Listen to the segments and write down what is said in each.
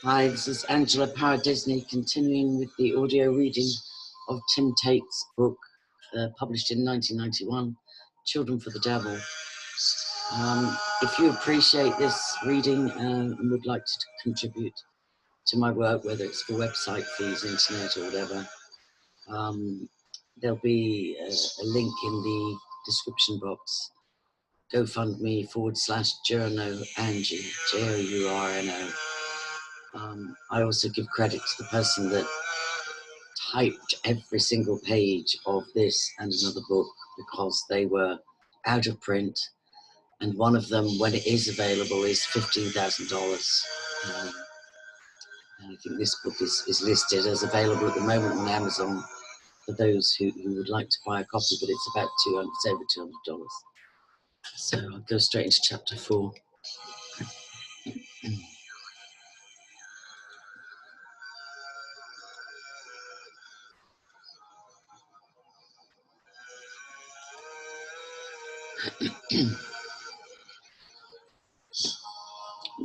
Hi, this is Angela Power Disney, continuing with the audio reading of Tim Tate's book, published in 1991, Children for the Devil. If you appreciate this reading and would like to contribute to my work, whether it's for website fees, internet or whatever, there'll be a link in the description box. GoFundMe/Journo Angie, Journo. I also give credit to the person that typed every single page of this and another book, because they were out of print, and one of them, when it is available, is $15,000. And I think this book is listed as available at the moment on Amazon for those who would like to buy a copy, but it's about it's over $200. So I'll go straight into chapter 4.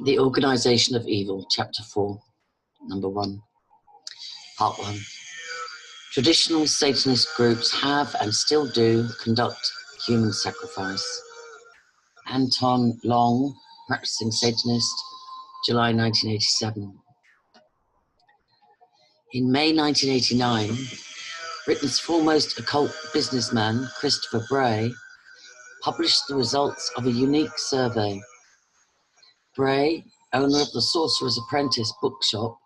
The Organization of Evil, chapter 4, number 1, part 1. Traditional Satanist groups have and still do conduct human sacrifice. Anton Long, practicing Satanist, July 1987. In May 1989, Britain's foremost occult businessman, Christopher Bray, published the results of a unique survey. Bray, owner of the Sorcerer's Apprentice bookshop,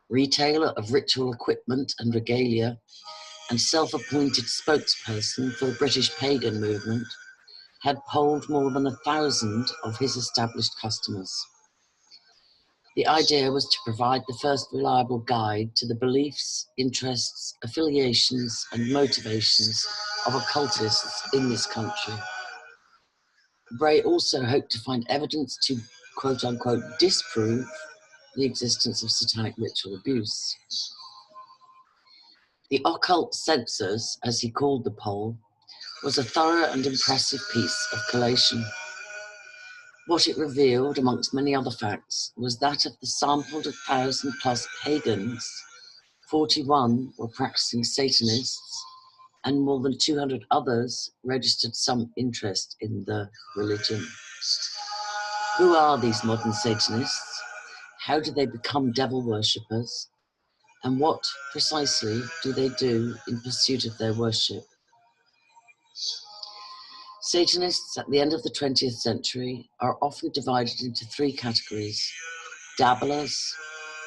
retailer of ritual equipment and regalia, and self-appointed spokesperson for the British pagan movement, had polled more than 1,000 of his established customers. The idea was to provide the first reliable guide to the beliefs, interests, affiliations, and motivations of occultists in this country. Bray also hoped to find evidence to, quote-unquote, disprove the existence of satanic ritual abuse. The Occult Censors, as he called the poll, was a thorough and impressive piece of collation. What it revealed, amongst many other facts, was that of the sampled 1,000+ pagans, 41 were practicing Satanists, and more than 200 others registered some interest in the religion. Who are these modern Satanists? How do they become devil worshippers? And what precisely do they do in pursuit of their worship? Satanists at the end of the 20th century are often divided into 3 categories: dabblers,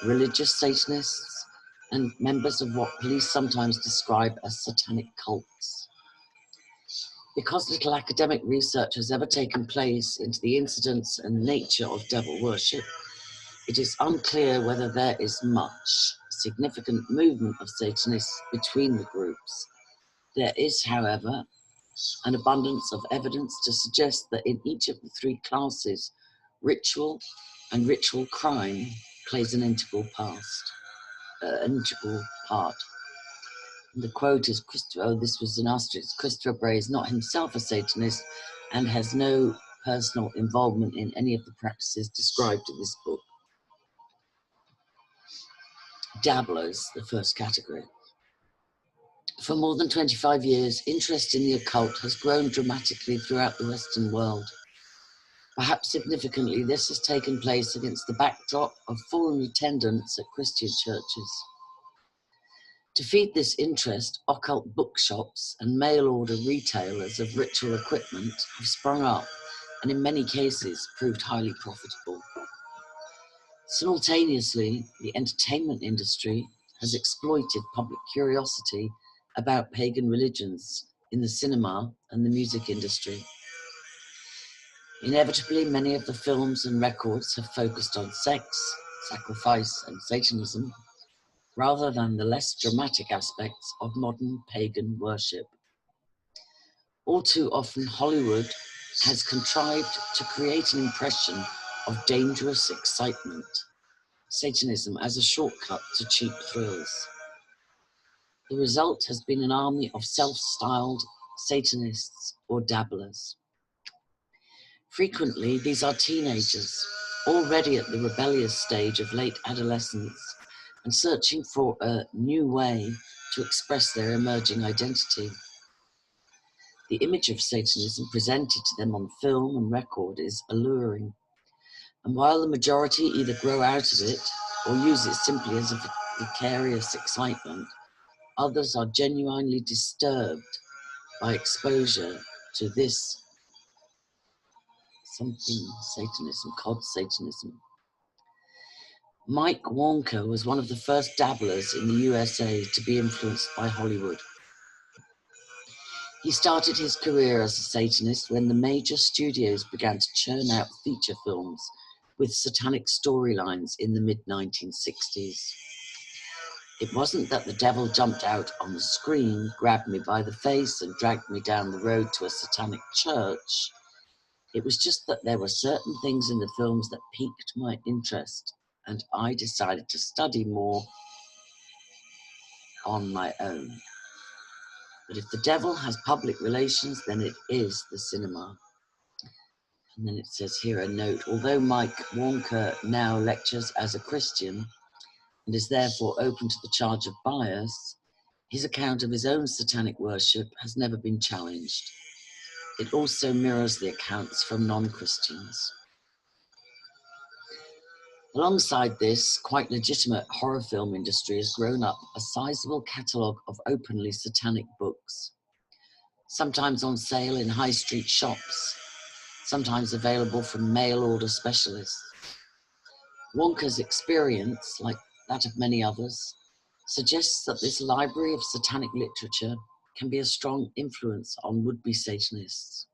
religious Satanists, and members of what police sometimes describe as satanic cults. Because little academic research has ever taken place into the incidence and nature of devil worship, it is unclear whether there is much significant movement of Satanists between the groups. There is, however, an abundance of evidence to suggest that in each of the 3 classes, ritual and ritual crime plays an integral part. And the quote is, this was an asterisk, Christopher Bray is not himself a Satanist and has no personal involvement in any of the practices described in this book. Dabblers, the first category. For more than 25 years, interest in the occult has grown dramatically throughout the Western world. Perhaps significantly, this has taken place against the backdrop of fallen attendance at Christian churches. To feed this interest, occult bookshops and mail-order retailers of ritual equipment have sprung up and in many cases proved highly profitable. Simultaneously, the entertainment industry has exploited public curiosity about pagan religions in the cinema and the music industry. Inevitably, many of the films and records have focused on sex, sacrifice, and Satanism, rather than the less dramatic aspects of modern pagan worship. All too often, Hollywood has contrived to create an impression of dangerous excitement, Satanism as a shortcut to cheap thrills. The result has been an army of self-styled Satanists or dabblers. Frequently, these are teenagers already at the rebellious stage of late adolescence and searching for a new way to express their emerging identity. The image of Satanism presented to them on film and record is alluring, and while the majority either grow out of it or use it simply as a vicarious excitement, others are genuinely disturbed by exposure to this something Satanism, cod Satanism. Mike Wonka was one of the first dabblers in the USA to be influenced by Hollywood. He started his career as a Satanist when the major studios began to churn out feature films with satanic storylines in the mid-1960s. It wasn't that the devil jumped out on the screen, grabbed me by the face and dragged me down the road to a satanic church. It was just that there were certain things in the films that piqued my interest, and I decided to study more on my own. But if the devil has public relations, then it is the cinema. And then it says here a note, although Mike Wonka now lectures as a Christian and is therefore open to the charge of bias, his account of his own satanic worship has never been challenged. It also mirrors the accounts from non-Christians. Alongside this quite legitimate horror film industry has grown up a sizable catalogue of openly satanic books, sometimes on sale in high street shops, sometimes available from mail order specialists. Wonka's experience, like that of many others, suggests that this library of satanic literature can be a strong influence on would-be Satanists.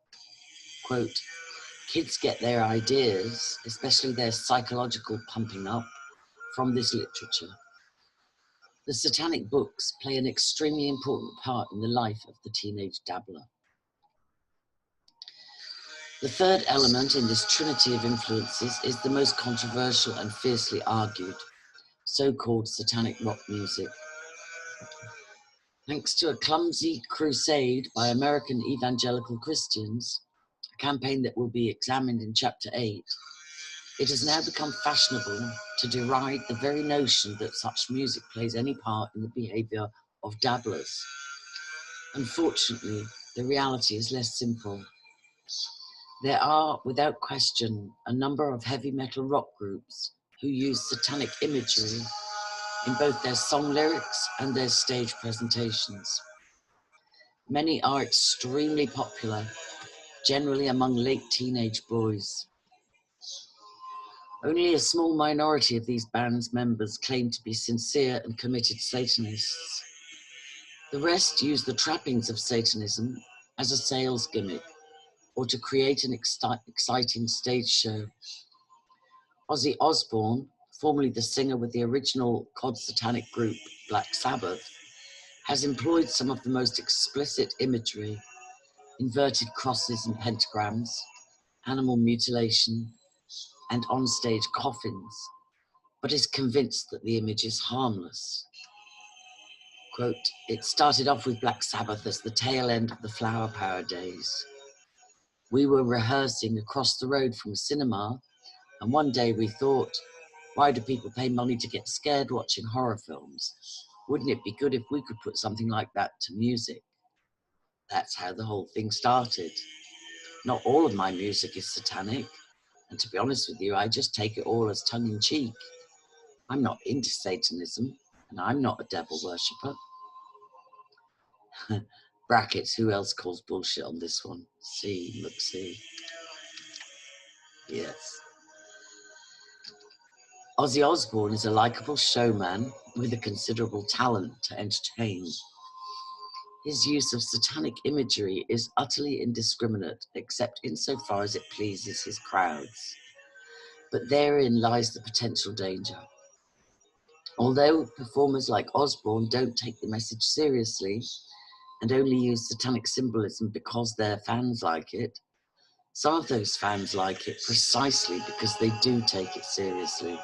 Quote, kids get their ideas, especially their psychological pumping up, from this literature. The satanic books play an extremely important part in the life of the teenage dabbler. The third element in this trinity of influences is the most controversial and fiercely argued, so-called satanic rock music. Thanks to a clumsy crusade by American evangelical Christians, a campaign that will be examined in Chapter 8, it has now become fashionable to deride the very notion that such music plays any part in the behavior of dabblers. Unfortunately, the reality is less simple. There are, without question, a number of heavy metal rock groups who use satanic imagery in both their song lyrics and their stage presentations. Many are extremely popular, generally among late teenage boys. Only a small minority of these bands' members claim to be sincere and committed Satanists. The rest use the trappings of Satanism as a sales gimmick or to create an exciting stage show. Ozzy Osbourne, formerly the singer with the original cod satanic group Black Sabbath, has employed some of the most explicit imagery, inverted crosses and pentagrams, animal mutilation, and onstage coffins, but is convinced that the image is harmless. Quote, it started off with Black Sabbath as the tail end of the Flower Power days. We were rehearsing across the road from a cinema, and one day we thought, why do people pay money to get scared watching horror films? Wouldn't it be good if we could put something like that to music? That's how the whole thing started. Not all of my music is satanic, and to be honest with you, I just take it all as tongue-in-cheek. I'm not into Satanism, and I'm not a devil worshipper. Brackets, who else calls bullshit on this one? See, look, see. Yes. Ozzy Osbourne is a likable showman with a considerable talent to entertain. His use of satanic imagery is utterly indiscriminate, except insofar as it pleases his crowds. But therein lies the potential danger. Although performers like Osbourne don't take the message seriously and only use satanic symbolism because their fans like it, some of those fans like it precisely because they do take it seriously.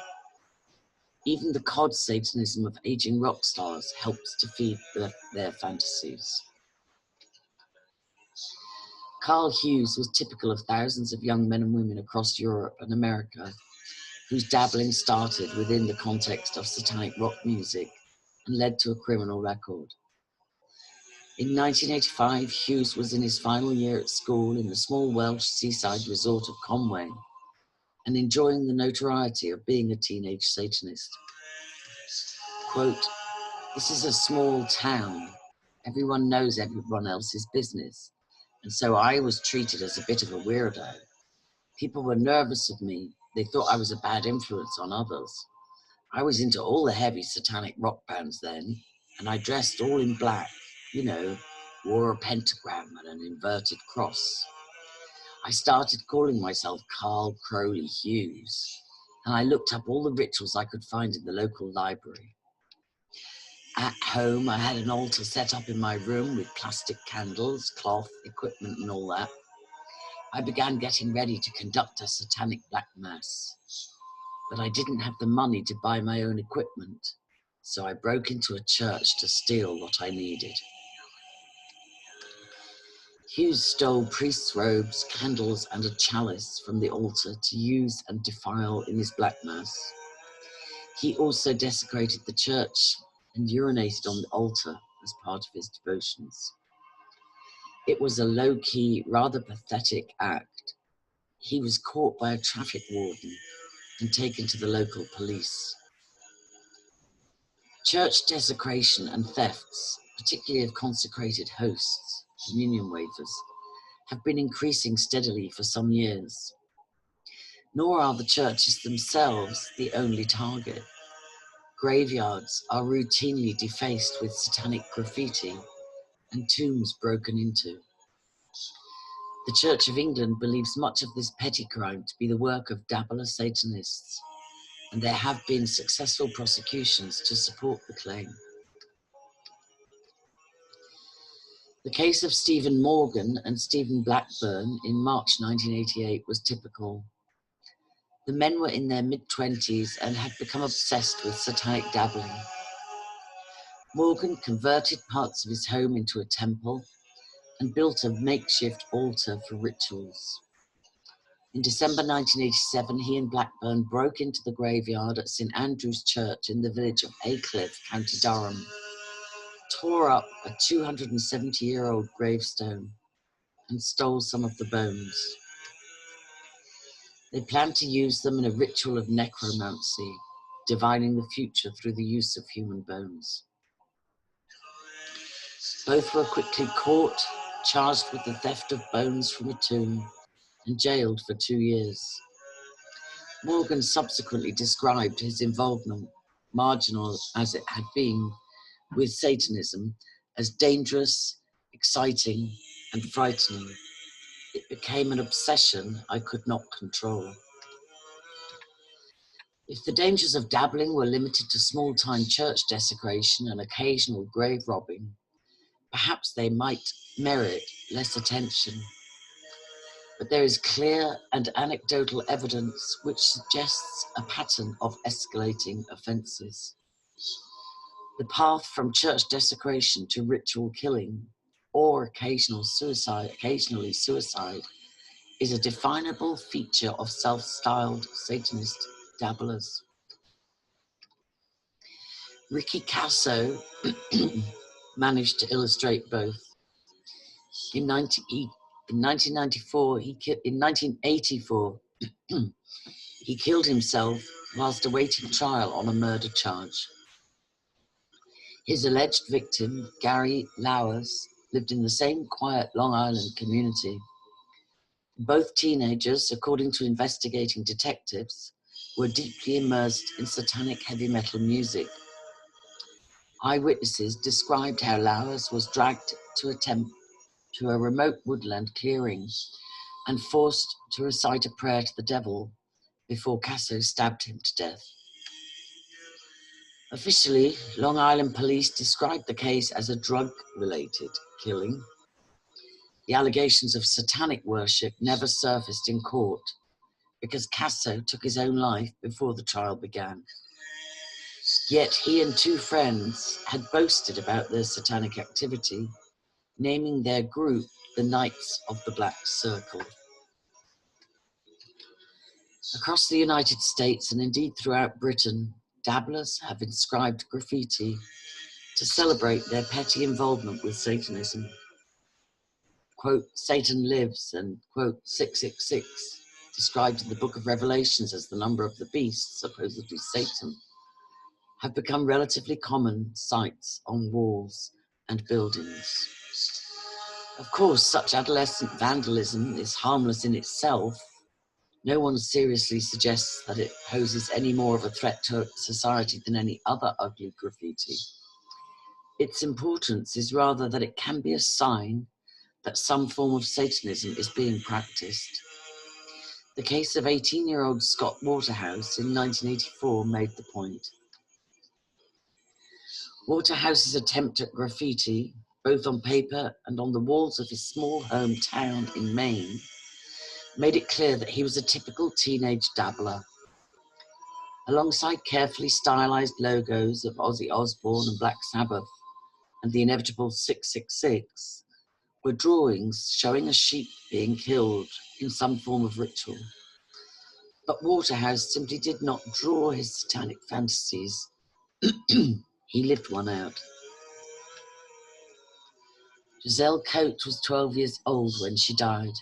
Even the cod Satanism of aging rock stars helps to feed their fantasies. Carl Hughes was typical of thousands of young men and women across Europe and America whose dabbling started within the context of satanic rock music and led to a criminal record. In 1985, Hughes was in his final year at school in the small Welsh seaside resort of Conway and enjoying the notoriety of being a teenage Satanist. Quote, "This is a small town. Everyone knows everyone else's business. And so I was treated as a bit of a weirdo. People were nervous of me. They thought I was a bad influence on others. I was into all the heavy satanic rock bands then, and I dressed all in black, you know, wore a pentagram and an inverted cross. I started calling myself Carl Crowley Hughes, and I looked up all the rituals I could find in the local library. At home, I had an altar set up in my room with plastic candles, cloth, equipment, and all that. I began getting ready to conduct a satanic black mass, but I didn't have the money to buy my own equipment, so I broke into a church to steal what I needed." Hughes stole priest's robes, candles, and a chalice from the altar to use and defile in his black mass. He also desecrated the church and urinated on the altar as part of his devotions. It was a low-key, rather pathetic act. He was caught by a traffic warden and taken to the local police. Church desecration and thefts, particularly of consecrated hosts, communion wafers, have been increasing steadily for some years. Nor are the churches themselves the only target. Graveyards are routinely defaced with satanic graffiti and tombs broken into. The Church of England believes much of this petty crime to be the work of dabbler Satanists, and there have been successful prosecutions to support the claim. The case of Stephen Morgan and Stephen Blackburn in March 1988 was typical. The men were in their mid-20s and had become obsessed with satanic dabbling. Morgan converted parts of his home into a temple and built a makeshift altar for rituals. In December 1987, he and Blackburn broke into the graveyard at St Andrew's Church in the village of Aycliffe, County Durham, tore up a 270-year-old gravestone, and stole some of the bones. They planned to use them in a ritual of necromancy, divining the future through the use of human bones. Both were quickly caught, charged with the theft of bones from a tomb, and jailed for 2 years. Morgan subsequently described his involvement, marginal as it had been, with Satanism as dangerous, exciting, and frightening. It became an obsession I could not control. If the dangers of dabbling were limited to small-time church desecration and occasional grave robbing, perhaps they might merit less attention. But there is clear and anecdotal evidence which suggests a pattern of escalating offences. The path from church desecration to ritual killing, or occasionally suicide, is a definable feature of self-styled Satanist dabblers. Ricky Casso managed to illustrate both. In 1984, he killed himself whilst awaiting trial on a murder charge. His alleged victim, Gary Lowers, lived in the same quiet Long Island community. Both teenagers, according to investigating detectives, were deeply immersed in satanic heavy metal music. Eyewitnesses described how Lowers was dragged to a remote woodland clearing and forced to recite a prayer to the devil before Casso stabbed him to death. Officially, Long Island police described the case as a drug-related killing. The allegations of satanic worship never surfaced in court because Casso took his own life before the trial began. Yet he and 2 friends had boasted about their satanic activity, naming their group the Knights of the Black Circle. Across the United States, and indeed throughout Britain, dabblers have inscribed graffiti to celebrate their petty involvement with Satanism. Quote, Satan lives, and quote, 666, described in the Book of Revelations as the number of the beast, supposedly Satan, have become relatively common sights on walls and buildings. Of course, such adolescent vandalism is harmless in itself. No one seriously suggests that it poses any more of a threat to society than any other ugly graffiti. Its importance is rather that it can be a sign that some form of Satanism is being practiced. The case of 18-year-old Scott Waterhouse in 1984 made the point. Waterhouse's attempt at graffiti, both on paper and on the walls of his small hometown in Maine, made it clear that he was a typical teenage dabbler. Alongside carefully stylized logos of Ozzy Osbourne and Black Sabbath and the inevitable 666, were drawings showing a sheep being killed in some form of ritual. But Waterhouse simply did not draw his satanic fantasies. He lived one out. Giselle Coates was 12 years old when she died.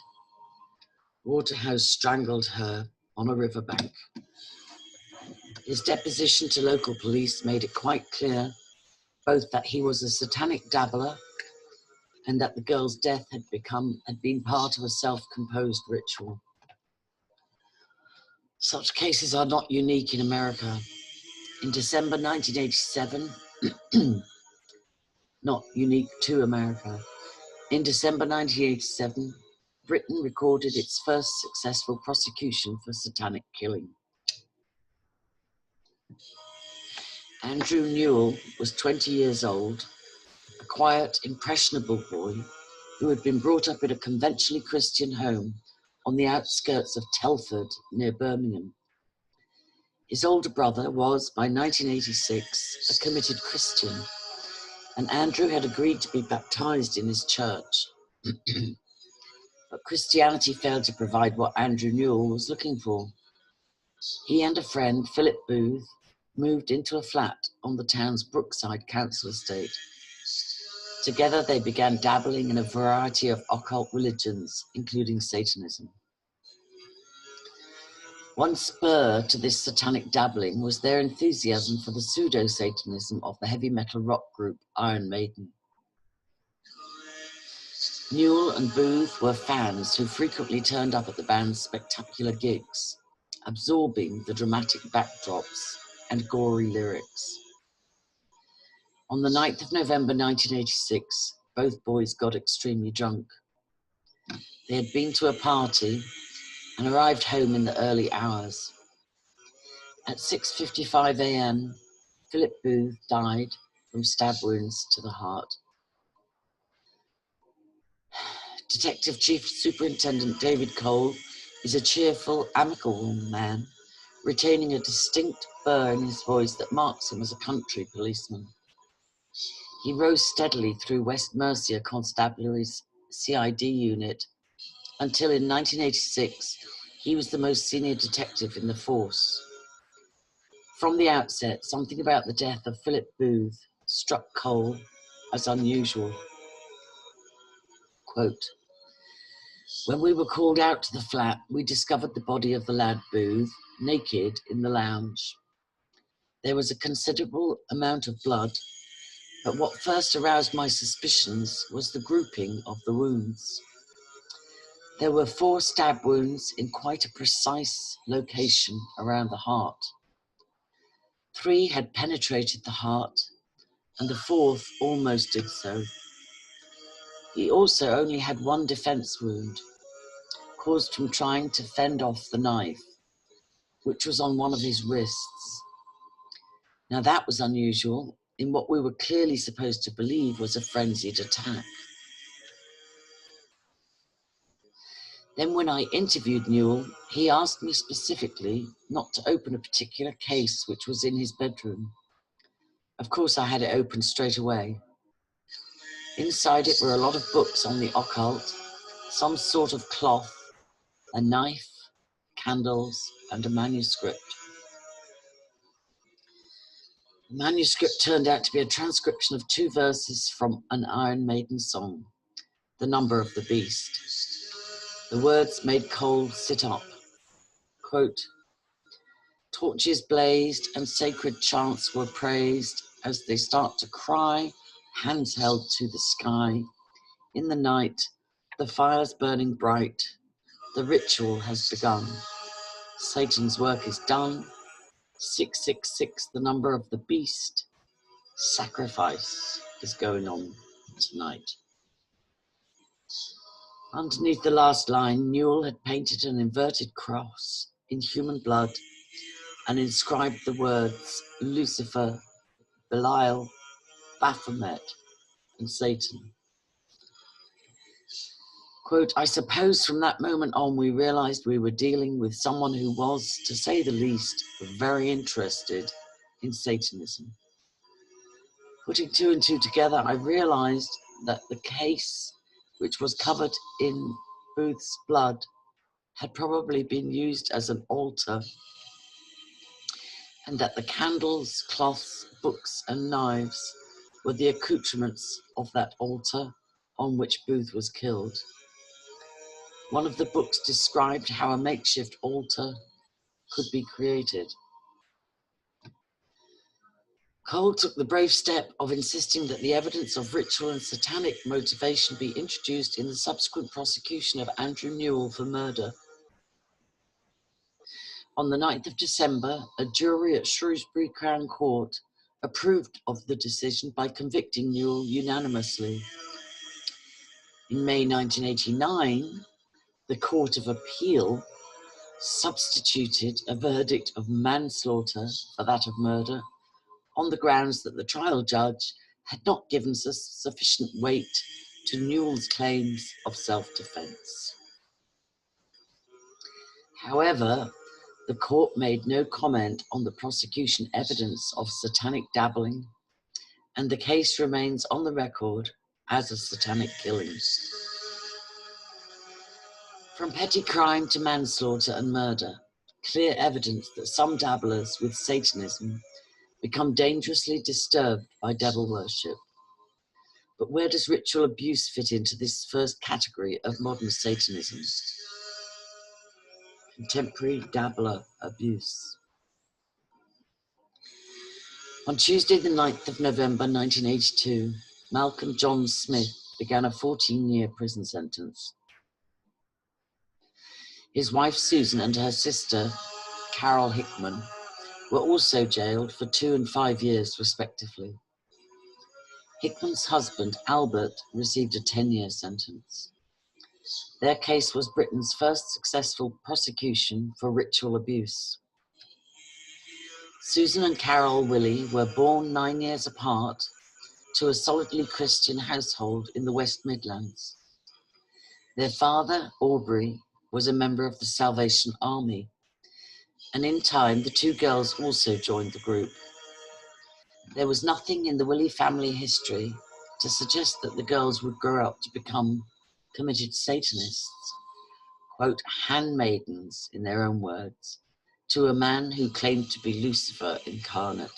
Waterhouse strangled her on a riverbank. His deposition to local police made it quite clear both that he was a satanic dabbler and that the girl's death had been part of a self-composed ritual. Such cases are not unique in America. In December 1987, not unique to America, in December 1987, Britain recorded its first successful prosecution for satanic killing. Andrew Newell was 20 years old, a quiet, impressionable boy who had been brought up in a conventionally Christian home on the outskirts of Telford, near Birmingham. His older brother was, by 1986, a committed Christian, and Andrew had agreed to be baptized in his church. But Christianity failed to provide what Andrew Newell was looking for. He and a friend, Philip Booth, moved into a flat on the town's Brookside Council estate. Together they began dabbling in a variety of occult religions, including Satanism. One spur to this satanic dabbling was their enthusiasm for the pseudo-Satanism of the heavy metal rock group Iron Maiden. Newell and Booth were fans who frequently turned up at the band's spectacular gigs, absorbing the dramatic backdrops and gory lyrics. On the 9th of November 1986, both boys got extremely drunk. They had been to a party and arrived home in the early hours. At 6:55 a.m., Philip Booth died from stab wounds to the heart. Detective Chief Superintendent David Cole is a cheerful, amicable man, retaining a distinct burr in his voice that marks him as a country policeman. He rose steadily through West Mercia Constabulary's CID unit until in 1986 he was the most senior detective in the force. From the outset, something about the death of Philip Booth struck Cole as unusual. Quote, when we were called out to the flat, we discovered the body of the lad Booth, naked, in the lounge. There was a considerable amount of blood, but what first aroused my suspicions was the grouping of the wounds. There were 4 stab wounds in quite a precise location around the heart. 3 had penetrated the heart, and the 4th almost did so. He also only had 1 defense wound, caused from trying to fend off the knife, which was on one of his wrists. Now that was unusual in what we were clearly supposed to believe was a frenzied attack. Then when I interviewed Newell, he asked me specifically not to open a particular case which was in his bedroom. Of course, I had it opened straight away. Inside it were a lot of books on the occult, some sort of cloth, a knife, candles, and a manuscript. The manuscript turned out to be a transcription of 2 verses from an Iron Maiden song, The Number of the Beast. The words made Cole sit up. Quote, torches blazed and sacred chants were praised as they start to cry, hands held to the sky. In the night, the fire's burning bright. The ritual has begun. Satan's work is done. 666, the number of the beast. Sacrifice is going on tonight. Underneath the last line, Newell had painted an inverted cross in human blood and inscribed the words Lucifer, Belial, Baphomet, and Satan. Quote, I suppose from that moment on we realized we were dealing with someone who was, to say the least, very interested in Satanism. Putting 2 and 2 together, I realized that the case, which was covered in Booth's blood, had probably been used as an altar, and that the candles, cloths, books, and knives were the accoutrements of that altar on which Booth was killed. One of the books described how a makeshift altar could be created. Cole took the brave step of insisting that the evidence of ritual and satanic motivation be introduced in the subsequent prosecution of Andrew Newell for murder. On the 9th of December, a jury at Shrewsbury Crown Court approved of the decision by convicting Newell unanimously. In May 1989, the Court of Appeal substituted a verdict of manslaughter for that of murder on the grounds that the trial judge had not given sufficient weight to Newell's claims of self-defense. However, the court made no comment on the prosecution evidence of satanic dabbling, and the case remains on the record as a satanic killing. From petty crime to manslaughter and murder, clear evidence that some dabblers with Satanism become dangerously disturbed by devil worship. But where does ritual abuse fit into this first category of modern Satanism? Contemporary dabbler abuse. On Tuesday, the 9th of November 1982, Malcolm John Smith began a 14-year prison sentence. His wife Susan and her sister, Carol Hickman, were also jailed for 2 and 5 years, respectively. Hickman's husband, Albert, received a 10-year sentence. Their case was Britain's first successful prosecution for ritual abuse. Susan and Carol Willey were born 9 years apart to a solidly Christian household in the West Midlands. Their father, Aubrey, was a member of the Salvation Army, and in time the 2 girls also joined the group. There was nothing in the Willey family history to suggest that the girls would grow up to become committed Satanists, quote, handmaidens, in their own words, to a man who claimed to be Lucifer incarnate.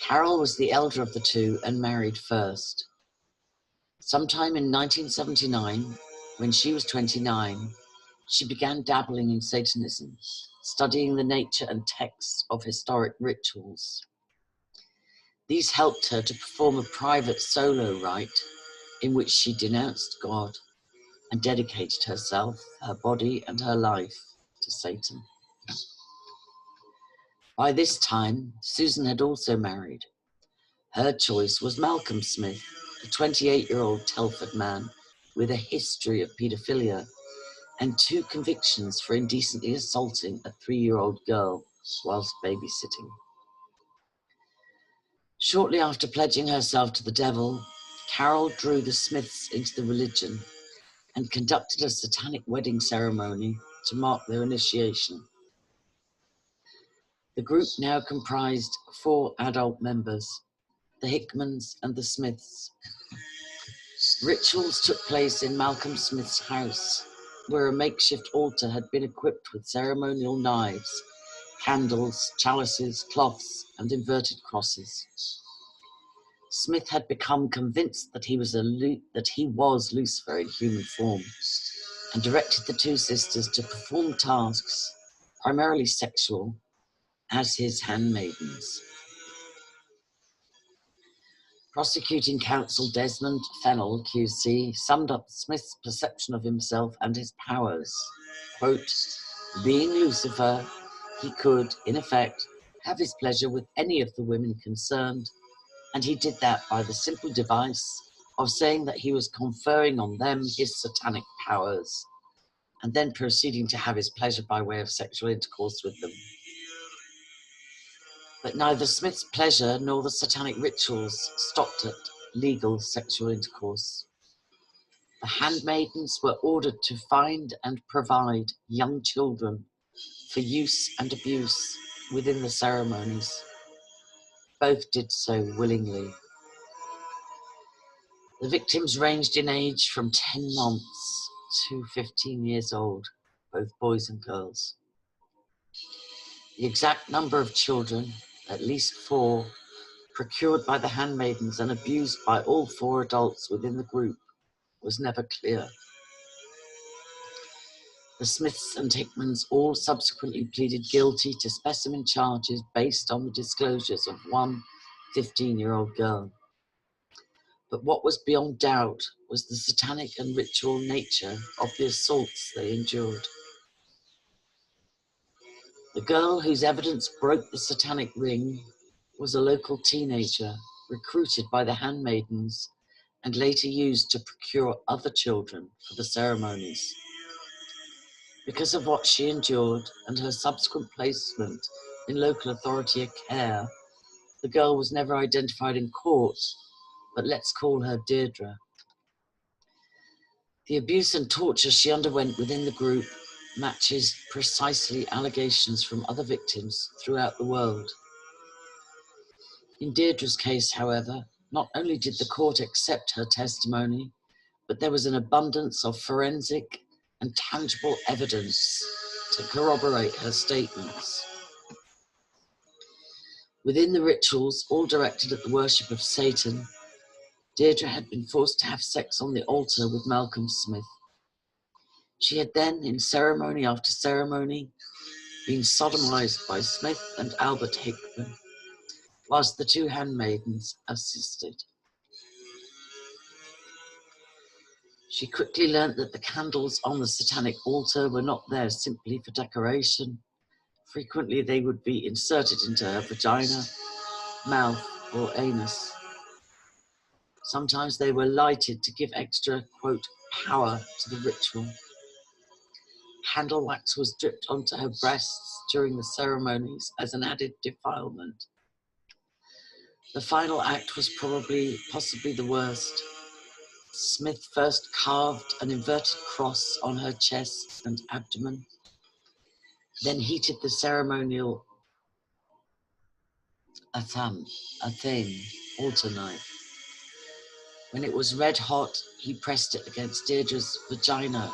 Carol was the elder of the 2 and married first. Sometime in 1979, when she was 29, she began dabbling in Satanism, studying the nature and texts of historic rituals. These helped her to perform a private solo rite in which she denounced God and dedicated herself, her body, and her life to Satan. By this time, Susan had also married. Her choice was Malcolm Smith, a 28-year-old Telford man with a history of paedophilia and 2 convictions for indecently assaulting a 3-year-old girl whilst babysitting. Shortly after pledging herself to the devil, Carol drew the Smiths into the religion and conducted a satanic wedding ceremony to mark their initiation. The group now comprised 4 adult members, the Hickmans and the Smiths. Rituals took place in Malcolm Smith's house, where a makeshift altar had been equipped with ceremonial knives, candles, chalices, cloths, and inverted crosses. Smith had become convinced that he was Lucifer in human form, and directed the two sisters to perform tasks, primarily sexual, as his handmaidens. Prosecuting counsel Desmond Fennell, QC, summed up Smith's perception of himself and his powers. Quote, being Lucifer, he could, in effect, have his pleasure with any of the women concerned, and he did that by the simple device of saying that he was conferring on them his satanic powers, and then proceeding to have his pleasure by way of sexual intercourse with them. But neither Smith's pleasure nor the satanic rituals stopped at legal sexual intercourse. The handmaidens were ordered to find and provide young children for use and abuse within the ceremonies. Both did so willingly. The victims ranged in age from 10 months to 15 years old, both boys and girls. The exact number of children, at least 4, procured by the handmaidens and abused by all 4 adults within the group, was never clear. The Smiths and Hickmans all subsequently pleaded guilty to specimen charges based on the disclosures of one 15-year-old girl. But what was beyond doubt was the satanic and ritual nature of the assaults they endured. The girl whose evidence broke the satanic ring was a local teenager recruited by the handmaidens and later used to procure other children for the ceremonies. Because of what she endured and her subsequent placement in local authority care, the girl was never identified in court, but let's call her Deirdre. The abuse and torture she underwent within the group matches precisely allegations from other victims throughout the world. In Deirdre's case, however, not only did the court accept her testimony, but there was an abundance of forensic and tangible evidence to corroborate her statements. Within the rituals, all directed at the worship of Satan, Deirdre had been forced to have sex on the altar with Malcolm Smith. She had then, in ceremony after ceremony, been sodomized by Smith and Albert Hickman, whilst the 2 handmaidens assisted. She quickly learnt that the candles on the satanic altar were not there simply for decoration. Frequently they would be inserted into her vagina, mouth, or anus. Sometimes they were lighted to give extra, quote, power to the ritual. Candle wax was dripped onto her breasts during the ceremonies as an added defilement. The final act was possibly the worst. Smith first carved an inverted cross on her chest and abdomen, then heated the ceremonial Athame altar knife. When it was red hot, he pressed it against Deirdre's vagina,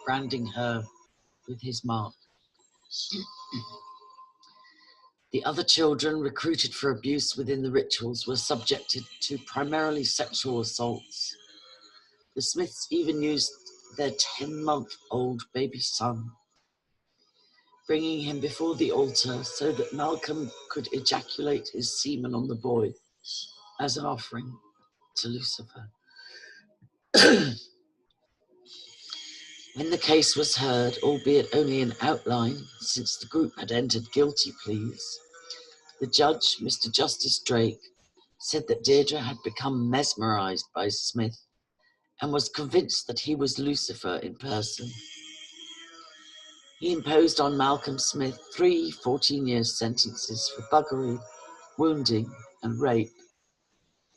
branding her with his mark. The other children recruited for abuse within the rituals were subjected to primarily sexual assaults. The Smiths even used their 10-month-old baby son, bringing him before the altar so that Malcolm could ejaculate his semen on the boy as an offering to Lucifer. When the case was heard, albeit only in outline, since the group had entered guilty pleas, the judge, Mr. Justice Drake, said that Deirdre had become mesmerized by Smith and was convinced that he was Lucifer in person. He imposed on Malcolm Smith 3 14-year sentences for buggery, wounding, and rape,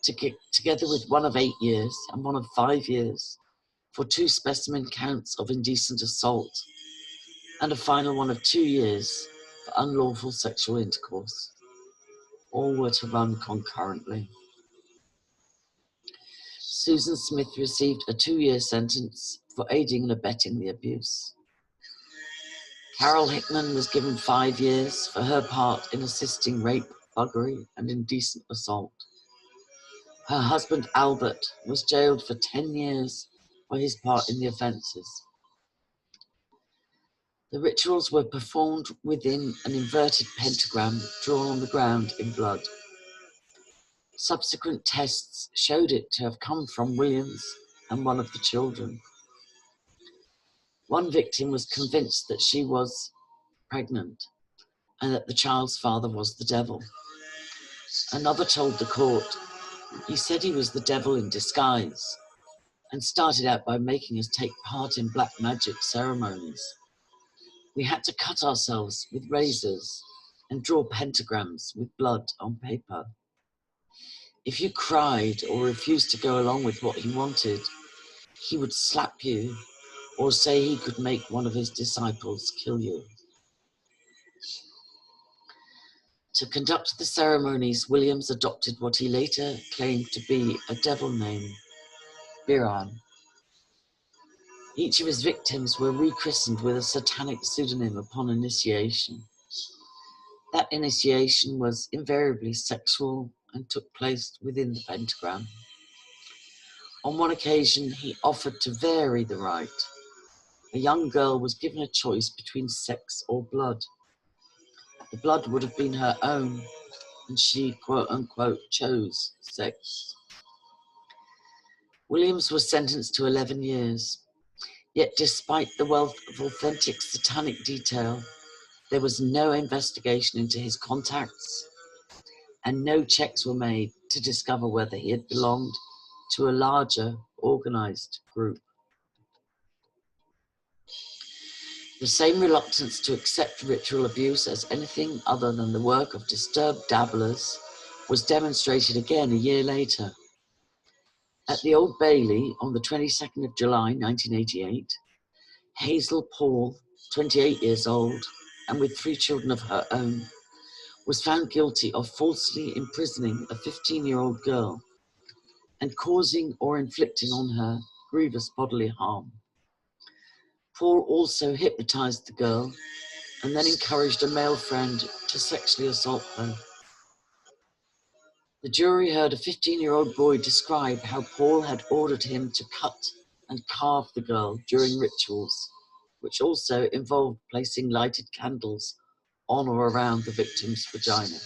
together with one of 8 years and one of 5 years for 2 specimen counts of indecent assault, and a final one of 2 years for unlawful sexual intercourse. All were to run concurrently. Susan Smith received a 2-year sentence for aiding and abetting the abuse. Carol Hickman was given 5 years for her part in assisting rape, buggery, and indecent assault. Her husband, Albert, was jailed for 10 years for his part in the offences. The rituals were performed within an inverted pentagram drawn on the ground in blood. Subsequent tests showed it to have come from Williams and one of the children. One victim was convinced that she was pregnant and that the child's father was the devil. Another told the court, "He said he was the devil in disguise and started out by making us take part in black magic ceremonies. We had to cut ourselves with razors and draw pentagrams with blood on paper. If you cried or refused to go along with what he wanted, he would slap you or say he could make one of his disciples kill you." To conduct the ceremonies, Williams adopted what he later claimed to be a devil name, Biran. Each of his victims were rechristened with a satanic pseudonym upon initiation. That initiation was invariably sexual and took place within the pentagram. On one occasion, he offered to vary the rite. A young girl was given a choice between sex or blood. The blood would have been her own, and she, quote-unquote, chose sex. Williams was sentenced to 11 years. Yet despite the wealth of authentic satanic detail, there was no investigation into his contacts, and no checks were made to discover whether he had belonged to a larger organized group. The same reluctance to accept ritual abuse as anything other than the work of disturbed dabblers was demonstrated again a year later. At the Old Bailey on the 22nd of July, 1988, Hazel Paul, 28 years old, and with 3 children of her own, was found guilty of falsely imprisoning a 15-year-old girl and causing or inflicting on her grievous bodily harm. Paul also hypnotized the girl and then encouraged a male friend to sexually assault her. The jury heard a 15-year-old boy describe how Paul had ordered him to cut and carve the girl during rituals, which also involved placing lighted candles on or around the victim's vagina.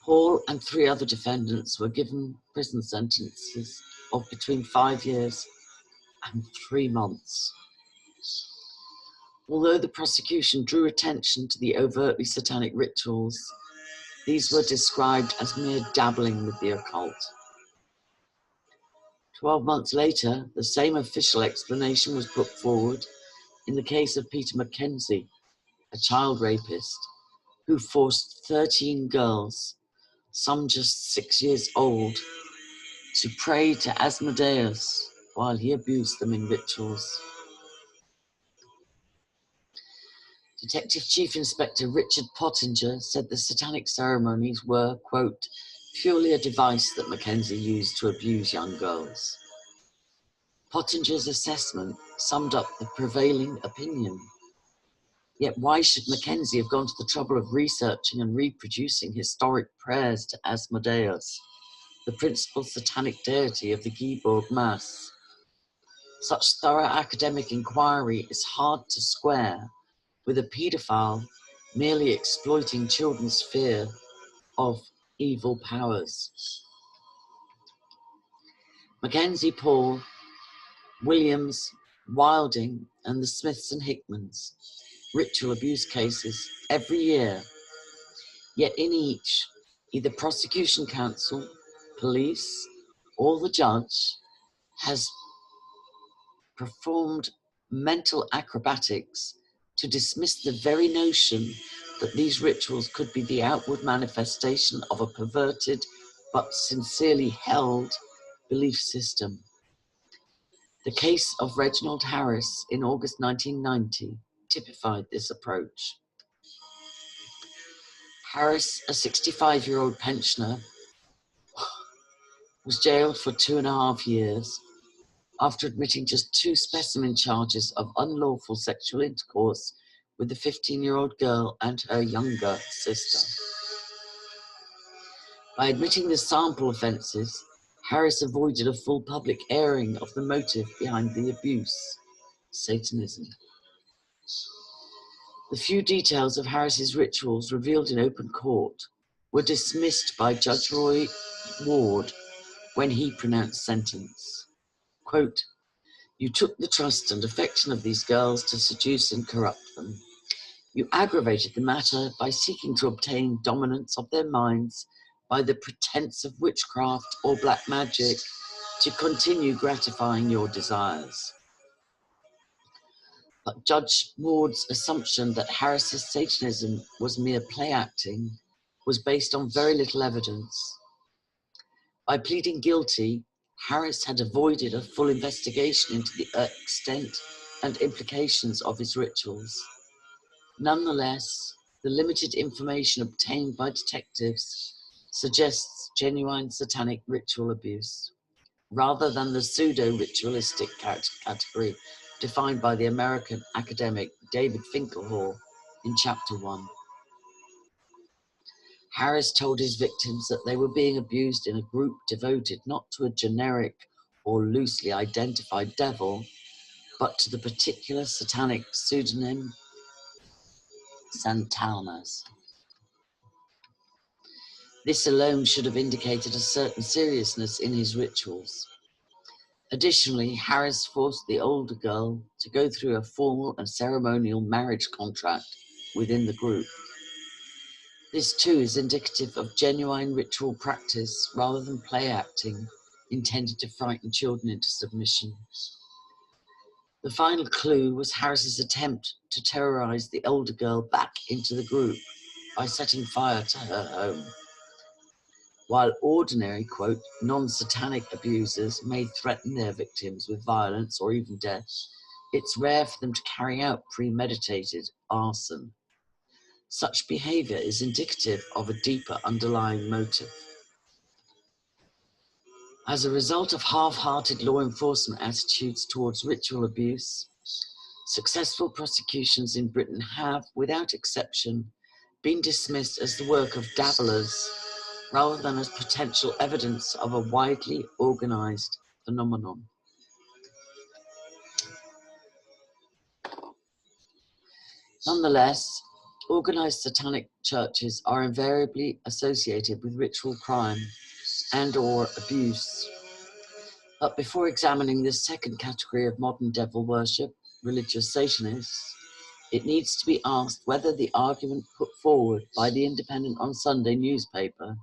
Paul and 3 other defendants were given prison sentences of between 5 years and 3 months. Although the prosecution drew attention to the overtly satanic rituals, these were described as mere dabbling with the occult. 12 months later, the same official explanation was put forward in the case of Peter Mackenzie, a child rapist, who forced 13 girls, some just 6 years old, to pray to Asmodeus while he abused them in rituals. Detective Chief Inspector Richard Pottinger said the satanic ceremonies were, quote, purely a device that Mackenzie used to abuse young girls. Pottinger's assessment summed up the prevailing opinion. Yet why should Mackenzie have gone to the trouble of researching and reproducing historic prayers to Asmodeus, the principal satanic deity of the Giborg Mass? Such thorough academic inquiry is hard to square with a paedophile merely exploiting children's fear of evil powers. Mackenzie, Paul, Williams, Wilding, and the Smiths and Hickmans ritual abuse cases every year, yet in each, either prosecution counsel, police, or the judge has performed mental acrobatics to dismiss the very notion that these rituals could be the outward manifestation of a perverted but sincerely held belief system. The case of Reginald Harris in August 1990 typified this approach. Harris, a 65-year-old pensioner, was jailed for 2.5 years after admitting just 2 specimen charges of unlawful sexual intercourse with the 15-year-old girl and her younger sister. By admitting the sample offences, Harris avoided a full public airing of the motive behind the abuse: Satanism. The few details of Harris's rituals revealed in open court were dismissed by Judge Roy Ward when he pronounced sentence. Quote, "You took the trust and affection of these girls to seduce and corrupt them. You aggravated the matter by seeking to obtain dominance of their minds by the pretense of witchcraft or black magic to continue gratifying your desires." But Judge Ward's assumption that Harris's Satanism was mere play acting was based on very little evidence. By pleading guilty, Harris had avoided a full investigation into the extent and implications of his rituals. Nonetheless, the limited information obtained by detectives suggests genuine satanic ritual abuse, rather than the pseudo-ritualistic category defined by the American academic David Finkelhor in Chapter 1. Harris told his victims that they were being abused in a group devoted not to a generic or loosely identified devil, but to the particular satanic pseudonym Santanas. This alone should have indicated a certain seriousness in his rituals. Additionally, Harris forced the older girl to go through a formal and ceremonial marriage contract within the group. This too is indicative of genuine ritual practice rather than play acting intended to frighten children into submission. The final clue was Harris's attempt to terrorize the older girl back into the group by setting fire to her home. While ordinary, quote, non-satanic abusers may threaten their victims with violence or even death, it's rare for them to carry out premeditated arson. Such behavior is indicative of a deeper underlying motive. As a result of half-hearted law enforcement attitudes towards ritual abuse, successful prosecutions in Britain have, without exception, been dismissed as the work of dabblers rather than as potential evidence of a widely organized phenomenon. Nonetheless, organized satanic churches are invariably associated with ritual crime and/or abuse. But before examining this second category of modern devil worship, religious Satanists, it needs to be asked whether the argument put forward by the Independent on Sunday newspaper,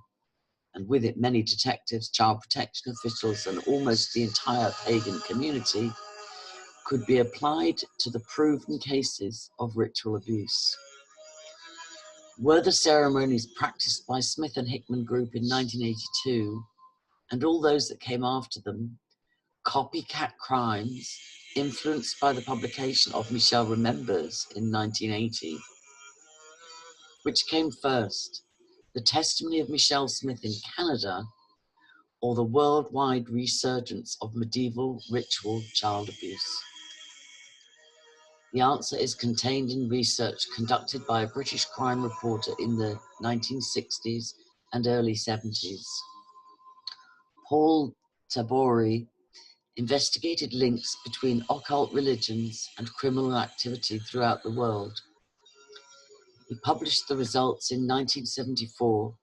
and with it many detectives, child protection officials, and almost the entire pagan community, could be applied to the proven cases of ritual abuse. Were the ceremonies practiced by Smith and Hickman Group in 1982, and all those that came after them, copycat crimes influenced by the publication of Michelle Remembers in 1980? Which came first, the testimony of Michelle Smith in Canada, or the worldwide resurgence of medieval ritual child abuse? The answer is contained in research conducted by a British crime reporter in the 1960s and early 70s. Paul Tabori investigated links between occult religions and criminal activity throughout the world. He published the results in 1974,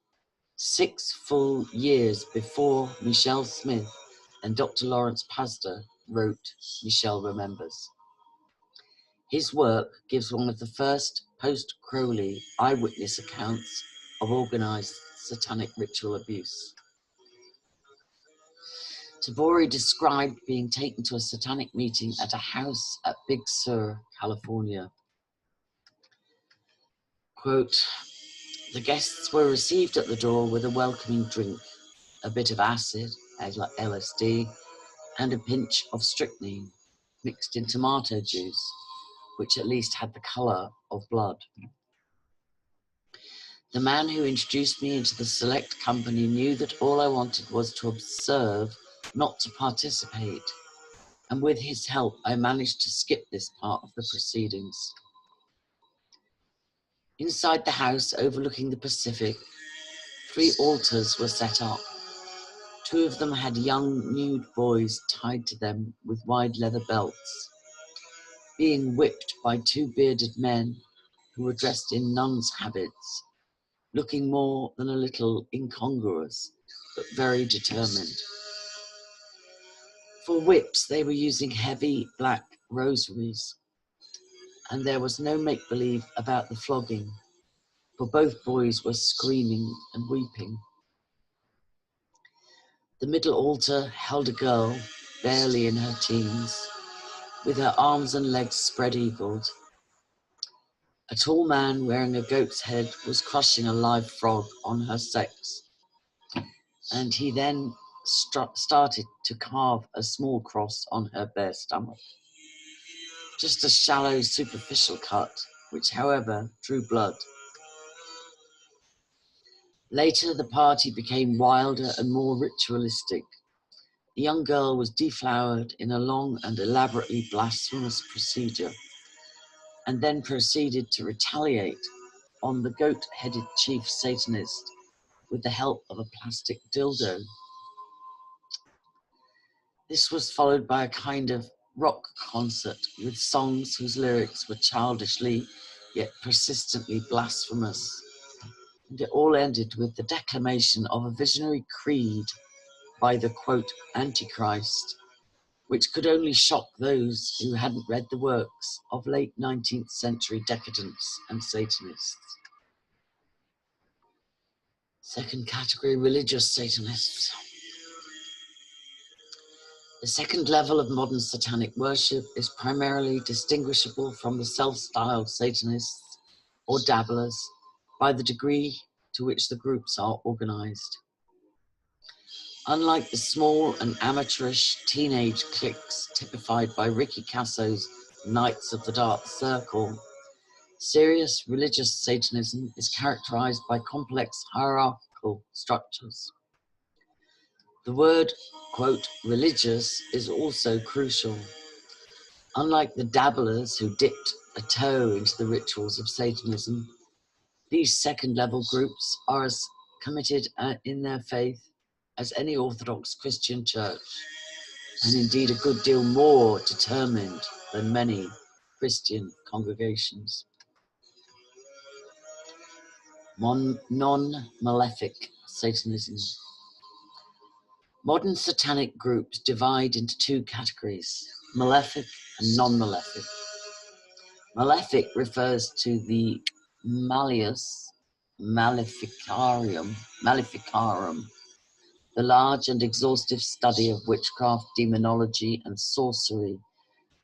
6 full years before Michelle Smith and Dr. Lawrence Pastor wrote Michelle Remembers. His work gives one of the first post-Crowley eyewitness accounts of organized satanic ritual abuse. Tabori described being taken to a satanic meeting at a house at Big Sur, California. Quote, "The guests were received at the door with a welcoming drink, a bit of acid, LSD, and a pinch of strychnine mixed in tomato juice, which at least had the color of blood. The man who introduced me into the select company knew that all I wanted was to observe, not to participate. and with his help I managed to skip this part of the proceedings. Inside the house overlooking the Pacific, 3 altars were set up. 2 of them had young nude boys tied to them with wide leather belts, being whipped by 2 bearded men who were dressed in nuns' habits, looking more than a little incongruous, but very determined. For whips, they were using heavy black rosaries, and there was no make-believe about the flogging, for both boys were screaming and weeping. The middle altar held a girl, barely in her teens, with her arms and legs spread-eagled. A tall man wearing a goat's head was crushing a live frog on her sex, and he then started to carve a small cross on her bare stomach. Just a shallow, superficial cut, which, however, drew blood. Later, the party became wilder and more ritualistic. The young girl was deflowered in a long and elaborately blasphemous procedure, and then proceeded to retaliate on the goat-headed chief Satanist with the help of a plastic dildo. This was followed by a kind of rock concert with songs whose lyrics were childishly yet persistently blasphemous. And it all ended with the declamation of a visionary creed by the, quote, Antichrist, which could only shock those who hadn't read the works of late 19th century decadents and Satanists. Second category, religious Satanists. The second level of modern satanic worship is primarily distinguishable from the self-styled Satanists or dabblers by the degree to which the groups are organized. Unlike the small and amateurish teenage cliques typified by Ricky Casso's Knights of the Dark Circle, serious religious Satanism is characterized by complex hierarchical structures. The word, quote, religious is also crucial. Unlike the dabblers who dipped a toe into the rituals of Satanism, these second-level groups are as committed in their faith as any Orthodox Christian church, and indeed a good deal more determined than many Christian congregations. Non-malefic Satanism. Modern satanic groups divide into 2 categories, malefic and non-malefic. Malefic refers to the malleus maleficarum, the large and exhaustive study of witchcraft, demonology, and sorcery,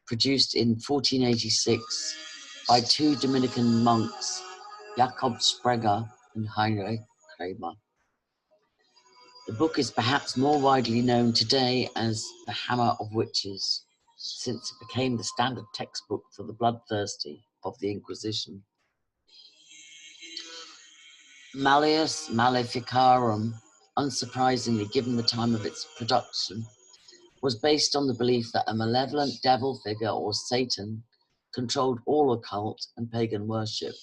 produced in 1486 by 2 Dominican monks, Jakob Sprenger and Heinrich Kramer. The book is perhaps more widely known today as The Hammer of Witches, since it became the standard textbook for the bloodthirsty of the Inquisition. Malleus Maleficarum, unsurprisingly given the time of its production, was based on the belief that a malevolent devil figure or Satan controlled all occult and pagan worship.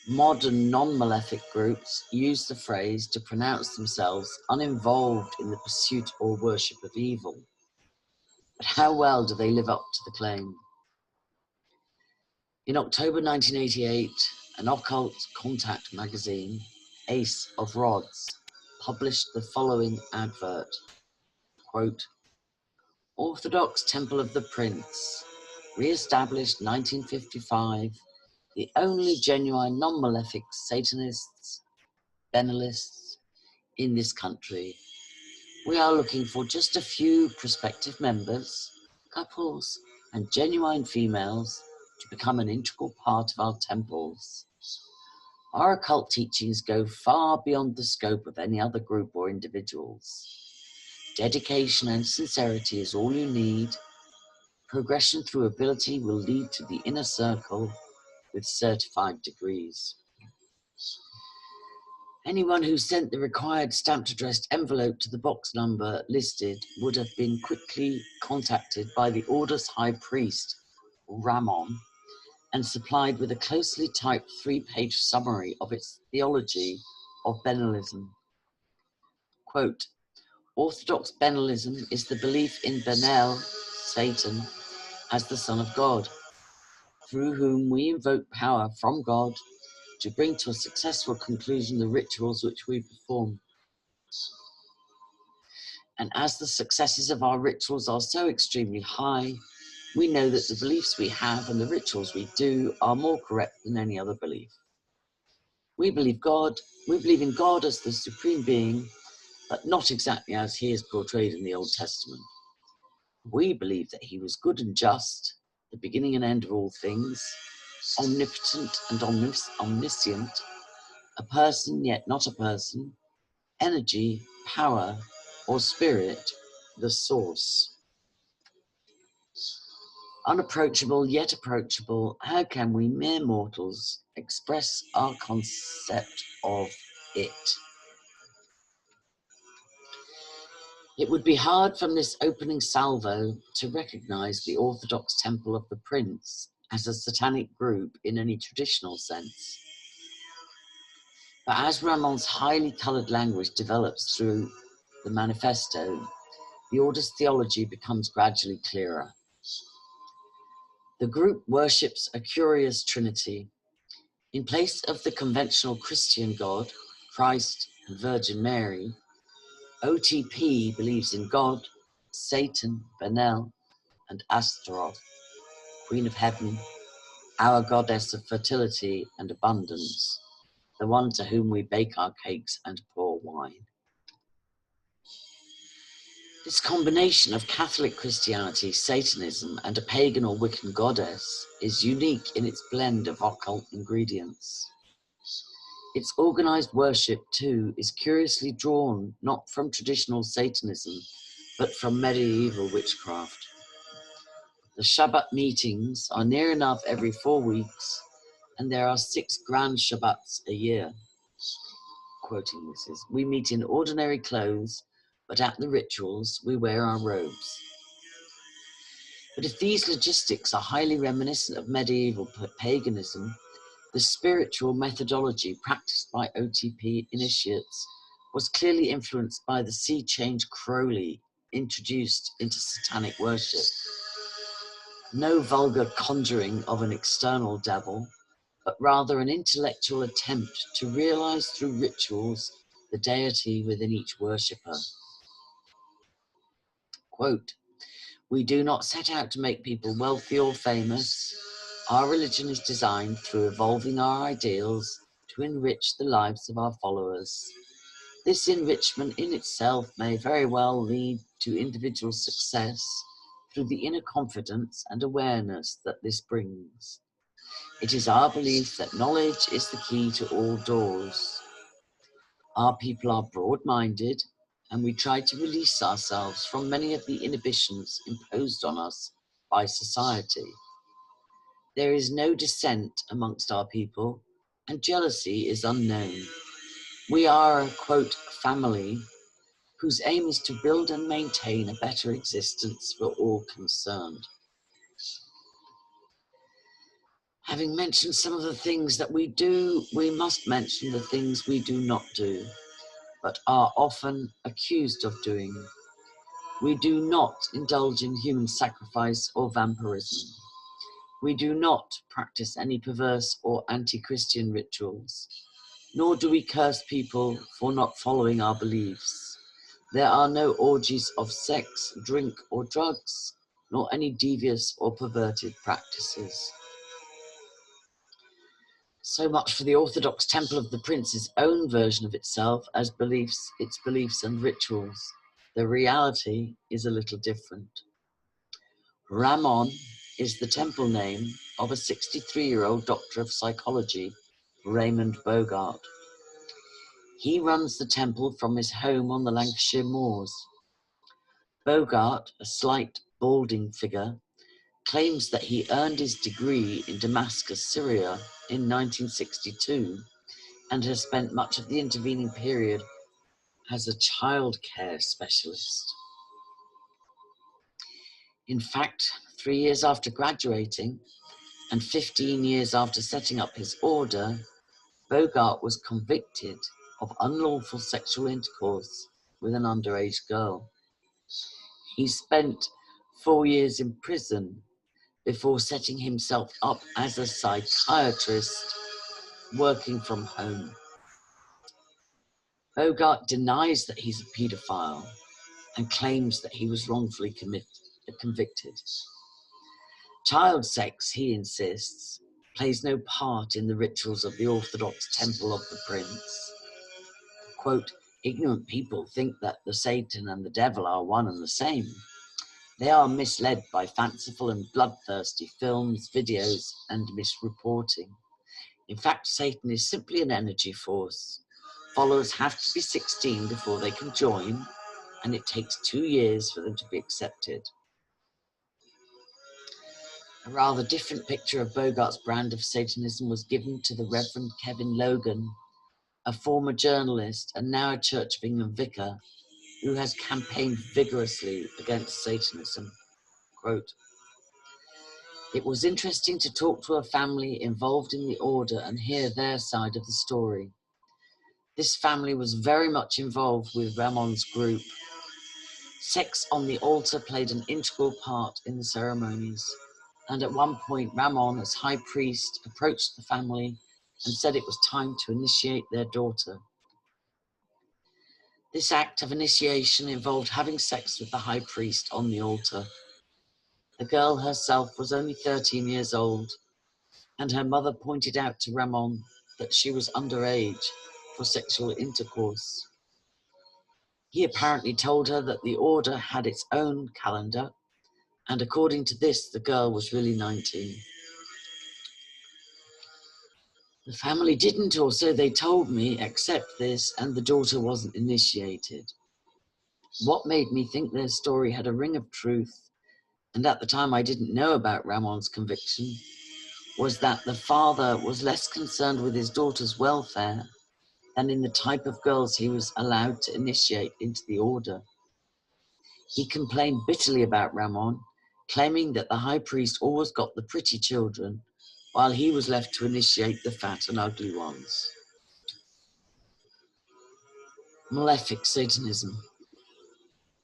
Modern non-malefic groups use the phrase to pronounce themselves uninvolved in the pursuit or worship of evil. But how well do they live up to the claim? In October 1988, an occult contact magazine, Ace of Rods, published the following advert, quote, Orthodox Temple of the Prince, re-established 1955, the only genuine non-malefic Satanists, Benalists in this country. We are looking for just a few prospective members, couples, and genuine females to become an integral part of our temples. Our occult teachings go far beyond the scope of any other group or individuals. Dedication and sincerity is all you need. Progression through ability will lead to the inner circle with certified degrees. Anyone who sent the required stamped addressed envelope to the box number listed would have been quickly contacted by the order's high priest, Ramon, and supplied with a closely typed 3-page summary of its theology of Benialism. Quote, Orthodox Benialism is the belief in Benel, Satan, as the Son of God, through whom we invoke power from God to bring to a successful conclusion the rituals which we perform. And as the successes of our rituals are so extremely high, we know that the beliefs we have and the rituals we do are more correct than any other belief. We believe in God as the supreme being, but not exactly as he is portrayed in the Old Testament. We believe that he was good and just, the beginning and end of all things, omnipotent and omniscient, a person yet not a person, energy, power, or spirit, the source. Unapproachable yet approachable, how can we mere mortals express our concept of it? It would be hard from this opening salvo to recognize the Orthodox Temple of the Prince as a satanic group in any traditional sense. But as Ramon's highly colored language develops through the manifesto, the order's theology becomes gradually clearer. The group worships a curious trinity. In place of the conventional Christian God, Christ, and Virgin Mary, OTP believes in God, Satan, Benel, and Astaroth, Queen of Heaven, our goddess of fertility and abundance, the one to whom we bake our cakes and pour wine. This combination of Catholic Christianity, Satanism, and a pagan or Wiccan goddess is unique in its blend of occult ingredients. Its organized worship, too, is curiously drawn not from traditional Satanism, but from medieval witchcraft. The Shabbat meetings are near enough every 4 weeks, and there are 6 grand Shabbats a year. Quoting this is, we meet in ordinary clothes, but at the rituals we wear our robes. But if these logistics are highly reminiscent of medieval paganism, the spiritual methodology practiced by OTP initiates was clearly influenced by the sea change Crowley introduced into satanic worship. No vulgar conjuring of an external devil, but rather an intellectual attempt to realize through rituals the deity within each worshipper. Quote, we do not set out to make people wealthy or famous. Our religion is designed through evolving our ideals to enrich the lives of our followers. This enrichment in itself may very well lead to individual success through the inner confidence and awareness that this brings. It is our belief that knowledge is the key to all doors. Our people are broad-minded, and we try to release ourselves from many of the inhibitions imposed on us by society. There is no dissent amongst our people, and jealousy is unknown. We are a, quote, family whose aim is to build and maintain a better existence for all concerned. Having mentioned some of the things that we do, we must mention the things we do not do, but are often accused of doing. We do not indulge in human sacrifice or vampirism. We do not practice any perverse or anti-Christian rituals, nor do we curse people for not following our beliefs. There are no orgies of sex, drink, or drugs, nor any devious or perverted practices. So much for the Orthodox Temple of the Prince's own version of itself as its beliefs and rituals. The reality is a little different. Ramon is the temple name of a 63-year-old doctor of psychology, Raymond Bogart. He runs the temple from his home on the Lancashire moors. Bogart, a slight, balding figure, claims that he earned his degree in Damascus, Syria in 1962 and has spent much of the intervening period as a child care specialist. In fact, 3 years after graduating and 15 years after setting up his order, Bogart was convicted of unlawful sexual intercourse with an underage girl. He spent 4 years in prison before setting himself up as a psychiatrist working from home. Bogart denies that he's a paedophile and claims that he was wrongfully convicted. Child sex, he insists, plays no part in the rituals of the Orthodox Temple of the Prince. Quote, ignorant people think that the Satan and the devil are one and the same. They are misled by fanciful and bloodthirsty films, videos, and misreporting. In fact, Satan is simply an energy force. Followers have to be 16 before they can join, and it takes 2 years for them to be accepted. A rather different picture of Bogart's brand of Satanism was given to the Reverend Kevin Logan, a former journalist and now a Church of England vicar, who has campaigned vigorously against Satanism. Quote, it was interesting to talk to a family involved in the order and hear their side of the story. This family was very much involved with Ramon's group. Sex on the altar played an integral part in the ceremonies, and at one point Ramon, as high priest, approached the family and said it was time to initiate their daughter. This act of initiation involved having sex with the high priest on the altar. The girl herself was only 13 years old, and her mother pointed out to Ramon that she was underage for sexual intercourse. He apparently told her that the order had its own calendar, and according to this, the girl was really 19. The family didn't, or so they told me, accept this, and the daughter wasn't initiated. What made me think their story had a ring of truth, and at the time I didn't know about Ramon's conviction, was that the father was less concerned with his daughter's welfare than in the type of girls he was allowed to initiate into the order. He complained bitterly about Ramon, claiming that the high priest always got the pretty children, while he was left to initiate the fat and ugly ones. Malefic Satanism.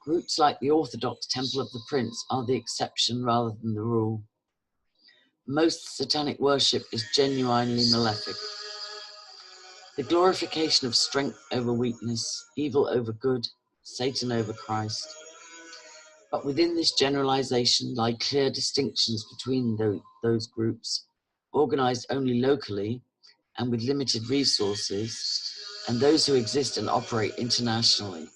Groups like the Orthodox Temple of the Prince are the exception rather than the rule. Most satanic worship is genuinely malefic. The glorification of strength over weakness, evil over good, Satan over Christ. But within this generalization lie clear distinctions between those groups, organized only locally and with limited resources, and those who exist and operate internationally.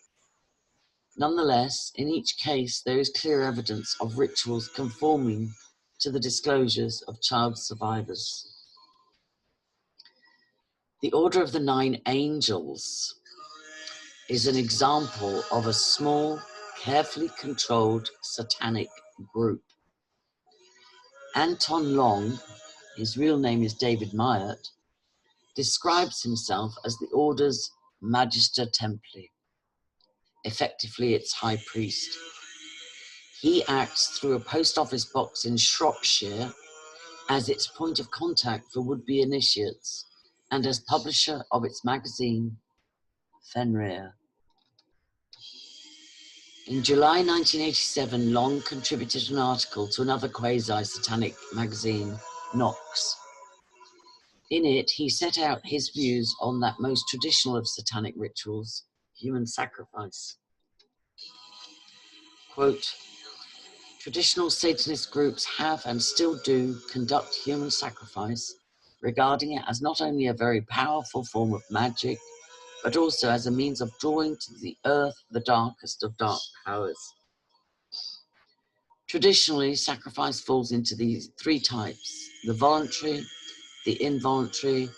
Nonetheless, in each case, there is clear evidence of rituals conforming to the disclosures of child survivors. The Order of the Nine Angels is an example of a small, carefully controlled satanic group. Anton Long, his real name is David Myatt, describes himself as the order's Magister Templi, effectively its high priest. He acts through a post office box in Shropshire as its point of contact for would-be initiates and as publisher of its magazine, Fenrir. In July 1987, Long contributed an article to another quasi-satanic magazine, Nox. In it, he set out his views on that most traditional of satanic rituals, human sacrifice. Quote, traditional Satanist groups have and still do conduct human sacrifice, regarding it as not only a very powerful form of magic, but also as a means of drawing to the earth the darkest of dark powers. Traditionally, sacrifice falls into these three types: the voluntary, the involuntary,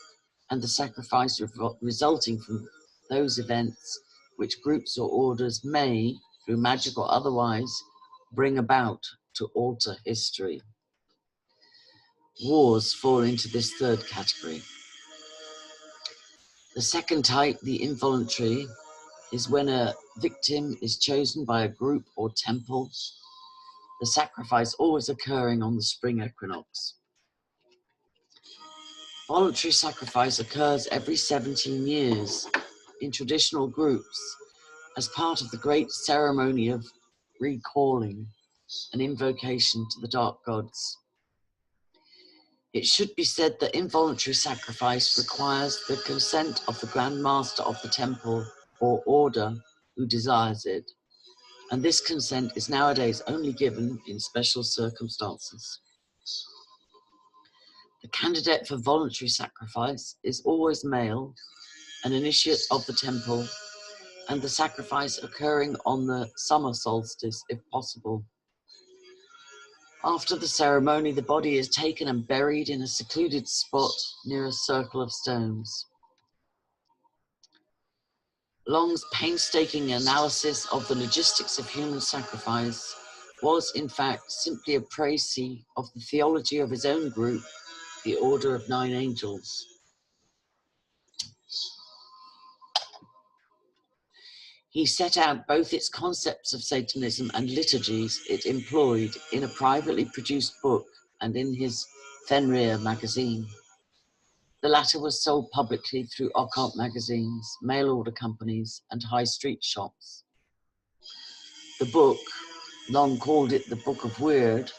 and the sacrifice resulting from those events which groups or orders may, through magic or otherwise, bring about to alter history. Wars fall into this third category. The second type, the involuntary, is when a victim is chosen by a group or temple, the sacrifice always occurring on the spring equinox. Voluntary sacrifice occurs every 17 years in traditional groups as part of the great ceremony of recalling and invocation to the dark gods. It should be said that involuntary sacrifice requires the consent of the Grand Master of the temple or order who desires it, and this consent is nowadays only given in special circumstances. The candidate for voluntary sacrifice is always male, an initiate of the temple, and the sacrifice occurring on the summer solstice if possible. After the ceremony, the body is taken and buried in a secluded spot near a circle of stones. Long's painstaking analysis of the logistics of human sacrifice was, in fact, simply a précis of the theology of his own group, the Order of Nine Angels. He set out both its concepts of Satanism and liturgies it employed in a privately produced book and in his Fenrir magazine. The latter was sold publicly through occult magazines, mail order companies, and high street shops. The book, Long called it the Book of Weird,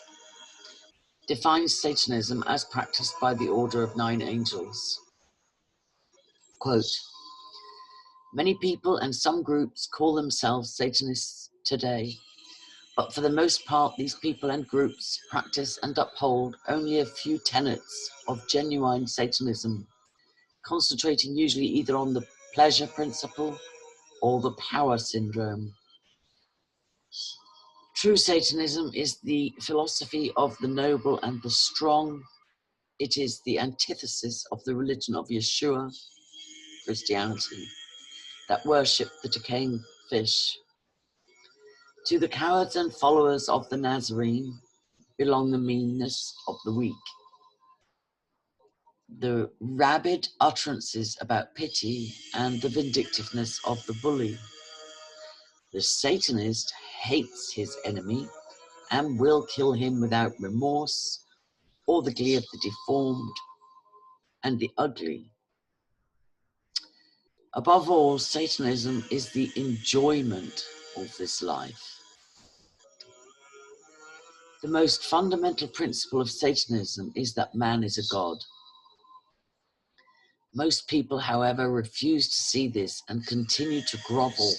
defines Satanism as practiced by the Order of Nine Angels. Quote, many people and some groups call themselves Satanists today, but for the most part, these people and groups practice and uphold only a few tenets of genuine Satanism, concentrating usually either on the pleasure principle or the power syndrome. True Satanism is the philosophy of the noble and the strong. It is the antithesis of the religion of Yeshua, Christianity, that worship the decaying fish. To the cowards and followers of the Nazarene belong the meanness of the weak, the rabid utterances about pity, and the vindictiveness of the bully. The Satanist hates his enemy and will kill him without remorse or the glee of the deformed and the ugly. Above all, Satanism is the enjoyment of this life. The most fundamental principle of Satanism is that man is a god. Most people, however, refuse to see this and continue to grovel.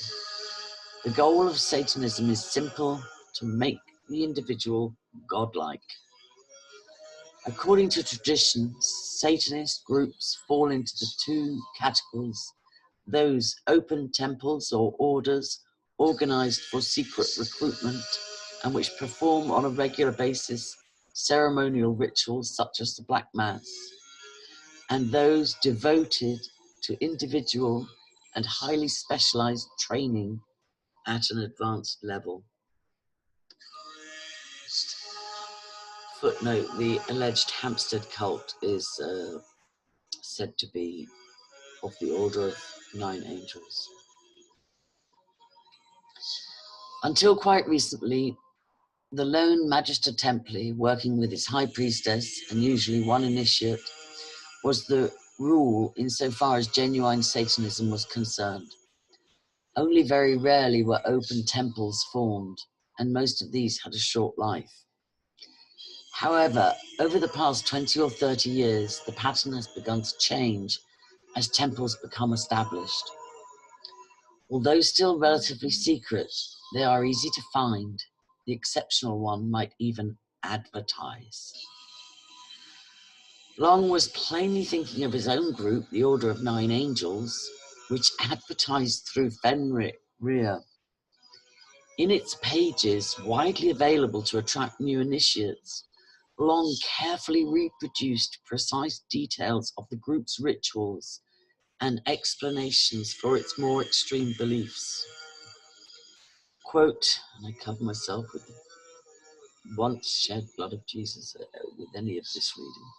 The goal of Satanism is simple: to make the individual godlike. According to tradition, Satanist groups fall into the two categories: those open temples or orders organized for secret recruitment and which perform on a regular basis ceremonial rituals such as the Black Mass, and those devoted to individual and highly specialized training at an advanced level. Footnote, the alleged Hampstead cult is said to be of the Order of Nine Angels. Until quite recently, the lone Magister Templi, working with his high priestess and usually one initiate, was the rule insofar as genuine Satanism was concerned. Only very rarely were open temples formed, and most of these had a short life. However, over the past 20 or 30 years, the pattern has begun to change as temples become established. Although still relatively secret, they are easy to find. The exceptional one might even advertise. Long was plainly thinking of his own group, the Order of Nine Angels, which advertised through Fenrir. In its pages, widely available to attract new initiates, Long carefully reproduced precise details of the group's rituals and explanations for its more extreme beliefs. Quote, and I cover myself with the once shed blood of Jesus with any of this reading.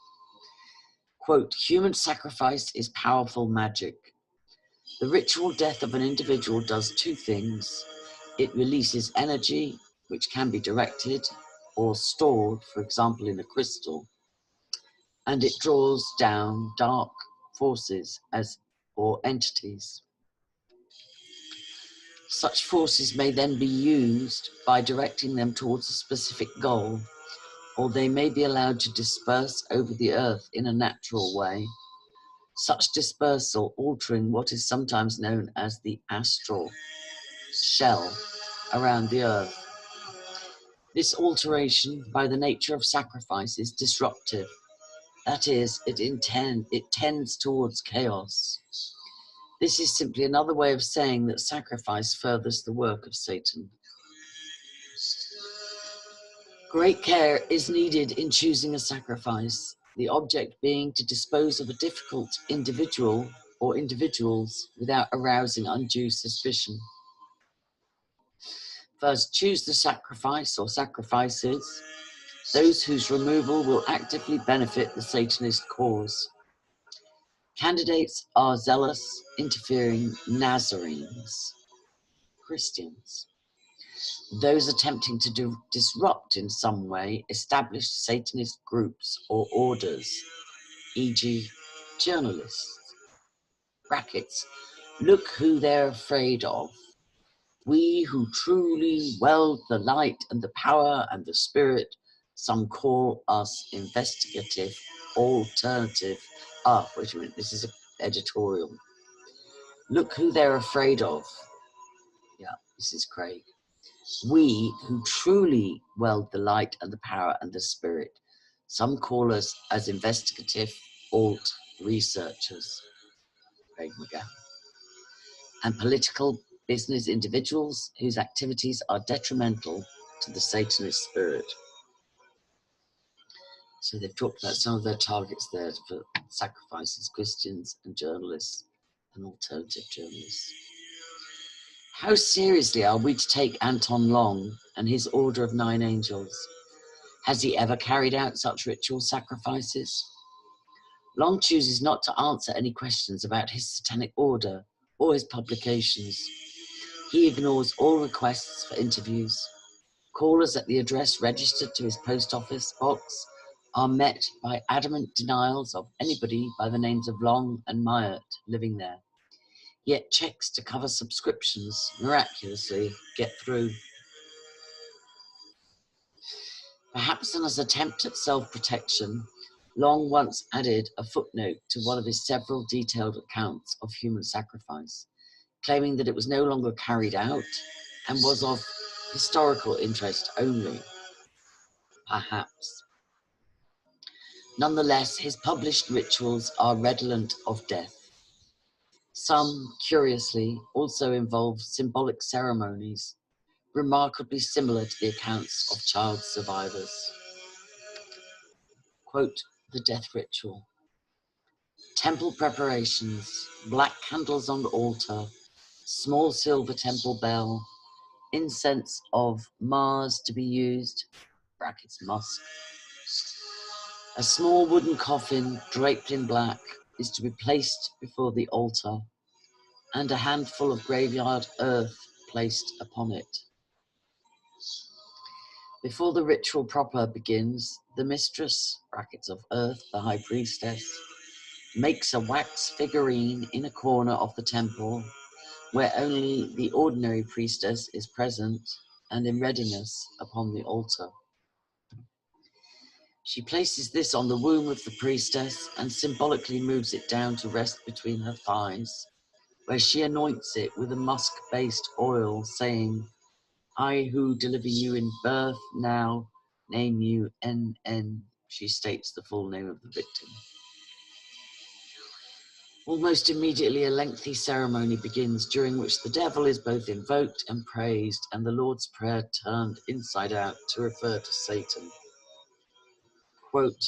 Quote, human sacrifice is powerful magic. The ritual death of an individual does two things. It releases energy, which can be directed or stored, for example, in a crystal, and it draws down dark forces or entities. Such forces may then be used by directing them towards a specific goal, or they may be allowed to disperse over the earth in a natural way. Such dispersal altering what is sometimes known as the astral shell around the earth. This alteration, by the nature of sacrifice, is disruptive. That is, it tends towards chaos. This is simply another way of saying that sacrifice furthers the work of Satan. Great care is needed in choosing a sacrifice, the object being to dispose of a difficult individual or individuals without arousing undue suspicion. First, choose the sacrifice or sacrifices, those whose removal will actively benefit the Satanist cause. Candidates are zealous, interfering Nazarenes, Christians. Those attempting to disrupt in some way established Satanist groups or orders, e.g. journalists. Brackets, look who they're afraid of. We who truly weld the light and the power and the spirit, some call us investigative, alternative. Wait a minute, this is an editorial. Look who they're afraid of. Yeah, this is Craig. We who truly weld the light and the power and the spirit. Some call us as investigative alt researchers. Craig McGowan. And political business individuals whose activities are detrimental to the Satanist spirit. So they've talked about some of their targets there for sacrifices, Christians and journalists and alternative journalists. How seriously are we to take Anton Long and his Order of 9 Angels? Has he ever carried out such ritual sacrifices? Long chooses not to answer any questions about his Satanic Order or his publications. He ignores all requests for interviews. Callers at the address registered to his post office box are met by adamant denials of anybody by the names of Long and Myatt living there. Yet checks to cover subscriptions miraculously get through. Perhaps in his attempt at self-protection, Long once added a footnote to one of his several detailed accounts of human sacrifice, claiming that it was no longer carried out and was of historical interest only. Perhaps. Nonetheless, his published rituals are redolent of death. Some, curiously, also involve symbolic ceremonies, remarkably similar to the accounts of child survivors. Quote, the death ritual. Temple preparations, black candles on the altar, small silver temple bell, incense of Mars to be used, brackets musk. A small wooden coffin draped in black is to be placed before the altar, and a handful of graveyard earth placed upon it. Before the ritual proper begins, the mistress, brackets of earth, the high priestess, makes a wax figurine in a corner of the temple where only the ordinary priestess is present and in readiness upon the altar. She places this on the womb of the priestess and symbolically moves it down to rest between her thighs, where she anoints it with a musk-based oil, saying, I who deliver you in birth now name you NN. She states the full name of the victim. Almost immediately a lengthy ceremony begins during which the devil is both invoked and praised and the Lord's Prayer turned inside out to refer to Satan. Quote,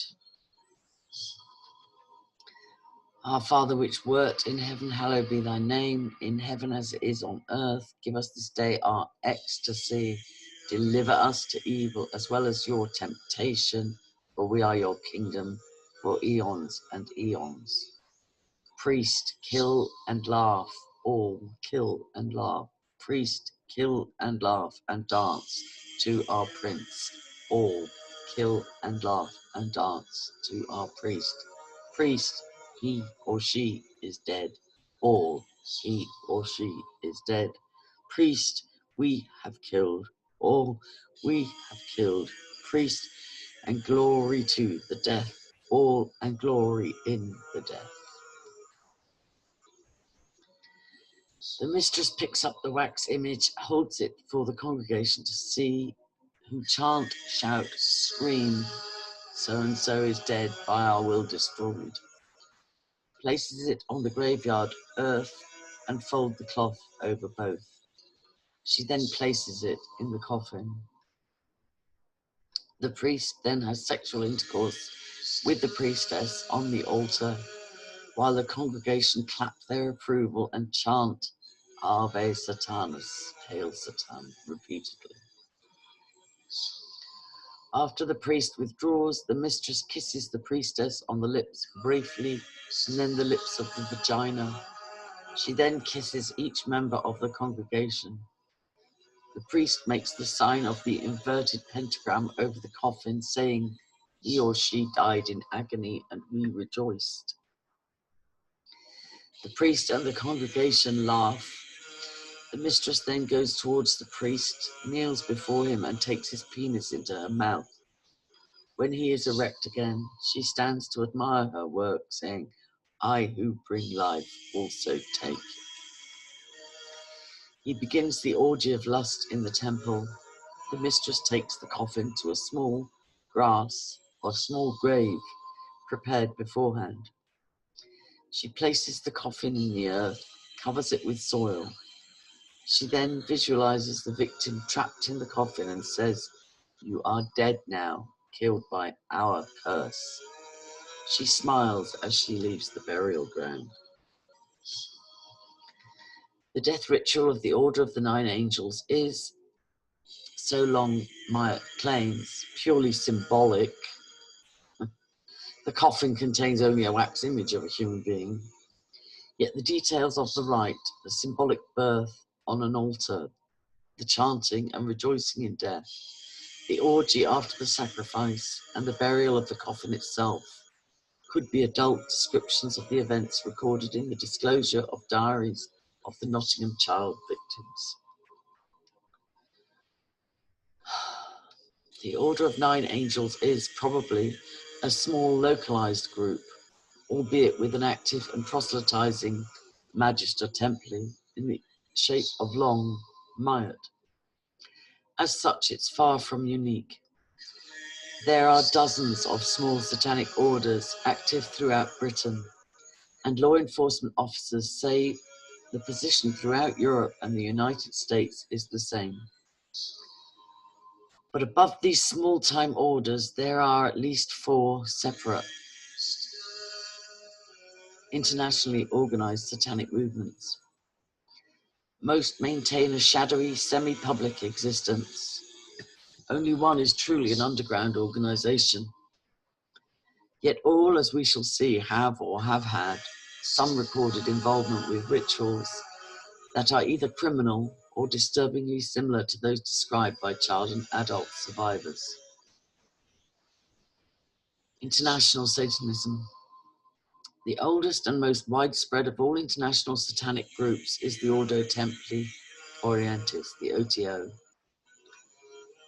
Our Father which wert in heaven, hallowed be thy name, in heaven as it is on earth. Give us this day our ecstasy. Deliver us to evil as well as your temptation, for we are your kingdom for eons and eons. Priest, kill and laugh, all kill and laugh. Priest, kill and laugh and dance to our prince. All kill and laugh and dance to our priest. Priest, he or she is dead. All, he or she is dead. Priest, we have killed. All, we have killed. Priest, and glory to the death. All, and glory in the death. The mistress picks up the wax image, holds it for the congregation to see, who chant, shout, scream, so-and-so is dead, by our will destroyed. Places it on the graveyard earth and fold the cloth over both. She then places it in the coffin. The priest then has sexual intercourse with the priestess on the altar, while the congregation clap their approval and chant Ave Satanas, Hail Satan, repeatedly. After the priest withdraws, the mistress kisses the priestess on the lips briefly, and then the lips of the vagina. She then kisses each member of the congregation. The priest makes the sign of the inverted pentagram over the coffin, saying, he or she died in agony and we rejoiced. The priest and the congregation laugh. The mistress then goes towards the priest, kneels before him and takes his penis into her mouth. When he is erect again, she stands to admire her work, saying, I who bring life also take. He begins the orgy of lust in the temple. The mistress takes the coffin to a small grass or small grave prepared beforehand. She places the coffin in the earth, covers it with soil. She then visualizes the victim trapped in the coffin and says, you are dead now, killed by our curse. She smiles as she leaves the burial ground. The death ritual of the Order of the Nine Angels is, so long Myatt claims, purely symbolic. The coffin contains only a wax image of a human being. Yet the details of the rite, the symbolic birth on an altar, the chanting and rejoicing in death, the orgy after the sacrifice, and the burial of the coffin itself, could be adult descriptions of the events recorded in the disclosure of diaries of the Nottingham child victims. The Order of Nine Angels is probably a small localized group, albeit with an active and proselytizing Magister Templi in the shape of Long Myatt. As such, it's far from unique. There are dozens of small satanic orders active throughout Britain, and law enforcement officers say the position throughout Europe and the United States is the same. But above these small-time orders, there are at least 4 separate, internationally organized satanic movements. Most maintain a shadowy, semi-public existence. Only one is truly an underground organization. Yet all, as we shall see, have or have had some recorded involvement with rituals that are either criminal or disturbingly similar to those described by child and adult survivors. International Satanism. The oldest and most widespread of all international satanic groups is the Ordo Templi Orientis, the OTO.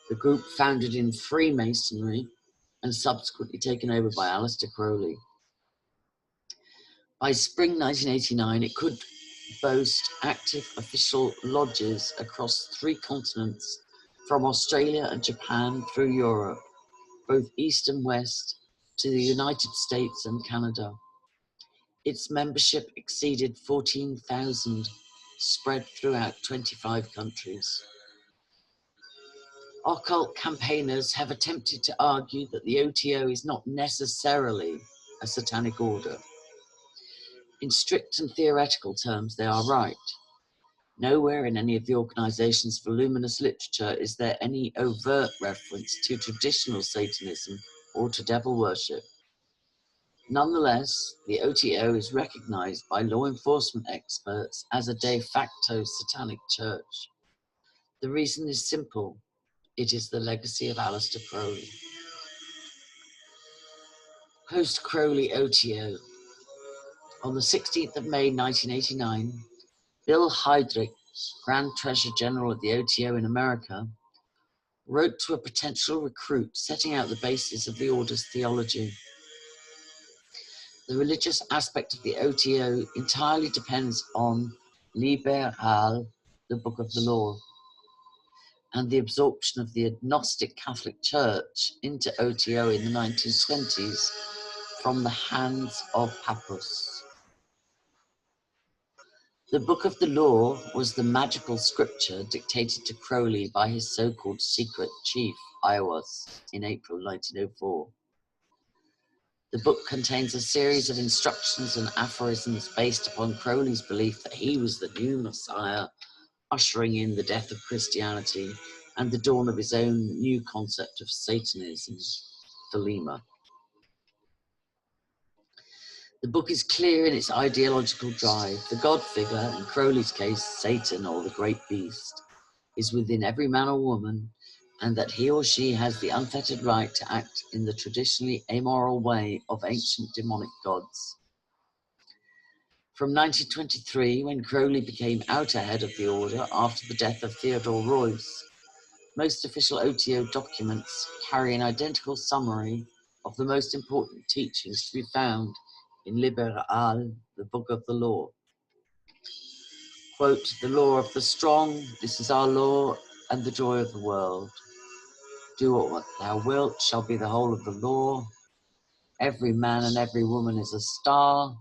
The group founded in Freemasonry and subsequently taken over by Aleister Crowley. By spring 1989, it could boast active official lodges across 3 continents, from Australia and Japan through Europe, both east and west, to the United States and Canada. Its membership exceeded 14,000, spread throughout 25 countries. Occult campaigners have attempted to argue that the OTO is not necessarily a satanic order. In strict and theoretical terms, they are right. Nowhere in any of the organization's voluminous literature is there any overt reference to traditional Satanism or to devil worship. Nonetheless, the OTO is recognized by law enforcement experts as a de facto satanic church. The reason is simple. It is the legacy of Aleister Crowley. Post-Crowley OTO. On the 16th of May 1989, Bill Heydrich, Grand Treasurer General of the OTO in America, wrote to a potential recruit setting out the basis of the order's theology. The religious aspect of the OTO entirely depends on Liberal, the Book of the Law, and the absorption of the agnostic Catholic Church into OTO in the 1920s from the hands of Pappus. The Book of the Law was the magical scripture dictated to Crowley by his so-called secret chief, Aiwass, in April 1904. The book contains a series of instructions and aphorisms based upon Crowley's belief that he was the new Messiah, ushering in the death of Christianity and the dawn of his own new concept of Satanism, Thelema. The book is clear in its ideological drive. The God figure, in Crowley's case, Satan or the great beast, is within every man or woman, and that he or she has the unfettered right to act in the traditionally amoral way of ancient demonic gods. From 1923, when Crowley became outer head of the order after the death of Theodore Royce, most official OTO documents carry an identical summary of the most important teachings to be found in Liberal, the Book of the Law. Quote, the law of the strong, this is our law and the joy of the world. Do what thou wilt shall be the whole of the law. Every man and every woman is a star.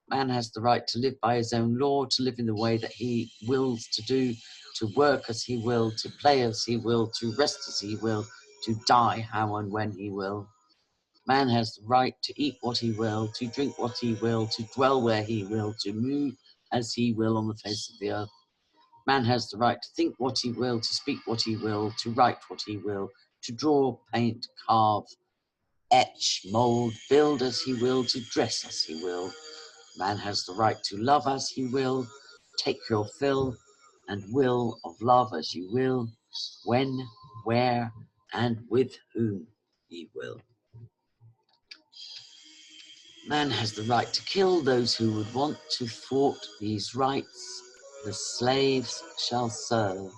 Man has the right to live by his own law, to live in the way that he wills to do, to work as he will, to play as he will, to rest as he will, to die how and when he will. Man has the right to eat what he will, to drink what he will, to dwell where he will, to move as he will on the face of the earth. Man has the right to think what he will, to speak what he will, to write what he will, to draw, paint, carve, etch, mold, build as he will, to dress as he will. Man has the right to love as he will, take your fill and will of love as you will, when, where, and with whom he will. Man has the right to kill those who would want to thwart these rights. The slaves shall serve.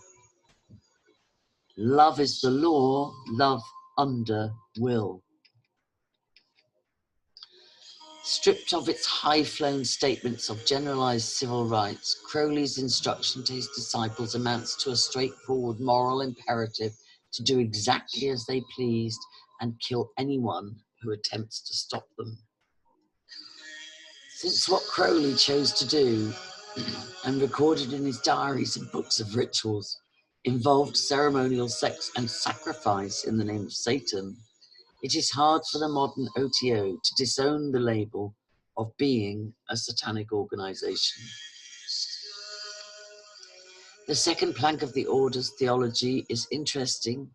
Love is the law, love under will. Stripped of its high-flown statements of generalized civil rights, Crowley's instruction to his disciples amounts to a straightforward moral imperative to do exactly as they pleased and kill anyone who attempts to stop them. Since what Crowley chose to do, and recorded in his diaries and books of rituals, involved ceremonial sex and sacrifice in the name of Satan, it is hard for the modern OTO to disown the label of being a satanic organization. The second plank of the order's theology is interesting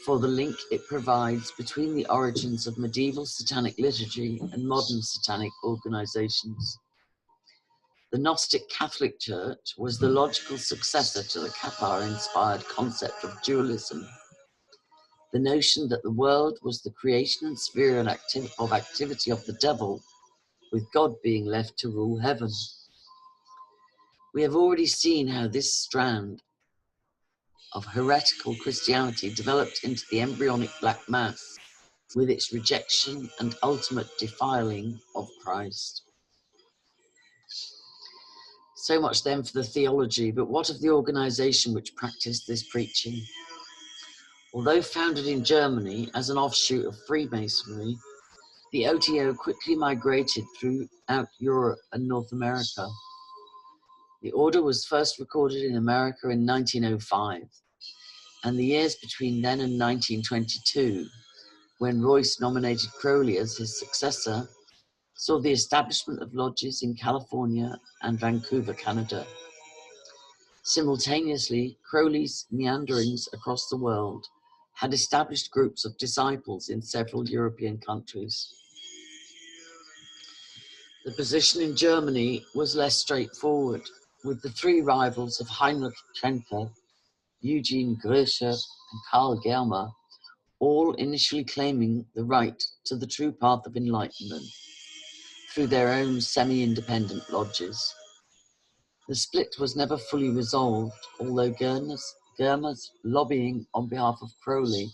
for the link it provides between the origins of medieval satanic liturgy and modern satanic organizations. The Gnostic Catholic Church was the logical successor to the Cathar-inspired concept of dualism, the notion that the world was the creation and sphere and activity of the devil, with God being left to rule heaven. We have already seen how this strand of heretical Christianity developed into the embryonic Black Mass, with its rejection and ultimate defiling of Christ. So much then for the theology, but what of the organization which practiced this preaching? Although founded in Germany as an offshoot of Freemasonry, the OTO quickly migrated throughout Europe and North America. The order was first recorded in America in 1905, and the years between then and 1922, when Royce nominated Crowley as his successor, saw the establishment of lodges in California and Vancouver, Canada. Simultaneously, Crowley's meanderings across the world had established groups of disciples in several European countries. The position in Germany was less straightforward, with the three rivals of Heinrich Trenker, Eugene Gröscher, and Karl Germer all initially claiming the right to the true path of enlightenment through their own semi-independent lodges. The split was never fully resolved, although Germer's lobbying on behalf of Crowley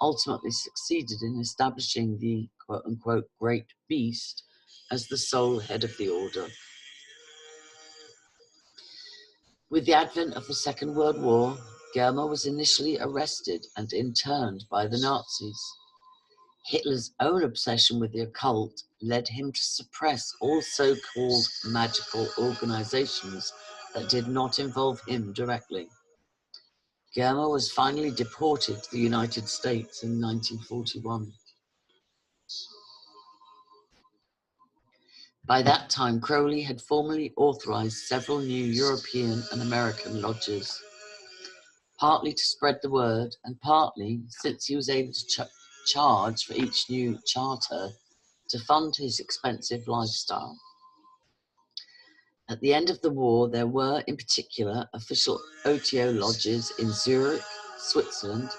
ultimately succeeded in establishing the quote-unquote Great Beast as the sole head of the order. With the advent of the Second World War, Germer was initially arrested and interned by the Nazis. Hitler's own obsession with the occult led him to suppress all so-called magical organizations that did not involve him directly. Germer was finally deported to the United States in 1941. By that time, Crowley had formally authorized several new European and American lodges, partly to spread the word and partly, since he was able to charge for each new charter, to fund his expensive lifestyle. At the end of the war, there were, in particular, official OTO lodges in Zurich, Switzerland,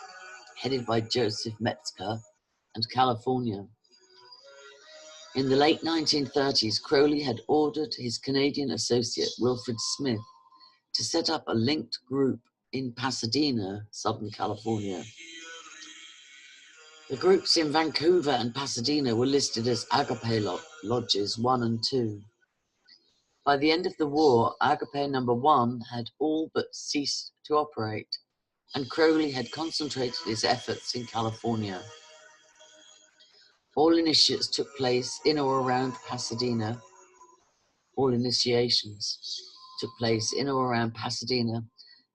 headed by Joseph Metzger, and California. In the late 1930s, Crowley had ordered his Canadian associate, Wilfred Smith, to set up a linked group in Pasadena, Southern California. The groups in Vancouver and Pasadena were listed as Agape Lodges 1 and 2. By the end of the war, Agape number 1 had all but ceased to operate, and Crowley had concentrated his efforts in California. All initiates took place in or around Pasadena. All initiations took place in or around Pasadena,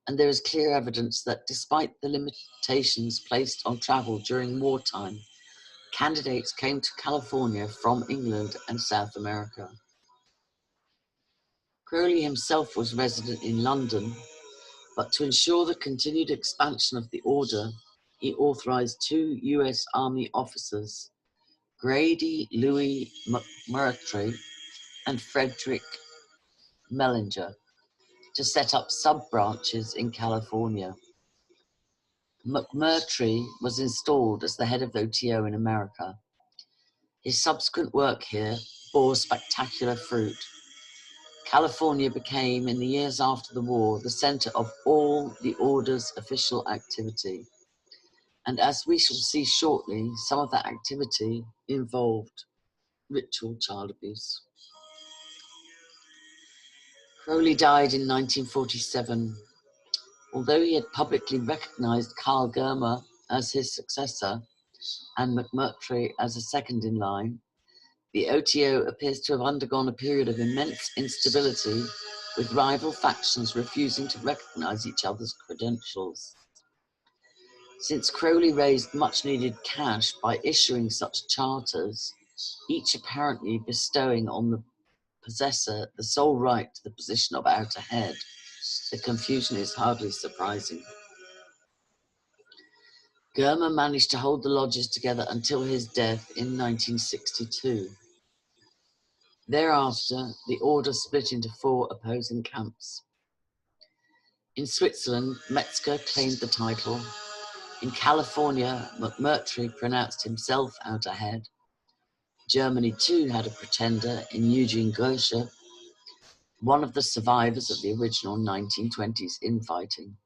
and there is clear evidence that despite the limitations placed on travel during wartime, candidates came to California from England and South America. Crowley himself was resident in London, but to ensure the continued expansion of the order, he authorized 2 US Army officers, Grady Louis McMurtry and Frederick Mellinger, to set up sub-branches in California. McMurtry was installed as the head of OTO in America. His subsequent work here bore spectacular fruit. California became, in the years after the war, the center of all the order's official activity. And as we shall see shortly, some of that activity involved ritual child abuse. Crowley died in 1947. Although he had publicly recognized Karl Germer as his successor and McMurtry as a second in line, the OTO appears to have undergone a period of immense instability, with rival factions refusing to recognize each other's credentials. Since Crowley raised much-needed cash by issuing such charters, each apparently bestowing on the possessor the sole right to the position of outer head, the confusion is hardly surprising. Germer managed to hold the lodges together until his death in 1962. Thereafter, the order split into 4 opposing camps. In Switzerland, Metzger claimed the title. In California, McMurtry pronounced himself out ahead. Germany too had a pretender in Eugene Gröscher, one of the survivors of the original 1920s infighting.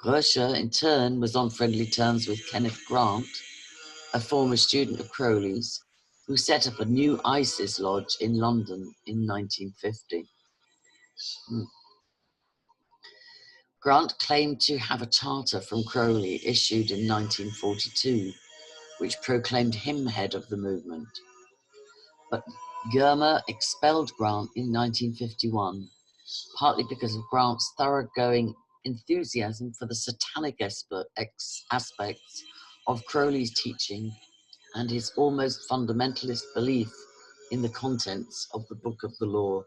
Gröscher, in turn, was on friendly terms with Kenneth Grant, a former student of Crowley's, who set up a new ISIS lodge in London in 1950. Grant claimed to have a charter from Crowley issued in 1942, which proclaimed him head of the movement. But Germer expelled Grant in 1951, partly because of Grant's thoroughgoing enthusiasm for the satanic aspects of Crowley's teaching and his almost fundamentalist belief in the contents of the Book of the Law.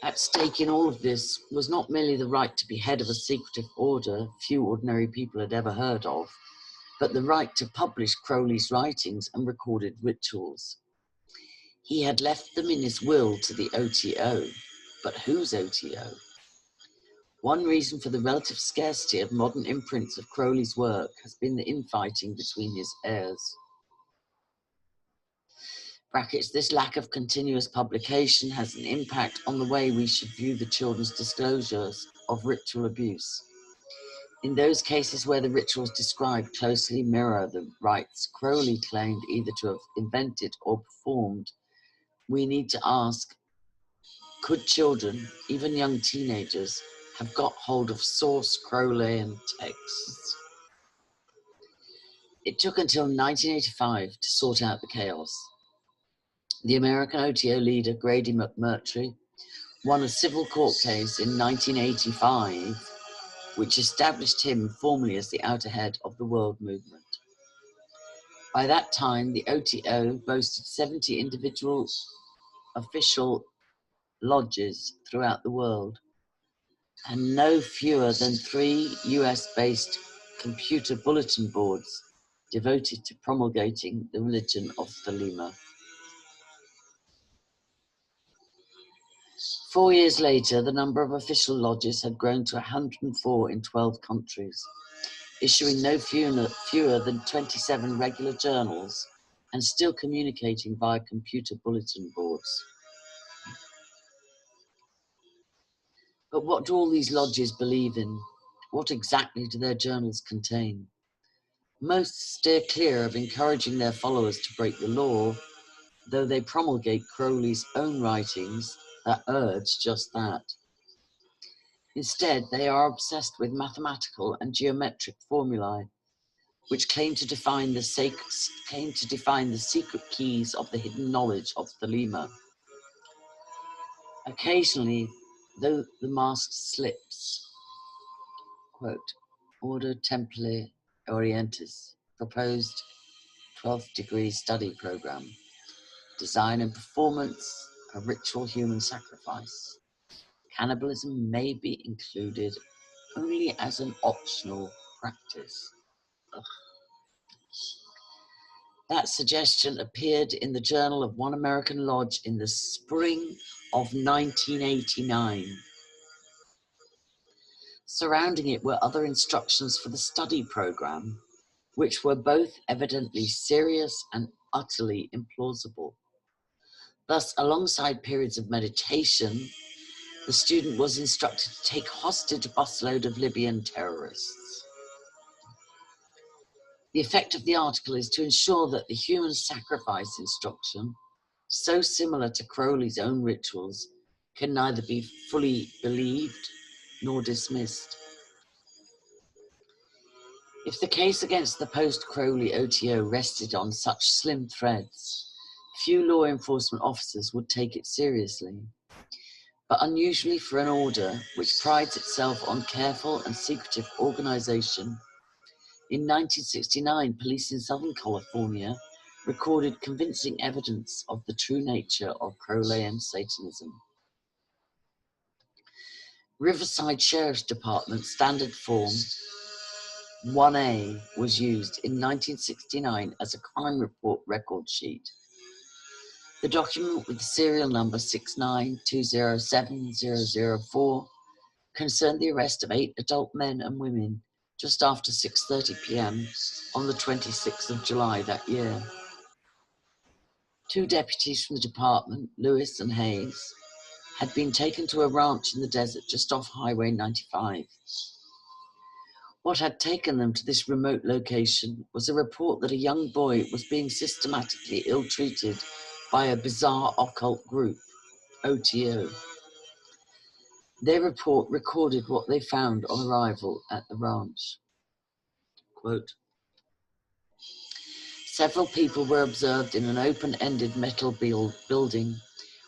At stake in all of this was not merely the right to be head of a secretive order few ordinary people had ever heard of, but the right to publish Crowley's writings and recorded rituals. He had left them in his will to the OTO, but whose OTO? One reason for the relative scarcity of modern imprints of Crowley's work has been the infighting between his heirs. Brackets, this lack of continuous publication has an impact on the way we should view the children's disclosures of ritual abuse. In those cases where the rituals described closely mirror the rites Crowley claimed either to have invented or performed, we need to ask, could children, even young teenagers, have got hold of source Crowleyan texts? It took until 1985 to sort out the chaos. The American OTO leader, Grady McMurtry, won a civil court case in 1985, which established him formally as the outer head of the world movement. By that time, the OTO boasted 70 individual official lodges throughout the world, and no fewer than 3 US-based computer bulletin boards devoted to promulgating the religion of Thelema. 4 years later, the number of official lodges had grown to 104 in 12 countries, issuing no fewer than 27 regular journals and still communicating via computer bulletin boards. But what do all these lodges believe in? What exactly do their journals contain? Most steer clear of encouraging their followers to break the law, though they promulgate Crowley's own writings that urge just that. Instead, they are obsessed with mathematical and geometric formulae, which claim to define the secret keys of the hidden knowledge of Thelema. Occasionally, though the mask slips, quote, Ordo Templi Orientis, proposed 12th degree study program, design and performance, a ritual human sacrifice. Cannibalism may be included only as an optional practice. Ugh. That suggestion appeared in the Journal of One American Lodge in the spring of 1989. Surrounding it were other instructions for the study program, which were both evidently serious and utterly implausible. Thus, alongside periods of meditation, the student was instructed to take hostage a busload of Libyan terrorists. The effect of the article is to ensure that the human sacrifice instruction, so similar to Crowley's own rituals, can neither be fully believed nor dismissed. If the case against the post-Crowley OTO rested on such slim threads, few law enforcement officers would take it seriously. But unusually for an order which prides itself on careful and secretive organization, in 1969, police in Southern California recorded convincing evidence of the true nature of Crowleyan Satanism. Riverside Sheriff's Department Standard Form 1A was used in 1969 as a crime report record sheet. The document with the serial number 69207-004 concerned the arrest of 8 adult men and women just after 6:30 p.m. on the 26th of July that year. 2 deputies from the department, Lewis and Hayes, had been taken to a ranch in the desert just off Highway 95. What had taken them to this remote location was a report that a young boy was being systematically ill-treated by a bizarre occult group, OTO. Their report recorded what they found on arrival at the ranch. Quote, several people were observed in an open-ended metal building,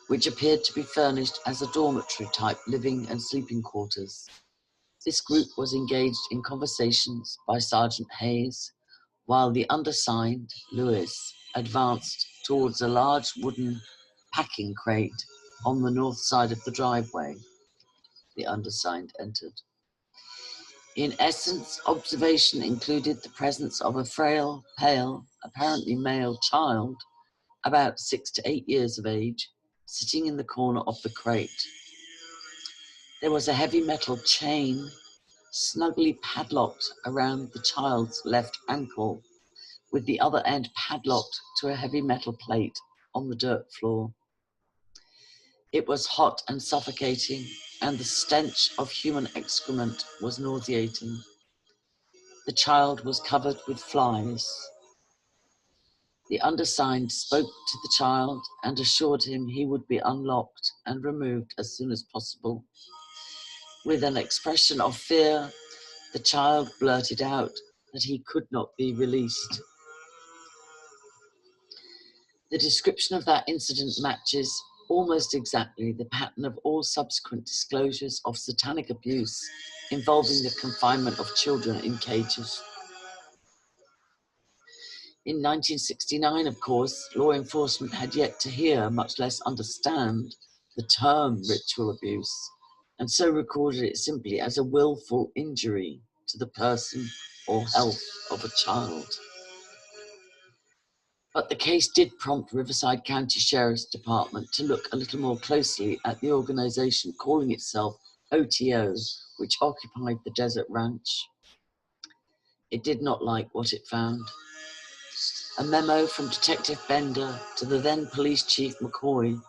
which appeared to be furnished as a dormitory-type living and sleeping quarters. This group was engaged in conversations by Sergeant Hayes, while the undersigned, Lewis, advanced towards a large wooden packing crate on the north side of the driveway. The undersigned entered. In essence, observation included the presence of a frail, pale, apparently male child, about 6 to 8 years of age, sitting in the corner of the crate. There was a heavy metal chain snugly padlocked around the child's left ankle, with the other end padlocked to a heavy metal plate on the dirt floor. It was hot and suffocating, and the stench of human excrement was nauseating. The child was covered with flies. The undersigned spoke to the child and assured him he would be unlocked and removed as soon as possible. With an expression of fear, the child blurted out that he could not be released. The description of that incident matches almost exactly the pattern of all subsequent disclosures of satanic abuse involving the confinement of children in cages. In 1969, of course, law enforcement had yet to hear, much less understand, the term ritual abuse, and so recorded it simply as a willful injury to the person or health of a child. But the case did prompt Riverside County Sheriff's Department to look a little more closely at the organization calling itself OTO, which occupied the desert ranch. It did not like what it found. A memo from Detective Bender to the then Police Chief McCoy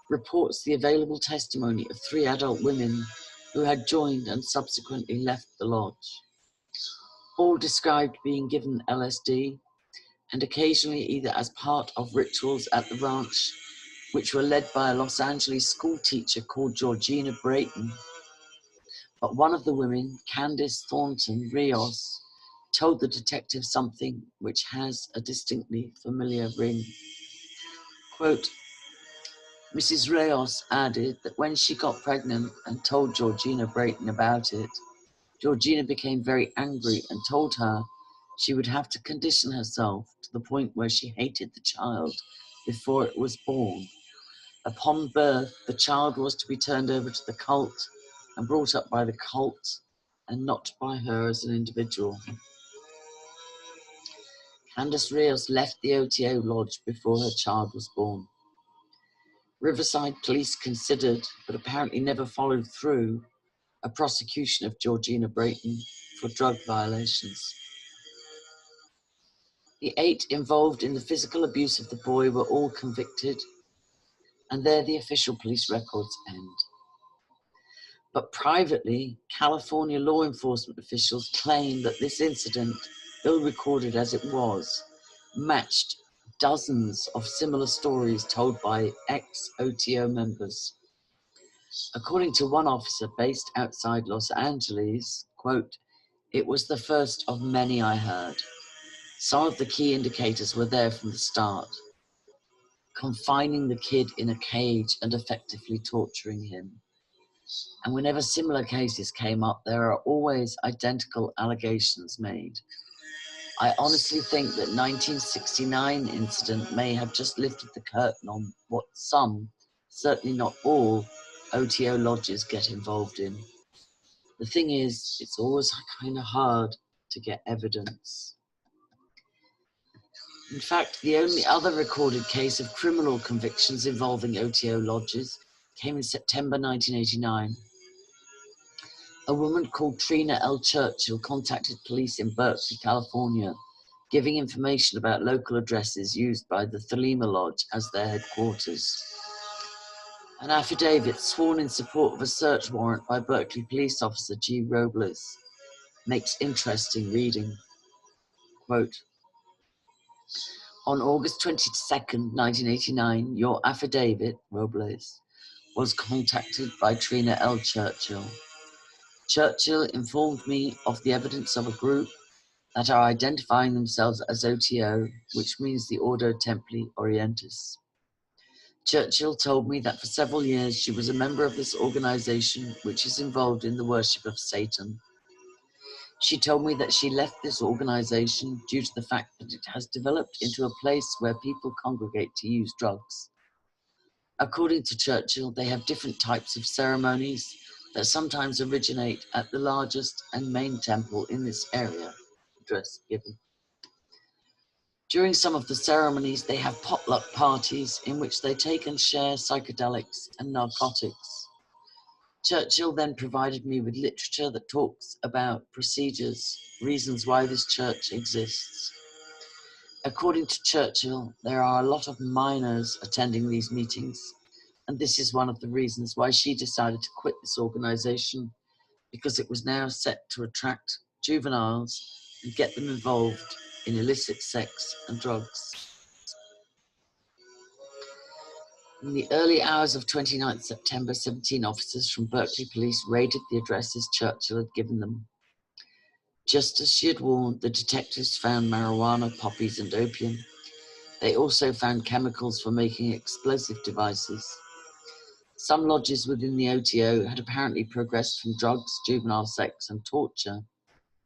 reports the available testimony of 3 adult women who had joined and subsequently left the lodge. All described being given LSD, and occasionally either as part of rituals at the ranch, which were led by a Los Angeles school teacher called Georgina Brayton. But one of the women, Candace Thornton Rios, told the detective something which has a distinctly familiar ring. Quote, Mrs. Rios added that when she got pregnant and told Georgina Brayton about it, Georgina became very angry and told her she would have to condition herself to the point where she hated the child before it was born. Upon birth, the child was to be turned over to the cult and brought up by the cult and not by her as an individual. Candace Rios left the OTO lodge before her child was born. Riverside police considered, but apparently never followed through, a prosecution of Georgina Brayton for drug violations. The 8 involved in the physical abuse of the boy were all convicted, and there the official police records end. But privately, California law enforcement officials claim that this incident, ill-recorded as it was, matched dozens of similar stories told by ex-OTO members. According to one officer based outside Los Angeles, quote, it was the first of many I heard. Some of the key indicators were there from the start. Confining the kid in a cage and effectively torturing him. And whenever similar cases came up, there are always identical allegations made. I honestly think that 1969 incident may have just lifted the curtain on what some, certainly not all, OTO lodges get involved in. The thing is, it's always kind of hard to get evidence. In fact, the only other recorded case of criminal convictions involving OTO lodges came in September 1989. A woman called Trina L. Churchill contacted police in Berkeley, California, giving information about local addresses used by the Thelema Lodge as their headquarters. An affidavit sworn in support of a search warrant by Berkeley police officer G. Robles makes interesting reading. Quote, on August 22nd, 1989, your affidavit, Robles, was contacted by Trina L. Churchill. Churchill informed me of the evidence of a group that are identifying themselves as OTO, which means the Ordo Templi Orientis. Churchill told me that for several years she was a member of this organization, which is involved in the worship of Satan. She told me that she left this organization due to the fact that it has developed into a place where people congregate to use drugs. According to Churchill, they have different types of ceremonies that sometimes originate at the largest and main temple in this area, address given. During some of the ceremonies, they have potluck parties in which they take and share psychedelics and narcotics. Churchill then provided me with literature that talks about procedures, reasons why this church exists. According to Churchill, there are a lot of minors attending these meetings, and this is one of the reasons why she decided to quit this organization, because it was now set to attract juveniles and get them involved in illicit sex and drugs. In the early hours of 29th September, 17 officers from Berkeley Police raided the addresses Churchill had given them. Just as she had warned, the detectives found marijuana, poppies, and opium. They also found chemicals for making explosive devices. Some lodges within the OTO had apparently progressed from drugs, juvenile sex, and torture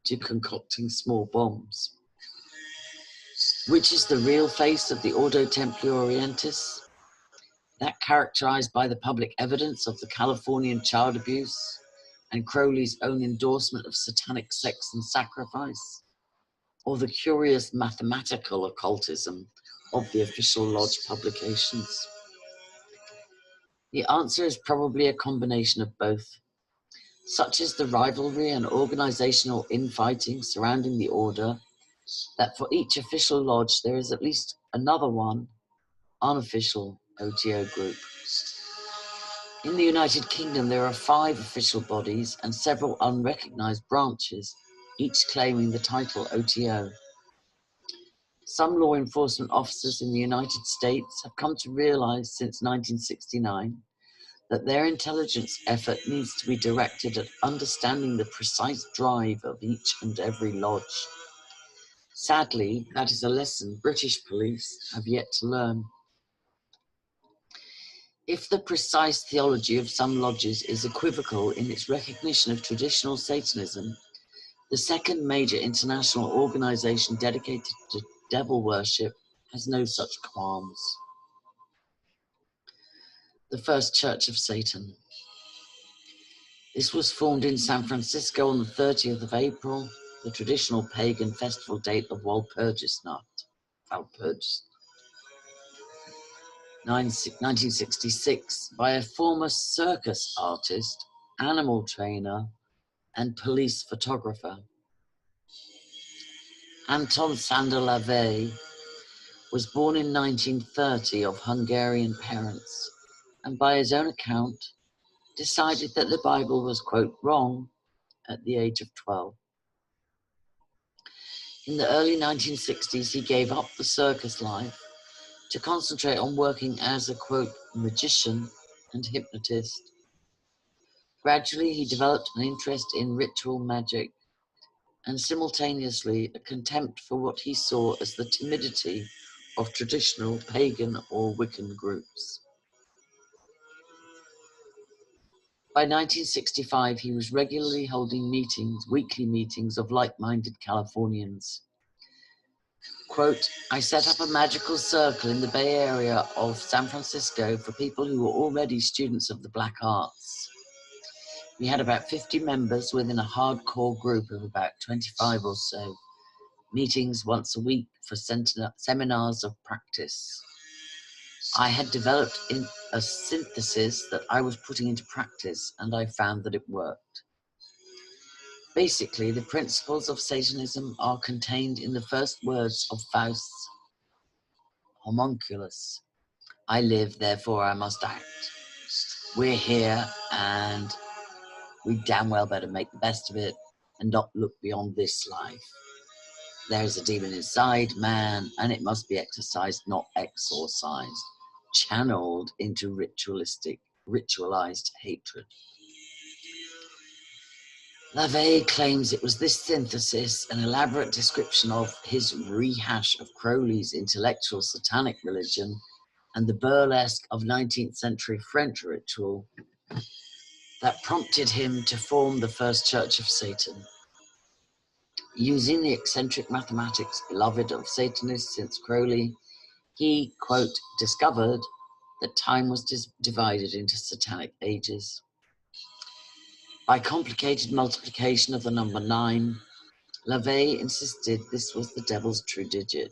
to concocting small bombs. Which is the real face of the Ordo Templi Orientis? That characterized by the public evidence of the Californian child abuse and Crowley's own endorsement of satanic sex and sacrifice, or the curious mathematical occultism of the official lodge publications? The answer is probably a combination of both. Such is the rivalry and organizational infighting surrounding the order that for each official lodge there is at least another one, unofficial OTO group. In the United Kingdom, there are 5 official bodies and several unrecognized branches, each claiming the title OTO. Some law enforcement officers in the United States have come to realize since 1969 that their intelligence effort needs to be directed at understanding the precise drive of each and every lodge. Sadly, that is a lesson British police have yet to learn. If the precise theology of some lodges is equivocal in its recognition of traditional Satanism, the second major international organization dedicated to devil worship has no such qualms. The First Church of Satan. This was formed in San Francisco on the 30th of April, the traditional pagan festival date of Walpurgisnacht, 1966, by a former circus artist, animal trainer, and police photographer. Anton Sandelavay was born in 1930 of Hungarian parents, and by his own account, decided that the Bible was, quote, wrong at the age of 12. In the early 1960s, he gave up the circus life to concentrate on working as a, quote, magician and hypnotist. Gradually, he developed an interest in ritual magic and simultaneously a contempt for what he saw as the timidity of traditional pagan or Wiccan groups. By 1965, he was regularly holding meetings, weekly meetings of like-minded Californians. Quote, I set up a magical circle in the Bay Area of San Francisco for people who were already students of the black arts. We had about 50 members within a hardcore group of about 25 or so, meetings once a week for seminars of practice. I had developed a synthesis that I was putting into practice, and I found that it worked. Basically, the principles of Satanism are contained in the first words of Faust's homunculus. I live, therefore I must act. We're here, and we damn well better make the best of it and not look beyond this life. There's a demon inside man, and it must be exorcised, not exorcised, channeled into ritualized hatred. LaVey claims it was this synthesis, an elaborate description of his rehash of Crowley's intellectual satanic religion and the burlesque of 19th century French ritual, that prompted him to form the First Church of Satan. Using the eccentric mathematics beloved of Satanists since Crowley, he, quote, discovered that time was divided into satanic ages. By complicated multiplication of the number 9, LaVey insisted this was the devil's true digit.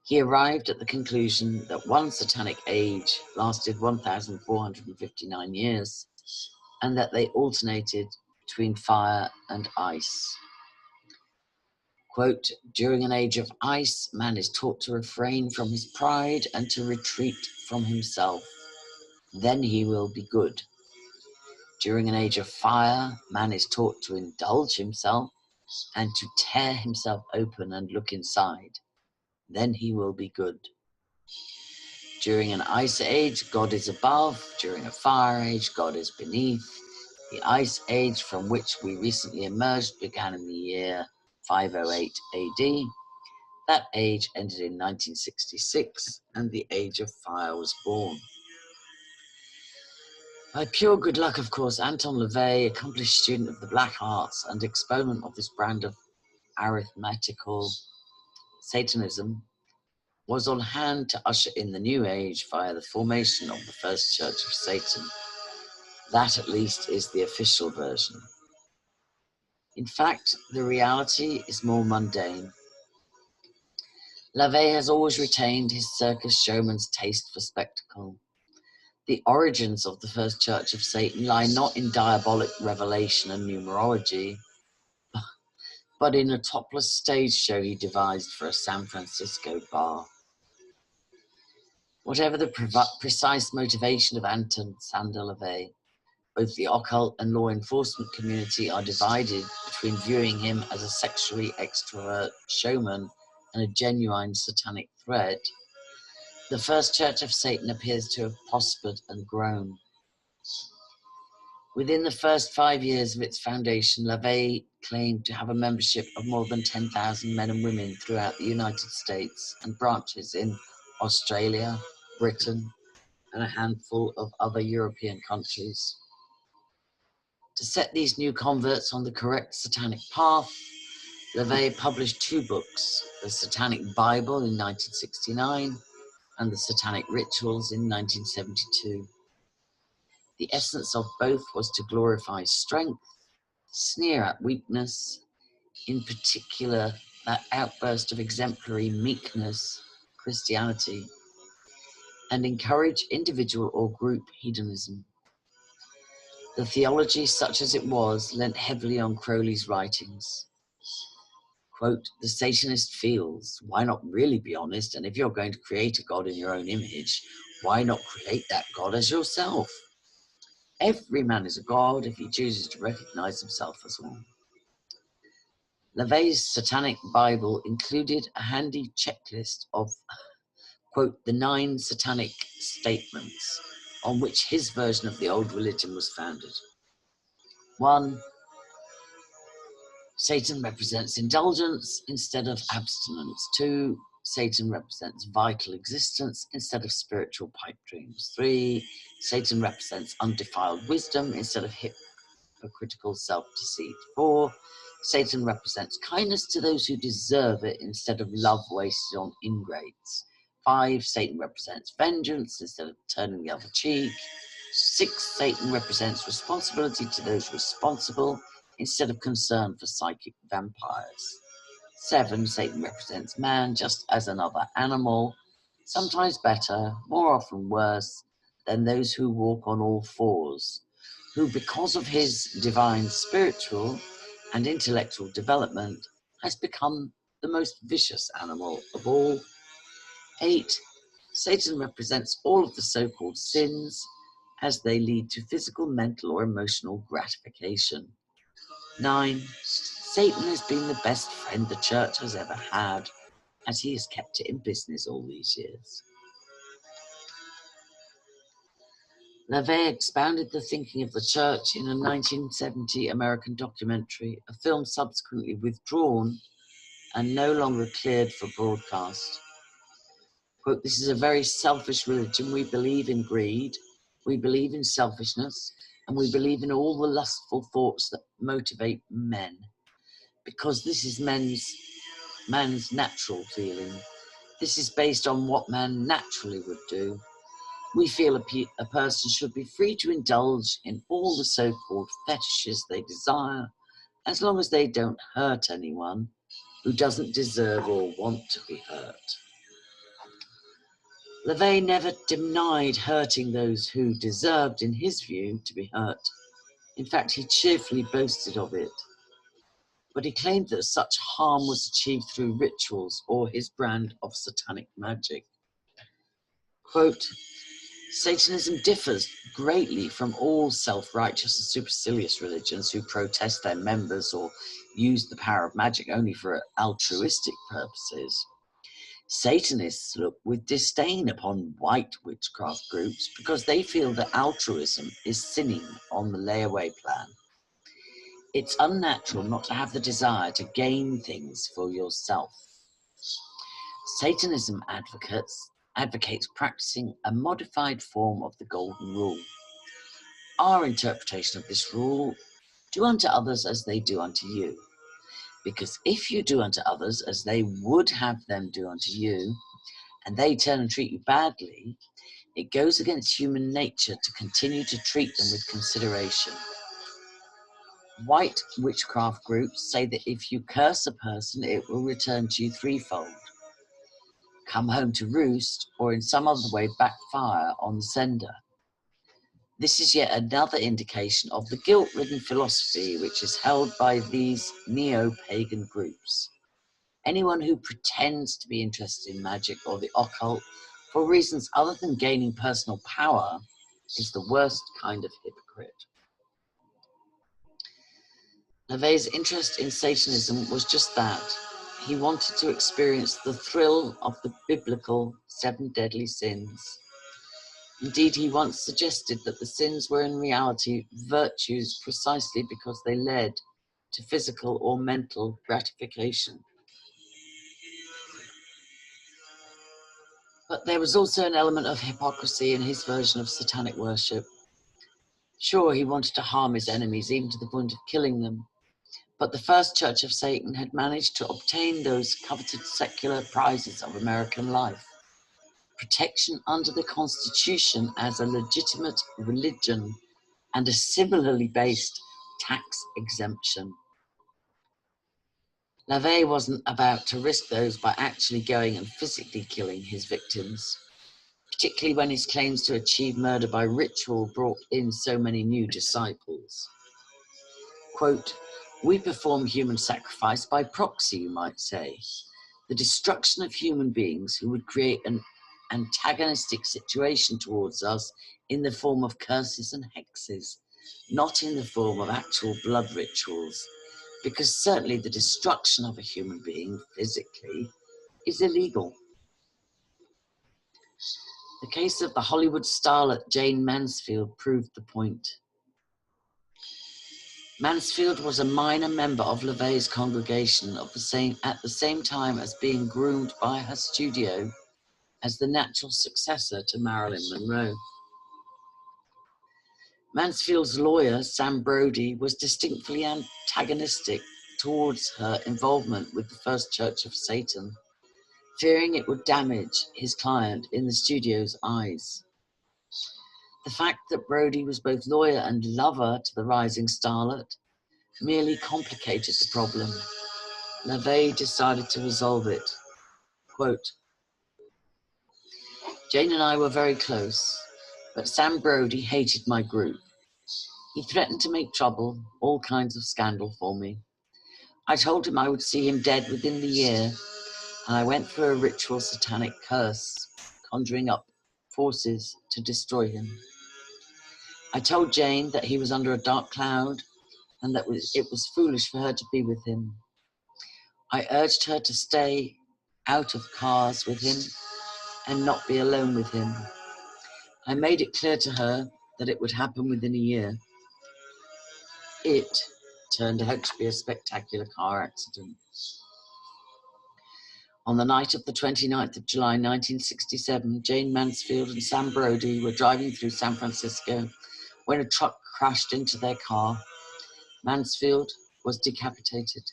He arrived at the conclusion that one satanic age lasted 1,459 years, and that they alternated between fire and ice. Quote, during an age of ice, man is taught to refrain from his pride and to retreat from himself. Then he will be good. During an age of fire, man is taught to indulge himself and to tear himself open and look inside. Then he will be good. During an ice age, God is above. During a fire age, God is beneath. The ice age from which we recently emerged began in the year 508 AD. That age ended in 1966, and the age of fire was born. By pure good luck, of course, Anton LaVey, accomplished student of the black arts and exponent of this brand of arithmetical Satanism, was on hand to usher in the new age via the formation of the First Church of Satan. That, at least, is the official version. In fact, the reality is more mundane. LaVey has always retained his circus showman's taste for spectacle. The origins of the First Church of Satan lie not in diabolic revelation and numerology, but in a topless stage show he devised for a San Francisco bar. Whatever the precise motivation of Anton Sander LaVey, both the occult and law enforcement community are divided between viewing him as a sexually extrovert showman and a genuine satanic threat. The First Church of Satan appears to have prospered and grown. Within the first 5 years of its foundation, LaVey claimed to have a membership of more than 10,000 men and women throughout the United States and branches in Australia, Britain, and a handful of other European countries. To set these new converts on the correct satanic path, LaVey published 2 books, the Satanic Bible in 1969 and the Satanic Rituals in 1972. The essence of both was to glorify strength, sneer at weakness, in particular that outburst of exemplary meekness, Christianity, and encourage individual or group hedonism. The theology, such as it was, lent heavily on Crowley's writings. Quote, the Satanist feels, why not really be honest? And if you're going to create a God in your own image, why not create that God as yourself? Every man is a God if he chooses to recognize himself as one. LaVey's Satanic Bible included a handy checklist of, quote, the 9 satanic statements on which his version of the old religion was founded. 1. Satan represents indulgence instead of abstinence. 2. Satan represents vital existence instead of spiritual pipe dreams. 3. Satan represents undefiled wisdom instead of hypocritical self-deceit. 4. Satan represents kindness to those who deserve it instead of love wasted on ingrates. 5. Satan represents vengeance instead of turning the other cheek. 6. Satan represents responsibility to those responsible instead of concern for psychic vampires. 7. Satan represents man just as another animal, sometimes better, more often worse, than those who walk on all fours, who because of his divine spiritual and intellectual development has become the most vicious animal of all. 8. Satan represents all of the so-called sins as they lead to physical, mental, or emotional gratification. 9. Satan has been the best friend the church has ever had, as he has kept it in business all these years. LaVey expounded the thinking of the church in a 1970 American documentary, a film subsequently withdrawn and no longer cleared for broadcast. Quote, this is a very selfish religion. We believe in greed, we believe in selfishness, and we believe in all the lustful thoughts that motivate men, because this is man's natural feeling. This is based on what man naturally would do. We feel a person should be free to indulge in all the so-called fetishes they desire, as long as they don't hurt anyone who doesn't deserve or want to be hurt. LaVey never denied hurting those who deserved, in his view, to be hurt. In fact, he cheerfully boasted of it. But he claimed that such harm was achieved through rituals or his brand of satanic magic. Quote, Satanism differs greatly from all self-righteous and supercilious religions who protest their members or use the power of magic only for altruistic purposes. Satanists look with disdain upon white witchcraft groups because they feel that altruism is sinning on the layaway plan. It's unnatural not to have the desire to gain things for yourself. Satanism advocates practicing a modified form of the Golden Rule. Our interpretation of this rule, do unto others as they do unto you. Because if you do unto others as they would have them do unto you, and they turn and treat you badly, it goes against human nature to continue to treat them with consideration. White witchcraft groups say that if you curse a person, it will return to you threefold. Come home to roost, or in some other way backfire on the sender. This is yet another indication of the guilt-ridden philosophy which is held by these neo-pagan groups. Anyone who pretends to be interested in magic or the occult for reasons other than gaining personal power is the worst kind of hypocrite. LaVey's interest in Satanism was just that. He wanted to experience the thrill of the biblical 7 deadly sins. Indeed, he once suggested that the sins were in reality virtues precisely because they led to physical or mental gratification. But there was also an element of hypocrisy in his version of satanic worship. Sure, he wanted to harm his enemies, even to the point of killing them. But the first Church of Satan had managed to obtain those coveted secular prizes of American life. Protection under the Constitution as a legitimate religion and a similarly based tax exemption. LaVey wasn't about to risk those by actually going and physically killing his victims, particularly when his claims to achieve murder by ritual brought in so many new disciples. Quote, we perform human sacrifice by proxy, you might say. The destruction of human beings who would create an antagonistic situation towards us in the form of curses and hexes, not in the form of actual blood rituals, because certainly the destruction of a human being physically is illegal. The case of the Hollywood starlet Jane Mansfield proved the point. Mansfield was a minor member of LaVey's congregation at the same time as being groomed by her studio as the natural successor to Marilyn Monroe. Mansfield's lawyer, Sam Brody, was distinctly antagonistic towards her involvement with the First Church of Satan, fearing it would damage his client in the studio's eyes. The fact that Brody was both lawyer and lover to the rising starlet merely complicated the problem. LaVey decided to resolve it. Quote, Jane and I were very close, but Sam Brody hated my group. He threatened to make trouble, all kinds of scandal for me. I told him I would see him dead within the year, and I went through a ritual satanic curse, conjuring up forces to destroy him. I told Jane that he was under a dark cloud and that it was foolish for her to be with him. I urged her to stay out of cars with him and not be alone with him. I made it clear to her that it would happen within a year. It turned out to be a spectacular car accident. On the night of the 29th of July 1967, Jane Mansfield and Sam Brody were driving through San Francisco when a truck crashed into their car. Mansfield was decapitated.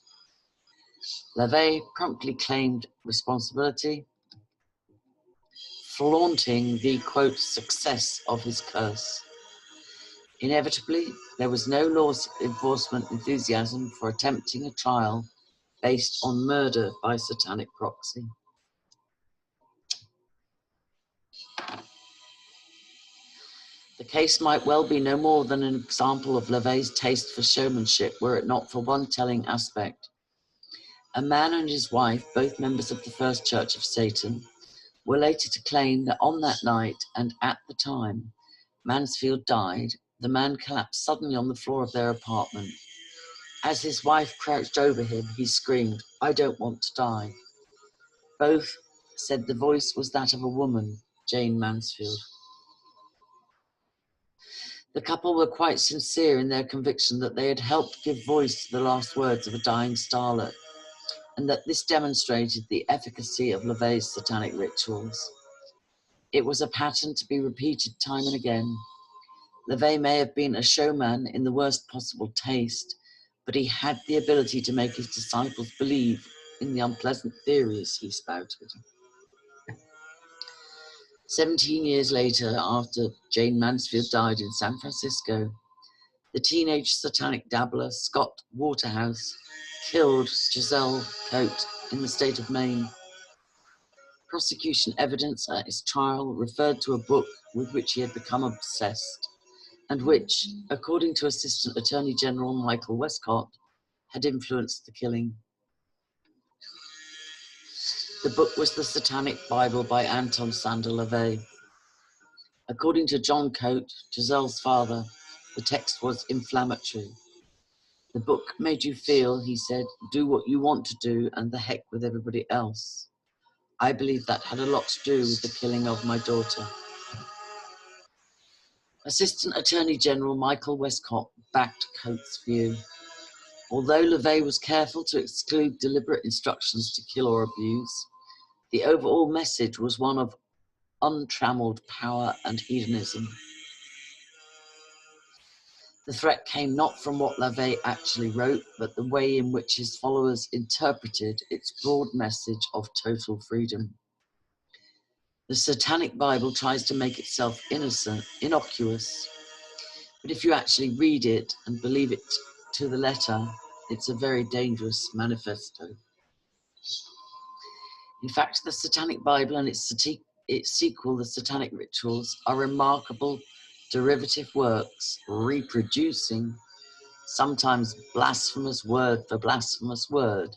LaVey promptly claimed responsibility, flaunting the, quote, success of his curse. Inevitably, there was no law enforcement enthusiasm for attempting a trial based on murder by satanic proxy. The case might well be no more than an example of LaVey's taste for showmanship, were it not for one telling aspect. A man and his wife, both members of the First Church of Satan, were later to claim that on that night and at the time Mansfield died, the man collapsed suddenly on the floor of their apartment. As his wife crouched over him, he screamed, "I don't want to die." Both said the voice was that of a woman, Jane Mansfield. The couple were quite sincere in their conviction that they had helped give voice to the last words of a dying starlet, and that this demonstrated the efficacy of LaVey's satanic rituals. It was a pattern to be repeated time and again. LaVey may have been a showman in the worst possible taste, but he had the ability to make his disciples believe in the unpleasant theories he spouted. 17 years later, after Jane Mansfield died in San Francisco, the teenage satanic dabbler Scott Waterhouse killed Giselle Coate in the state of Maine. Prosecution evidence at his trial referred to a book with which he had become obsessed, and which, according to Assistant Attorney General Michael Westcott, had influenced the killing. The book was the Satanic Bible by Anton Sander LaVey. According to John Coate, Giselle's father, the text was inflammatory. "The book made you feel," he said, "do what you want to do and the heck with everybody else. I believe that had a lot to do with the killing of my daughter." Assistant Attorney General Michael Westcott backed Coates' view. Although LaVey was careful to exclude deliberate instructions to kill or abuse, the overall message was one of untrammeled power and hedonism. The threat came not from what LaVey actually wrote, but the way in which his followers interpreted its broad message of total freedom. The Satanic Bible tries to make itself innocent, innocuous, but if you actually read it and believe it to the letter, it's a very dangerous manifesto. In fact, the Satanic Bible and its sequel, the Satanic Rituals, are remarkable derivative works reproducing, sometimes blasphemous word for blasphemous word,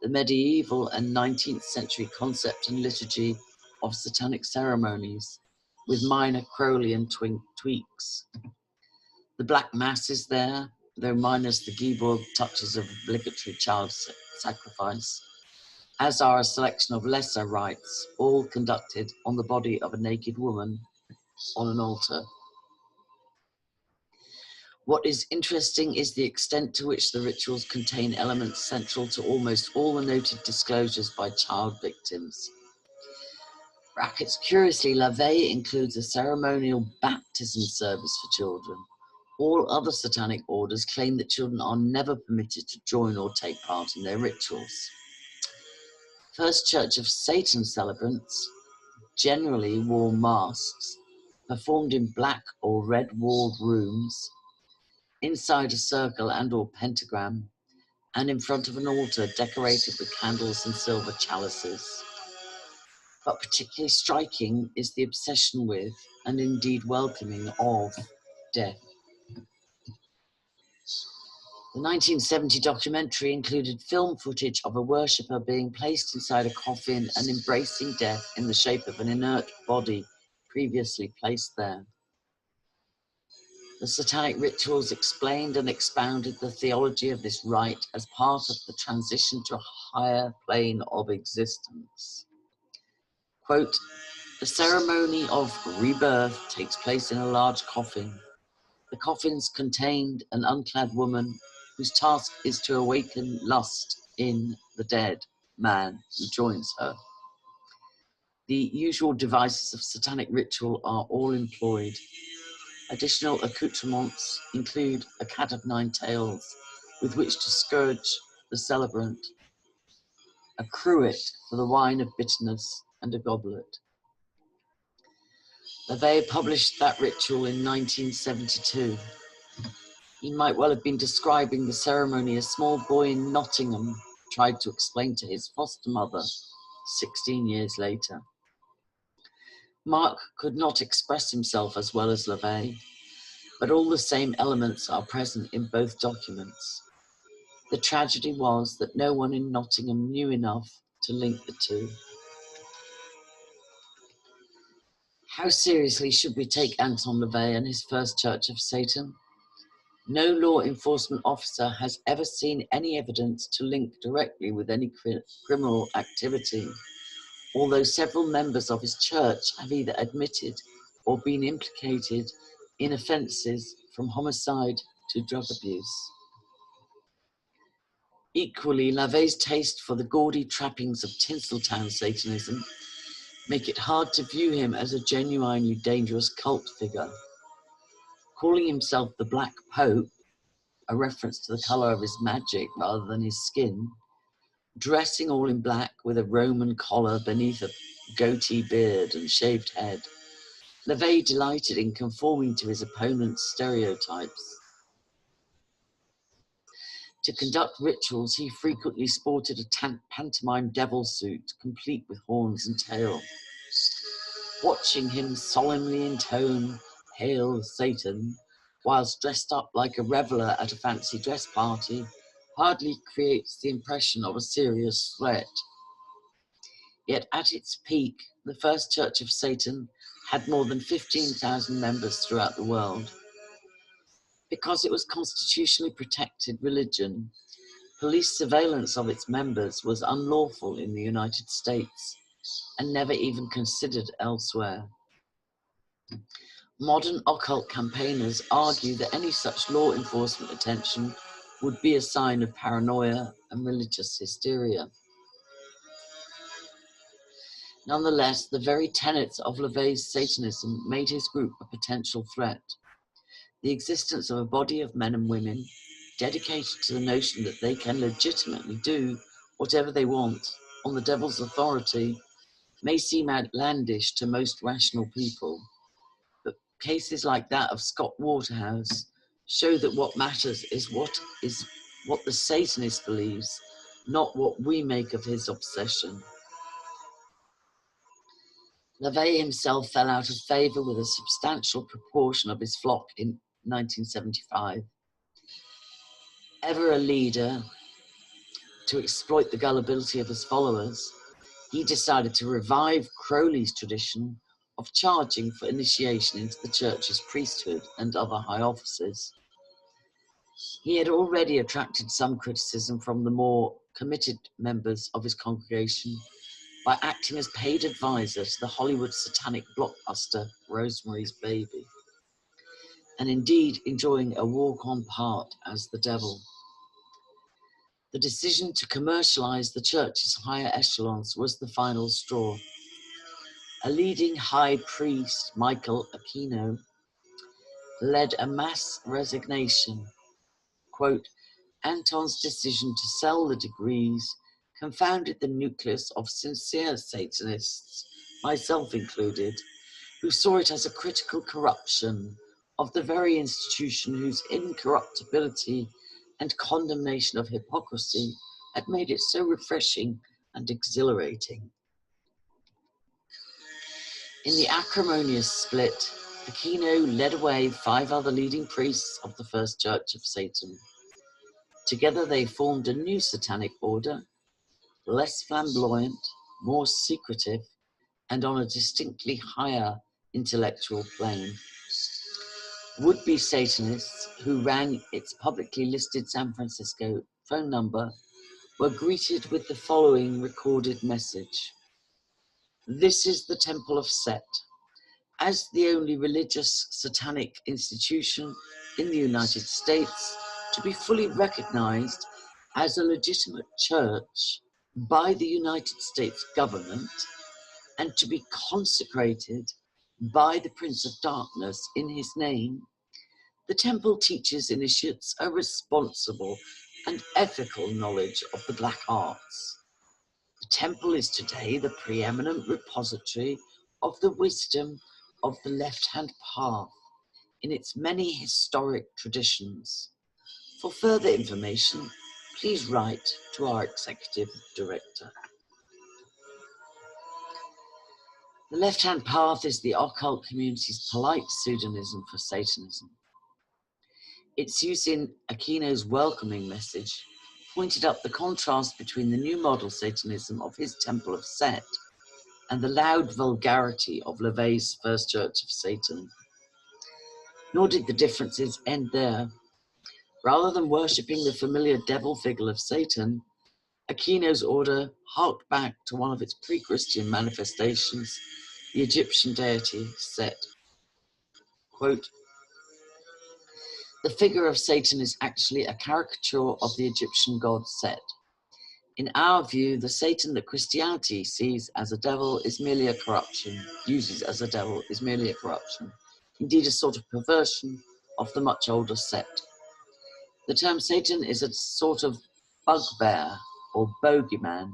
the medieval and 19th century concept and liturgy of satanic ceremonies, with minor Crowleyan tweaks. The Black Mass is there, though minus the Geeborg touches of obligatory child sacrifice, as are a selection of lesser rites, all conducted on the body of a naked woman on an altar. What is interesting is the extent to which the rituals contain elements central to almost all the noted disclosures by child victims. Brackets, curiously, LaVey includes a ceremonial baptism service for children. All other satanic orders claim that children are never permitted to join or take part in their rituals. First Church of Satan celebrants generally wore masks, performed in black or red walled rooms, inside a circle and or pentagram, and in front of an altar decorated with candles and silver chalices. But particularly striking is the obsession with, and indeed welcoming of, death. The 1970 documentary included film footage of a worshipper being placed inside a coffin and embracing death in the shape of an inert body previously placed there. The Satanic Rituals explained and expounded the theology of this rite as part of the transition to a higher plane of existence. Quote, "The ceremony of rebirth takes place in a large coffin. The coffins contained an unclad woman whose task is to awaken lust in the dead man who joins her. The usual devices of satanic ritual are all employed. Additional accoutrements include a cat of nine tails with which to scourge the celebrant, a cruet for the wine of bitterness, and a goblet." LaVey published that ritual in 1972. He might well have been describing the ceremony a small boy in Nottingham tried to explain to his foster mother 16 years later. Mark could not express himself as well as LaVey, but all the same elements are present in both documents. The tragedy was that no one in Nottingham knew enough to link the two. How seriously should we take Anton LaVey and his first Church of Satan? No law enforcement officer has ever seen any evidence to link directly with any criminal activity, although several members of his church have either admitted or been implicated in offences from homicide to drug abuse. Equally, LaVey's taste for the gaudy trappings of Tinseltown Satanism make it hard to view him as a genuinely dangerous cult figure. Calling himself the Black Pope, a reference to the colour of his magic rather than his skin, dressing all in black with a Roman collar beneath a goatee beard and shaved head, LaVey delighted in conforming to his opponent's stereotypes. To conduct rituals, he frequently sported a pantomime devil suit, complete with horns and tail. Watching him solemnly intone "Hail Satan," whilst dressed up like a reveller at a fancy dress party, hardly creates the impression of a serious threat. Yet at its peak, the first Church of Satan had more than 15,000 members throughout the world. Because it was constitutionally protected religion, police surveillance of its members was unlawful in the United States and never even considered elsewhere. Modern occult campaigners argue that any such law enforcement attention would be a sign of paranoia and religious hysteria. Nonetheless, the very tenets of LaVey's Satanism made his group a potential threat. The existence of a body of men and women dedicated to the notion that they can legitimately do whatever they want on the devil's authority may seem outlandish to most rational people, but cases like that of Scott Waterhouse show that what matters is what the Satanist believes, not what we make of his obsession. LaVey himself fell out of favour with a substantial proportion of his flock in 1975. Ever a leader to exploit the gullibility of his followers, he decided to revive Crowley's tradition of charging for initiation into the church's priesthood and other high offices. He had already attracted some criticism from the more committed members of his congregation by acting as paid advisor to the Hollywood satanic blockbuster Rosemary's Baby, and indeed enjoying a walk-on part as the devil. The decision to commercialize the church's higher echelons was the final straw. A leading high priest, Michael Aquino, led a mass resignation. Quote, Anton's decision to sell the degrees confounded the nucleus of sincere Satanists, myself included, who saw it as a critical corruption of the very institution whose incorruptibility and condemnation of hypocrisy had made it so refreshing and exhilarating. In the acrimonious split, Aquino led away 5 other leading priests of the First Church of Satan. Together they formed a new satanic order, less flamboyant, more secretive, and on a distinctly higher intellectual plane. Would-be Satanists who rang its publicly listed San Francisco phone number were greeted with the following recorded message. This is the Temple of Set. As the only religious satanic institution in the United States to be fully recognized as a legitimate church by the United States government and to be consecrated by the Prince of Darkness in his name, the temple teaches initiates a responsible and ethical knowledge of the black arts. The temple is today the preeminent repository of the wisdom of the left-hand path in its many historic traditions. For further information, please write to our Executive Director. The left-hand path is the occult community's polite pseudonym for Satanism. Its use in Aquino's welcoming message pointed up the contrast between the new model Satanism of his Temple of Set and the loud vulgarity of LaVey's First Church of Satan. Nor did the differences end there. Rather than worshipping the familiar devil figure of Satan, Aquino's order harked back to one of its pre-Christian manifestations, the Egyptian deity Set. Quote, "The figure of Satan is actually a caricature of the Egyptian god Set. In our view, the Satan that Christianity sees as a devil is merely a corruption, uses as a devil is merely a corruption, indeed a sort of perversion of the much older Set. The term Satan is a sort of bugbear or bogeyman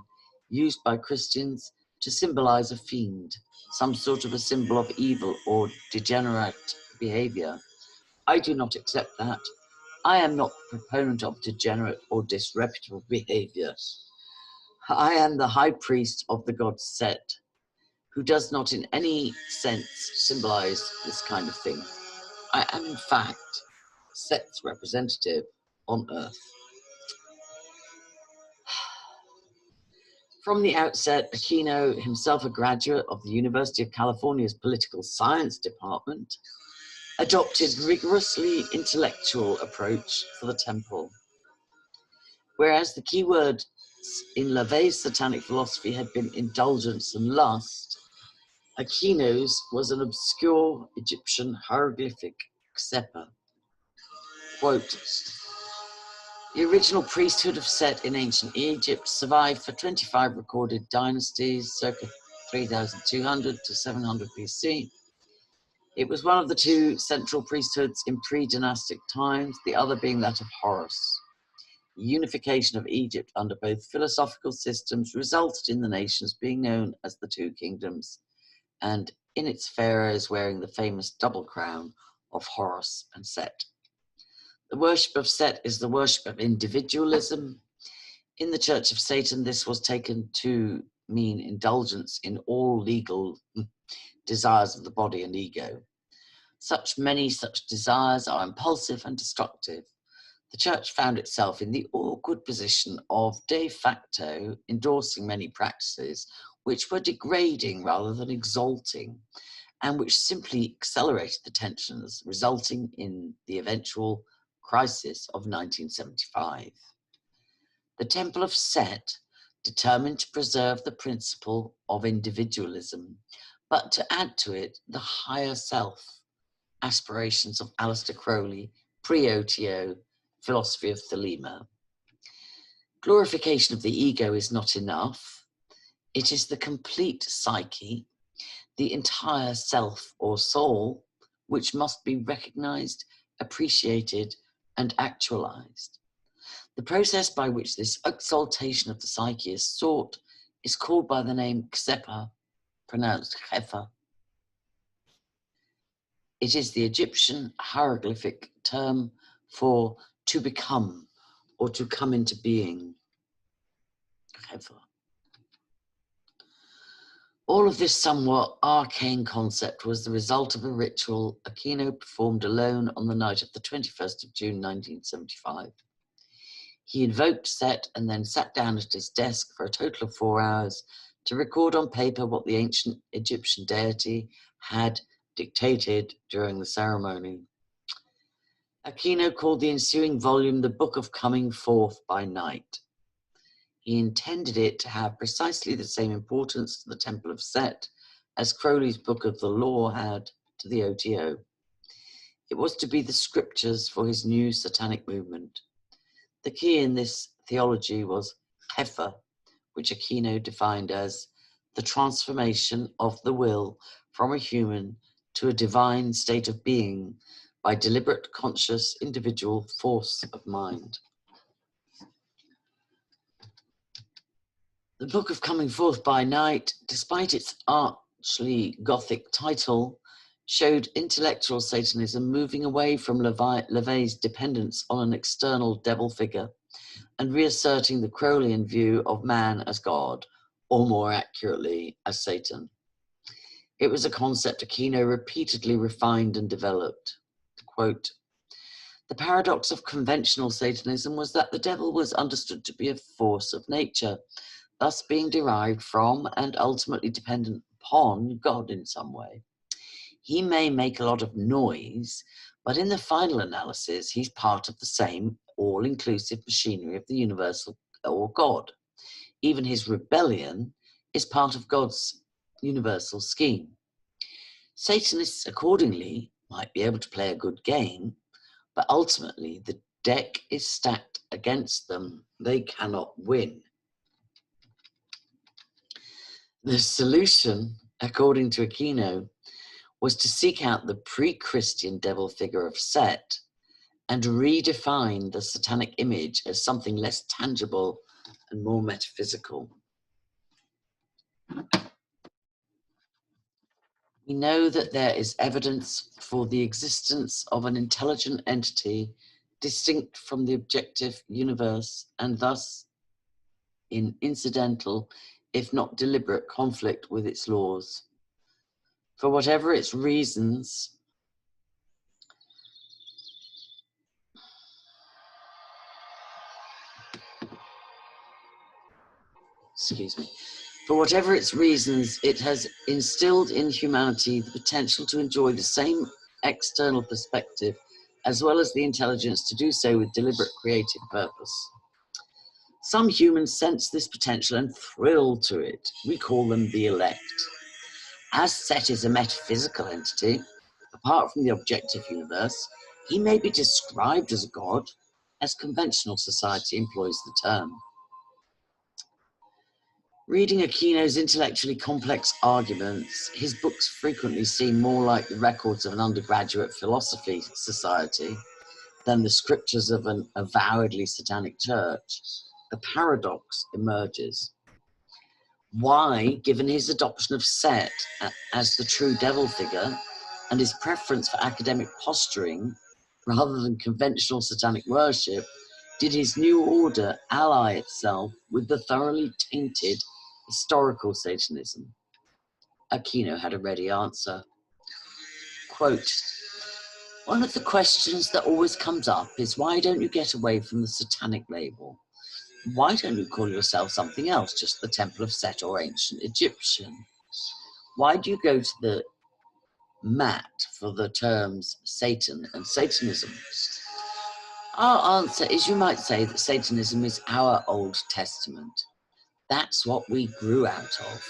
used by Christians to symbolize a fiend, some sort of a symbol of evil or degenerate behavior. I do not accept that. I am not a proponent of degenerate or disreputable behavior. I am the high priest of the god Set, who does not in any sense symbolize this kind of thing. I am in fact Set's representative on earth." From the outset, Aquino, himself a graduate of the University of California's Political Science Department, adopted a rigorously intellectual approach for the temple. Whereas the key words in LaVey's Satanic philosophy had been indulgence and lust, Aquino's was an obscure Egyptian hieroglyphic Xepa. Quote, "The original priesthood of Set in ancient Egypt survived for 25 recorded dynasties, circa 3200 to 700 BC. It was one of the two central priesthoods in pre-dynastic times, the other being that of Horus. The unification of Egypt under both philosophical systems resulted in the nations being known as the Two Kingdoms, and in its pharaohs wearing the famous double crown of Horus and Set. The worship of Set is the worship of individualism. In the Church of Satan, this was taken to mean indulgence in all legal desires of the body and ego. Many such desires are impulsive and destructive. The Church found itself in the awkward position of de facto endorsing many practices which were degrading rather than exalting, and which simply accelerated the tensions, resulting in the eventual crisis of 1975. The Temple of Set determined to preserve the principle of individualism, but to add to it the higher self aspirations of Aleister Crowley, pre-OTO philosophy of Thelema. Glorification of the ego is not enough. It is the complete psyche, the entire self or soul, which must be recognized, appreciated, and actualized. The process by which this exaltation of the psyche is sought is called by the name Xepa, pronounced Hefa. It is the Egyptian hieroglyphic term for to become or to come into being. Hefa. All of this somewhat arcane concept was the result of a ritual Aquino performed alone on the night of the 21st of June, 1975. He invoked Set and then sat down at his desk for a total of 4 hours to record on paper what the ancient Egyptian deity had dictated during the ceremony. Aquino called the ensuing volume the Book of Coming Forth by Night. He intended it to have precisely the same importance to the Temple of Set as Crowley's Book of the Law had to the OTO. It was to be the scriptures for his new Satanic movement. The key in this theology was Hefa, which Aquino defined as the transformation of the will from a human to a divine state of being by deliberate, conscious, individual force of mind. The Book of Coming Forth by Night, despite its archly Gothic title, showed intellectual Satanism moving away from LaVey's dependence on an external devil figure and reasserting the Crowleyan view of man as God, or more accurately, as Satan. It was a concept Aquino repeatedly refined and developed. Quote, "The paradox of conventional Satanism was that the devil was understood to be a force of nature, thus being derived from and ultimately dependent upon God in some way. He may make a lot of noise, but in the final analysis, he's part of the same all-inclusive machinery of the universal or God. Even his rebellion is part of God's universal scheme. Satanists, accordingly, might be able to play a good game, but ultimately the deck is stacked against them. They cannot win." The solution, according to Aquino, was to seek out the pre-Christian devil figure of Set and redefine the satanic image as something less tangible and more metaphysical. We know that there is evidence for the existence of an intelligent entity distinct from the objective universe and thus in incidental, if not deliberate, conflict with its laws. For whatever its reasons, it has instilled in humanity the potential to enjoy the same external perspective as well as the intelligence to do so with deliberate creative purpose. Some humans sense this potential and thrill to it. We call them the elect. As Set is a metaphysical entity, apart from the objective universe, he may be described as a god, as conventional society employs the term. Reading Aquino's intellectually complex arguments, his books frequently seem more like the records of an undergraduate philosophy society than the scriptures of an avowedly satanic church. The paradox emerges. Why, given his adoption of Set as the true devil figure and his preference for academic posturing rather than conventional satanic worship, did his new order ally itself with the thoroughly tainted historical Satanism? Aquino had a ready answer. Quote, "One of the questions that always comes up is why don't you get away from the satanic label? Why don't you call yourself something else, just the Temple of Set or Ancient Egyptian? Why do you go to the mat for the terms Satan and Satanism?" Our answer is, you might say, that Satanism is our Old Testament. That's what we grew out of.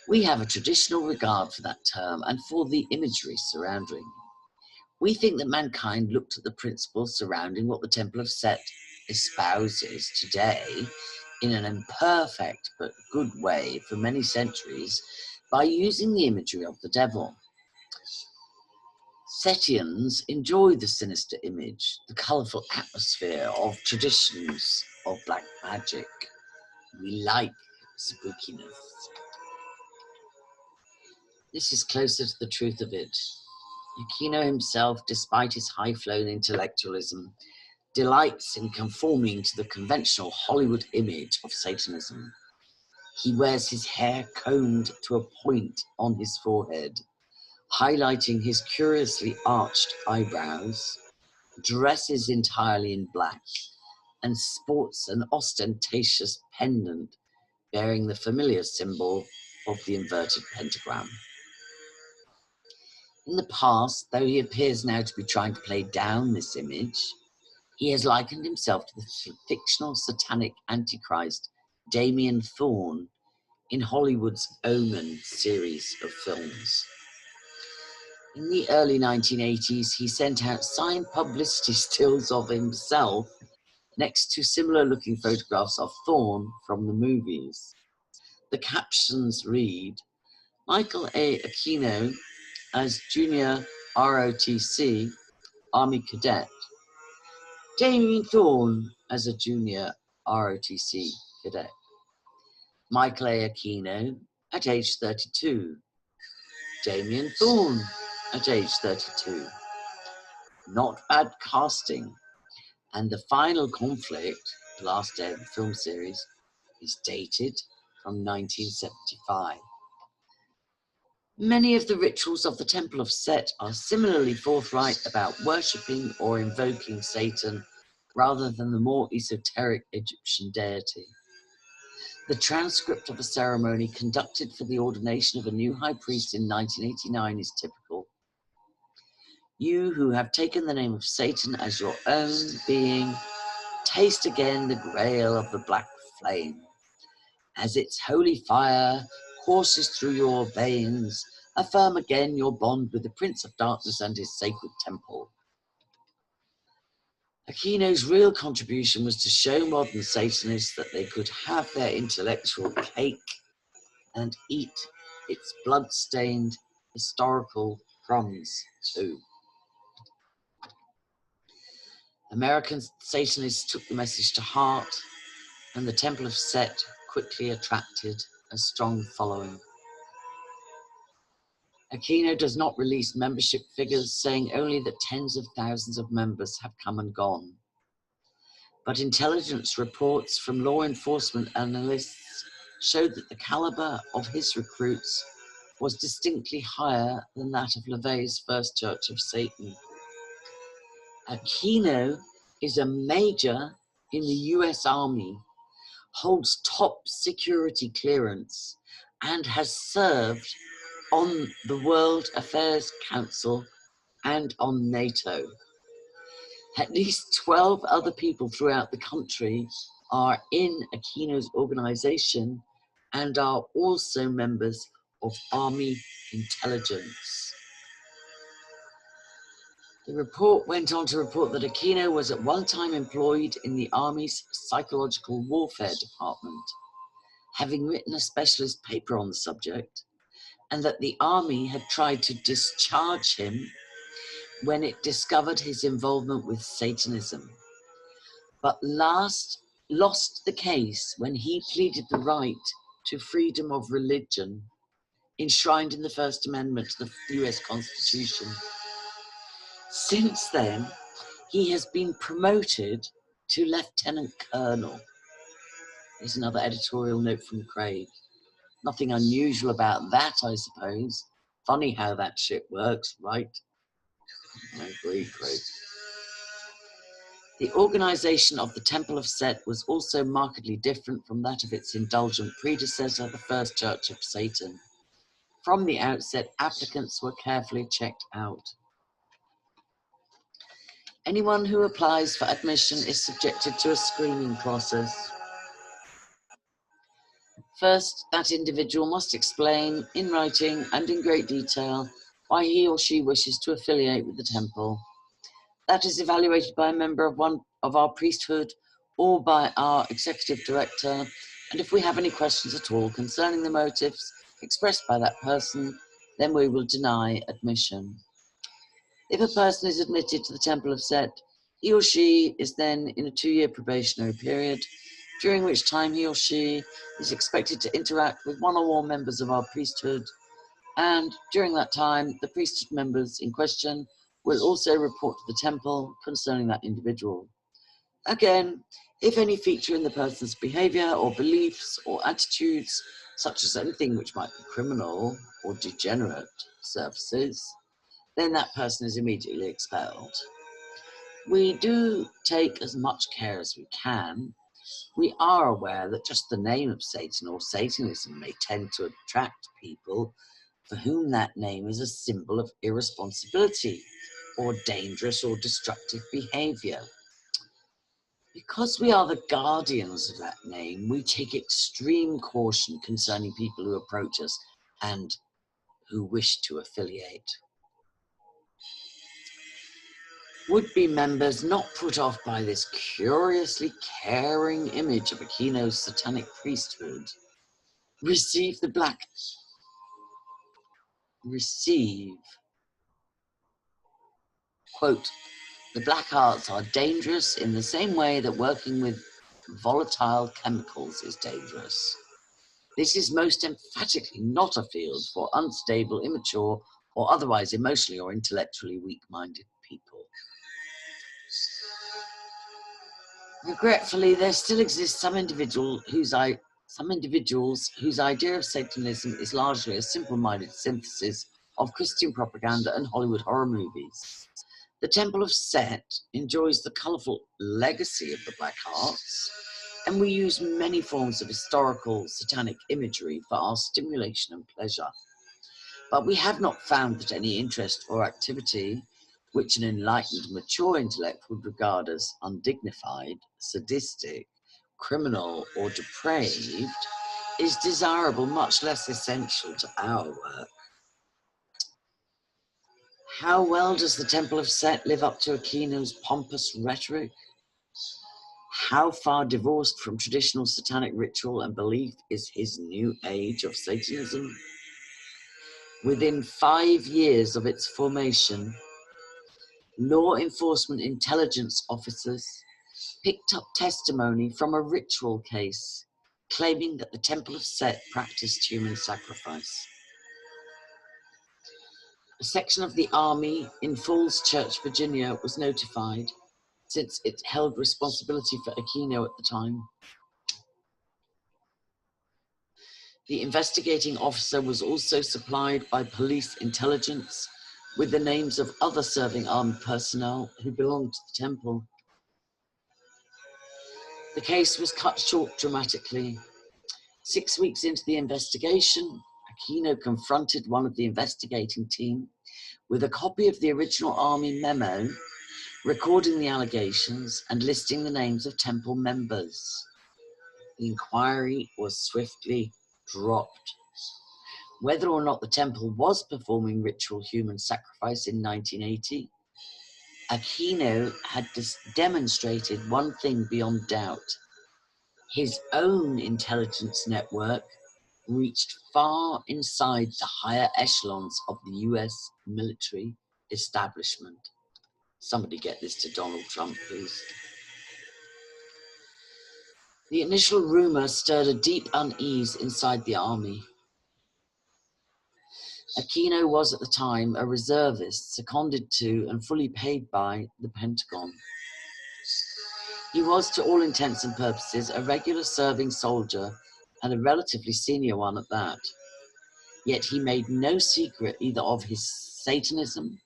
We have a traditional regard for that term and for the imagery surrounding it. We think that mankind looked at the principles surrounding what the Temple of Set espouses today in an imperfect but good way for many centuries by using the imagery of the devil. Setians enjoy the sinister image, the colourful atmosphere of traditions of black magic. We like spookiness. This is closer to the truth of it. Aquino himself, despite his high-flown intellectualism, delights in conforming to the conventional Hollywood image of Satanism. He wears his hair combed to a point on his forehead, highlighting his curiously arched eyebrows, dresses entirely in black, and sports an ostentatious pendant bearing the familiar symbol of the inverted pentagram. In the past, though he appears now to be trying to play down this image, he has likened himself to the fictional satanic antichrist Damien Thorne in Hollywood's Omen series of films. In the early 1980s, he sent out signed publicity stills of himself next to similar-looking photographs of Thorne from the movies. The captions read, "Michael A. Aquino as Junior ROTC Army Cadet, Damien Thorne as a Junior ROTC Cadet. Michael A. Aquino at age 32, Damien Thorne at age 32. Not bad casting. And the final conflict, the last day of the film series, is dated from 1975. Many of the rituals of the Temple of Set are similarly forthright about worshipping or invoking Satan rather than the more esoteric Egyptian deity. The transcript of a ceremony conducted for the ordination of a new high priest in 1989 is typical. You who have taken the name of Satan as your own being, taste again the grail of the black flame. As its holy fire courses through your veins, affirm again your bond with the Prince of Darkness and his sacred temple. Aquino's real contribution was to show modern Satanists that they could have their intellectual cake and eat its blood-stained historical crumbs too. American Satanists took the message to heart, and the Temple of Set quickly attracted a strong following. Aquino does not release membership figures, saying only that tens of thousands of members have come and gone. But intelligence reports from law enforcement analysts showed that the caliber of his recruits was distinctly higher than that of LaVey's First Church of Satan. Aquino is a major in the US Army, holds top security clearance, and has served on the World Affairs Council and on NATO. At least 12 other people throughout the country are in Aquino's organization and are also members of Army intelligence. The report went on to report that Aquino was at one time employed in the Army's Psychological Warfare Department, having written a specialist paper on the subject, and that the Army had tried to discharge him when it discovered his involvement with Satanism, but lost the case when he pleaded the right to freedom of religion enshrined in the First Amendment to the US Constitution. Since then, he has been promoted to Lieutenant Colonel. Here's another editorial note from Craig. Nothing unusual about that, I suppose. Funny how that shit works, right? I agree, Craig. The organization of the Temple of Set was also markedly different from that of its indulgent predecessor, the First Church of Satan. From the outset, applicants were carefully checked out. Anyone who applies for admission is subjected to a screening process. First, that individual must explain in writing and in great detail why he or she wishes to affiliate with the temple. That is evaluated by a member of one of our priesthood or by our executive director, and if we have any questions at all concerning the motives expressed by that person, then we will deny admission. If a person is admitted to the Temple of Set, he or she is then in a 2-year probationary period, during which time he or she is expected to interact with one or more members of our priesthood, and during that time, the priesthood members in question will also report to the temple concerning that individual. Again, if any feature in the person's behavior or beliefs or attitudes, such as anything which might be criminal or degenerate, surfaces, then that person is immediately expelled. We do take as much care as we can. We are aware that just the name of Satan or Satanism may tend to attract people for whom that name is a symbol of irresponsibility or dangerous or destructive behavior. Because we are the guardians of that name, we take extreme caution concerning people who approach us and who wish to affiliate. Would-be members not put off by this curiously caring image of Aquino's satanic priesthood receive, quote, the black arts are dangerous in the same way that working with volatile chemicals is dangerous. This is most emphatically not a field for unstable, immature, or otherwise emotionally or intellectually weak-minded people. Regretfully, there still exist some individuals whose idea of Satanism is largely a simple-minded synthesis of Christian propaganda and Hollywood horror movies. The Temple of Set enjoys the colourful legacy of the Black Arts, and we use many forms of historical satanic imagery for our stimulation and pleasure. But we have not found that any interest or activity which an enlightened, mature intellect would regard as undignified, sadistic, criminal, or depraved is desirable, much less essential to our work. How well does the Temple of Set live up to Aquino's pompous rhetoric? How far divorced from traditional satanic ritual and belief is his new age of Satanism? Within 5 years of its formation, law enforcement intelligence officers picked up testimony from a ritual case claiming that the Temple of Set practiced human sacrifice. A section of the Army in Falls Church, Virginia was notified, since it held responsibility for Aquino at the time. The investigating officer was also supplied by police intelligence with the names of other serving armed personnel who belonged to the temple. The case was cut short dramatically. 6 weeks into the investigation, Aquino confronted one of the investigating team with a copy of the original Army memo recording the allegations and listing the names of temple members. The inquiry was swiftly dropped. Whether or not the temple was performing ritual human sacrifice in 1980, Aquino had demonstrated one thing beyond doubt. His own intelligence network reached far inside the higher echelons of the US military establishment. Somebody get this to Donald Trump, please. The initial rumor stirred a deep unease inside the army. Aquino was at the time a reservist seconded to and fully paid by the Pentagon. He was, to all intents and purposes, a regular serving soldier, and a relatively senior one at that. Yet he made no secret either of his Satanism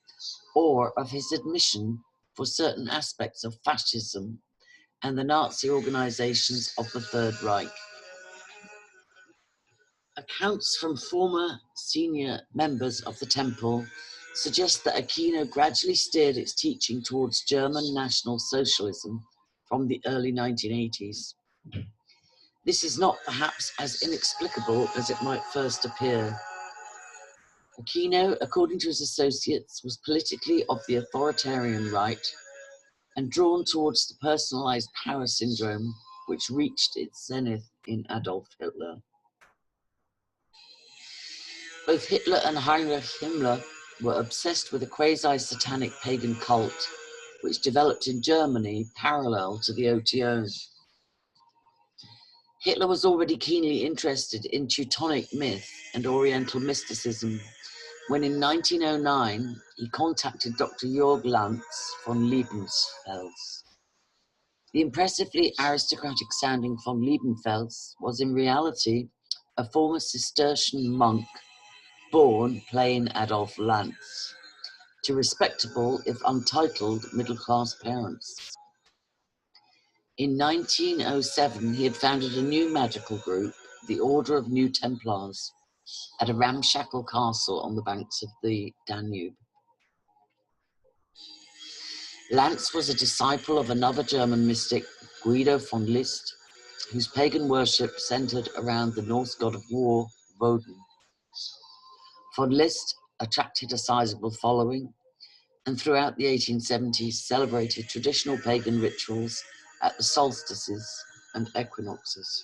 or of his admission for certain aspects of fascism and the Nazi organizations of the Third Reich. Accounts from former senior members of the temple suggest that Aquino gradually steered its teaching towards German National Socialism from the early 1980s. This is not perhaps as inexplicable as it might first appear. Aquino, according to his associates, was politically of the authoritarian right and drawn towards the personalized power syndrome which reached its zenith in Adolf Hitler. Both Hitler and Heinrich Himmler were obsessed with a quasi-satanic pagan cult which developed in Germany parallel to the OTO. Hitler was already keenly interested in Teutonic myth and Oriental mysticism when in 1909 he contacted Dr. Jörg Lanz von Liebenfels. The impressively aristocratic-sounding von Liebenfels was in reality a former Cistercian monk born plain Adolf Lanz to respectable, if untitled, middle-class parents. In 1907, he had founded a new magical group, the Order of New Templars, at a ramshackle castle on the banks of the Danube. Lanz was a disciple of another German mystic, Guido von List, whose pagan worship centered around the Norse god of war, Woden. Von List attracted a sizable following, and throughout the 1870s celebrated traditional pagan rituals at the solstices and equinoxes.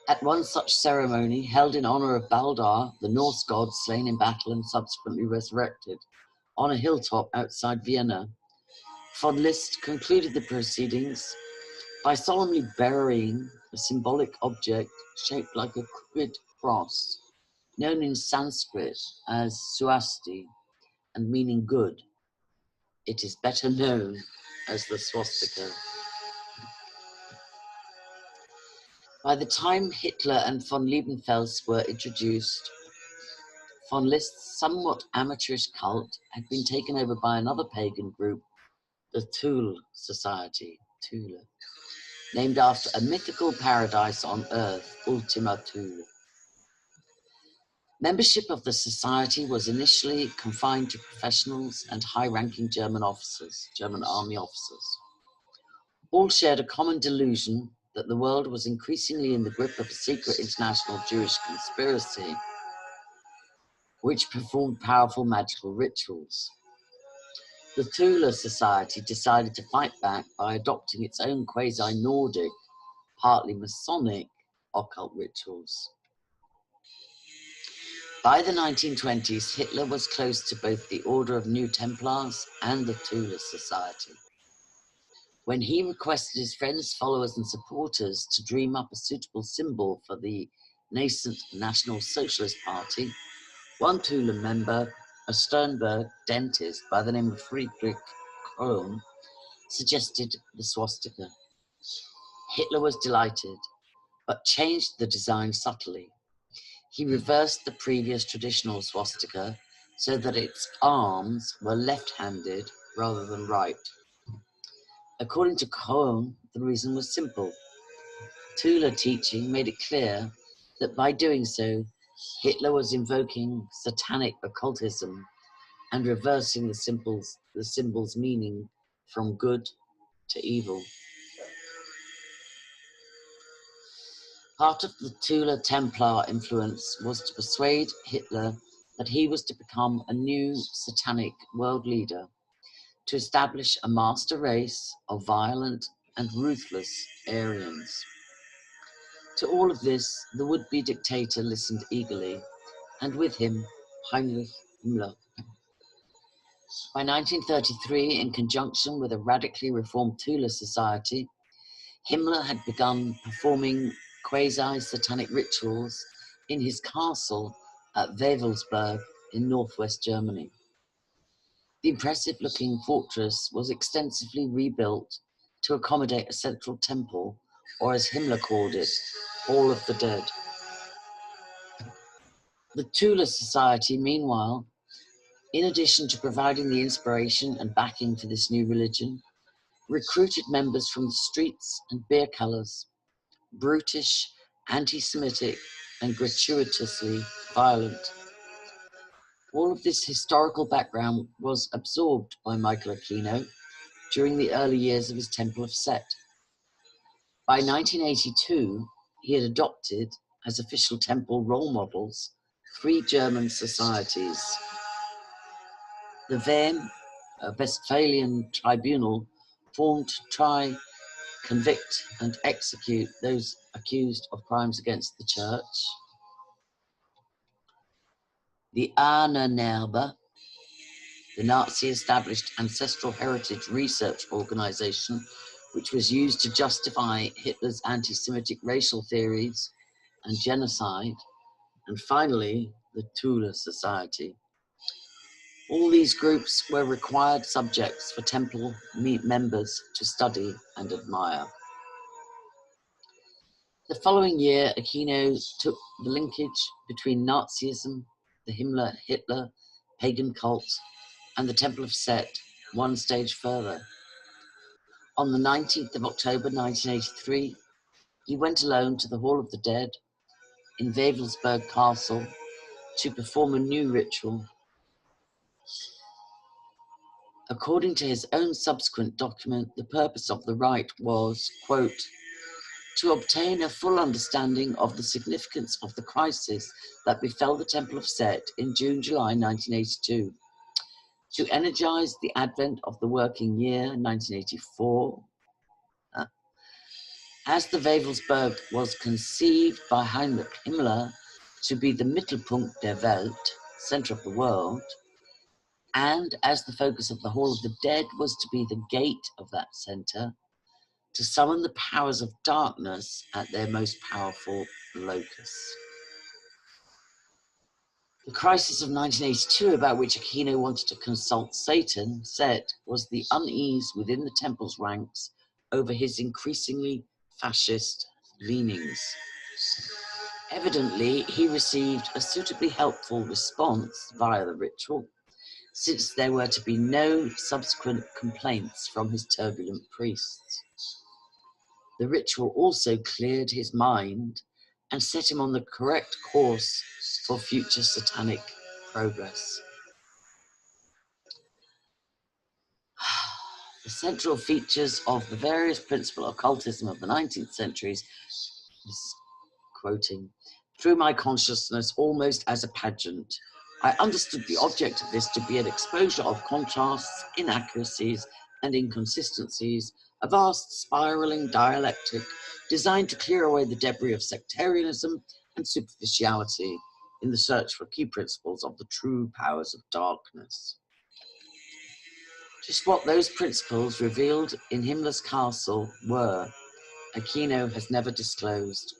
At one such ceremony, held in honor of Baldar, the Norse god slain in battle and subsequently resurrected, on a hilltop outside Vienna, von List concluded the proceedings by solemnly burying a symbolic object shaped like a crooked cross known in Sanskrit as swasti and meaning good. It is better known as the swastika. By the time Hitler and von Liebenfels were introduced, von List's somewhat amateurish cult had been taken over by another pagan group, the Thule Society, Thule, named after a mythical paradise on earth, Ultima Thule. Membership of the society was initially confined to professionals and high-ranking German officers, German army officers. All shared a common delusion that the world was increasingly in the grip of a secret international Jewish conspiracy, which performed powerful magical rituals. The Thule Society decided to fight back by adopting its own quasi-Nordic, partly Masonic, occult rituals. By the 1920s, Hitler was close to both the Order of New Templars and the Thule Society. When he requested his friends, followers, and supporters to dream up a suitable symbol for the nascent National Socialist Party, one Thule member, a Sternberg dentist by the name of Friedrich Krohn, suggested the swastika. Hitler was delighted, but changed the design subtly. He reversed the previous traditional swastika so that its arms were left-handed rather than right. According to Krohn, the reason was simple. Thule teaching made it clear that by doing so, Hitler was invoking satanic occultism and reversing the symbol's meaning from good to evil. Part of the Thule Templar influence was to persuade Hitler that he was to become a new satanic world leader, to establish a master race of violent and ruthless Aryans. To all of this, the would-be dictator listened eagerly, and with him, Heinrich Himmler. By 1933, in conjunction with a radically reformed Thule society, Himmler had begun performing quasi-satanic rituals in his castle at Wewelsburg in northwest Germany. The impressive-looking fortress was extensively rebuilt to accommodate a central temple, or as Himmler called it, Hall of the Dead. The Thule Society, meanwhile, in addition to providing the inspiration and backing for this new religion, recruited members from the streets and beer cellars, brutish, anti-Semitic, and gratuitously violent. All of this historical background was absorbed by Michael Aquino during the early years of his Temple of Set. By 1982, he had adopted, as official temple role models, 3 German societies. The Wehm, a Westphalian tribunal, formed to try, convict, and execute those accused of crimes against the church. The Ahnenerbe, the Nazi-established ancestral heritage research organization, which was used to justify Hitler's anti-Semitic racial theories and genocide, and finally, the Thule Society. All these groups were required subjects for temple members to study and admire. The following year, Aquino took the linkage between Nazism, the Himmler-Hitler pagan cult, and the Temple of Set one stage further. On the 19th of October 1983, he went alone to the Hall of the Dead in Wewelsburg Castle to perform a new ritual. According to his own subsequent document, the purpose of the rite was, quote, to obtain a full understanding of the significance of the crisis that befell the Temple of Set in June-July 1982, to energize the advent of the working year 1984, as the Wewelsburg was conceived by Heinrich Himmler to be the Mittelpunkt der Welt, center of the world, and as the focus of the Hall of the Dead was to be the gate of that center, to summon the powers of darkness at their most powerful locus. The crisis of 1982, about which Aquino wanted to consult Satan, said was the unease within the temple's ranks over his increasingly fascist leanings. Evidently, he received a suitably helpful response via the ritual, since there were to be no subsequent complaints from his turbulent priests. The ritual also cleared his mind and set him on the correct course for future satanic progress. The central features of the various principal occultism of the 19th centuries, quoting, through my consciousness almost as a pageant, I understood the object of this to be an exposure of contrasts, inaccuracies, and inconsistencies, a vast spiraling dialectic designed to clear away the debris of sectarianism and superficiality in the search for key principles of the true powers of darkness. Just what those principles revealed in Himmler's castle were, Aquino has never disclosed.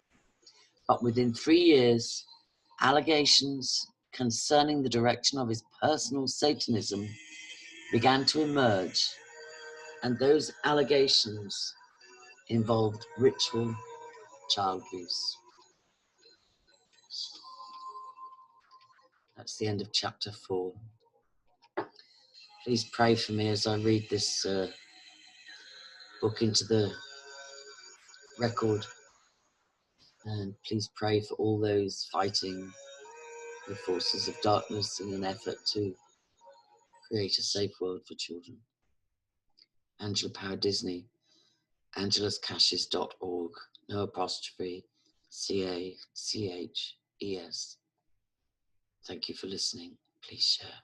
But within 3 years, allegations concerning the direction of his personal Satanism began to emerge, and those allegations involved ritual child abuse. That's the end of chapter 4. Please pray for me as I read this book into the record, and please pray for all those fighting the forces of darkness in an effort to create a safe world for children. Angela Power Disney, angeluscashes.org, no apostrophe, CACHES. Thank you for listening. Please share.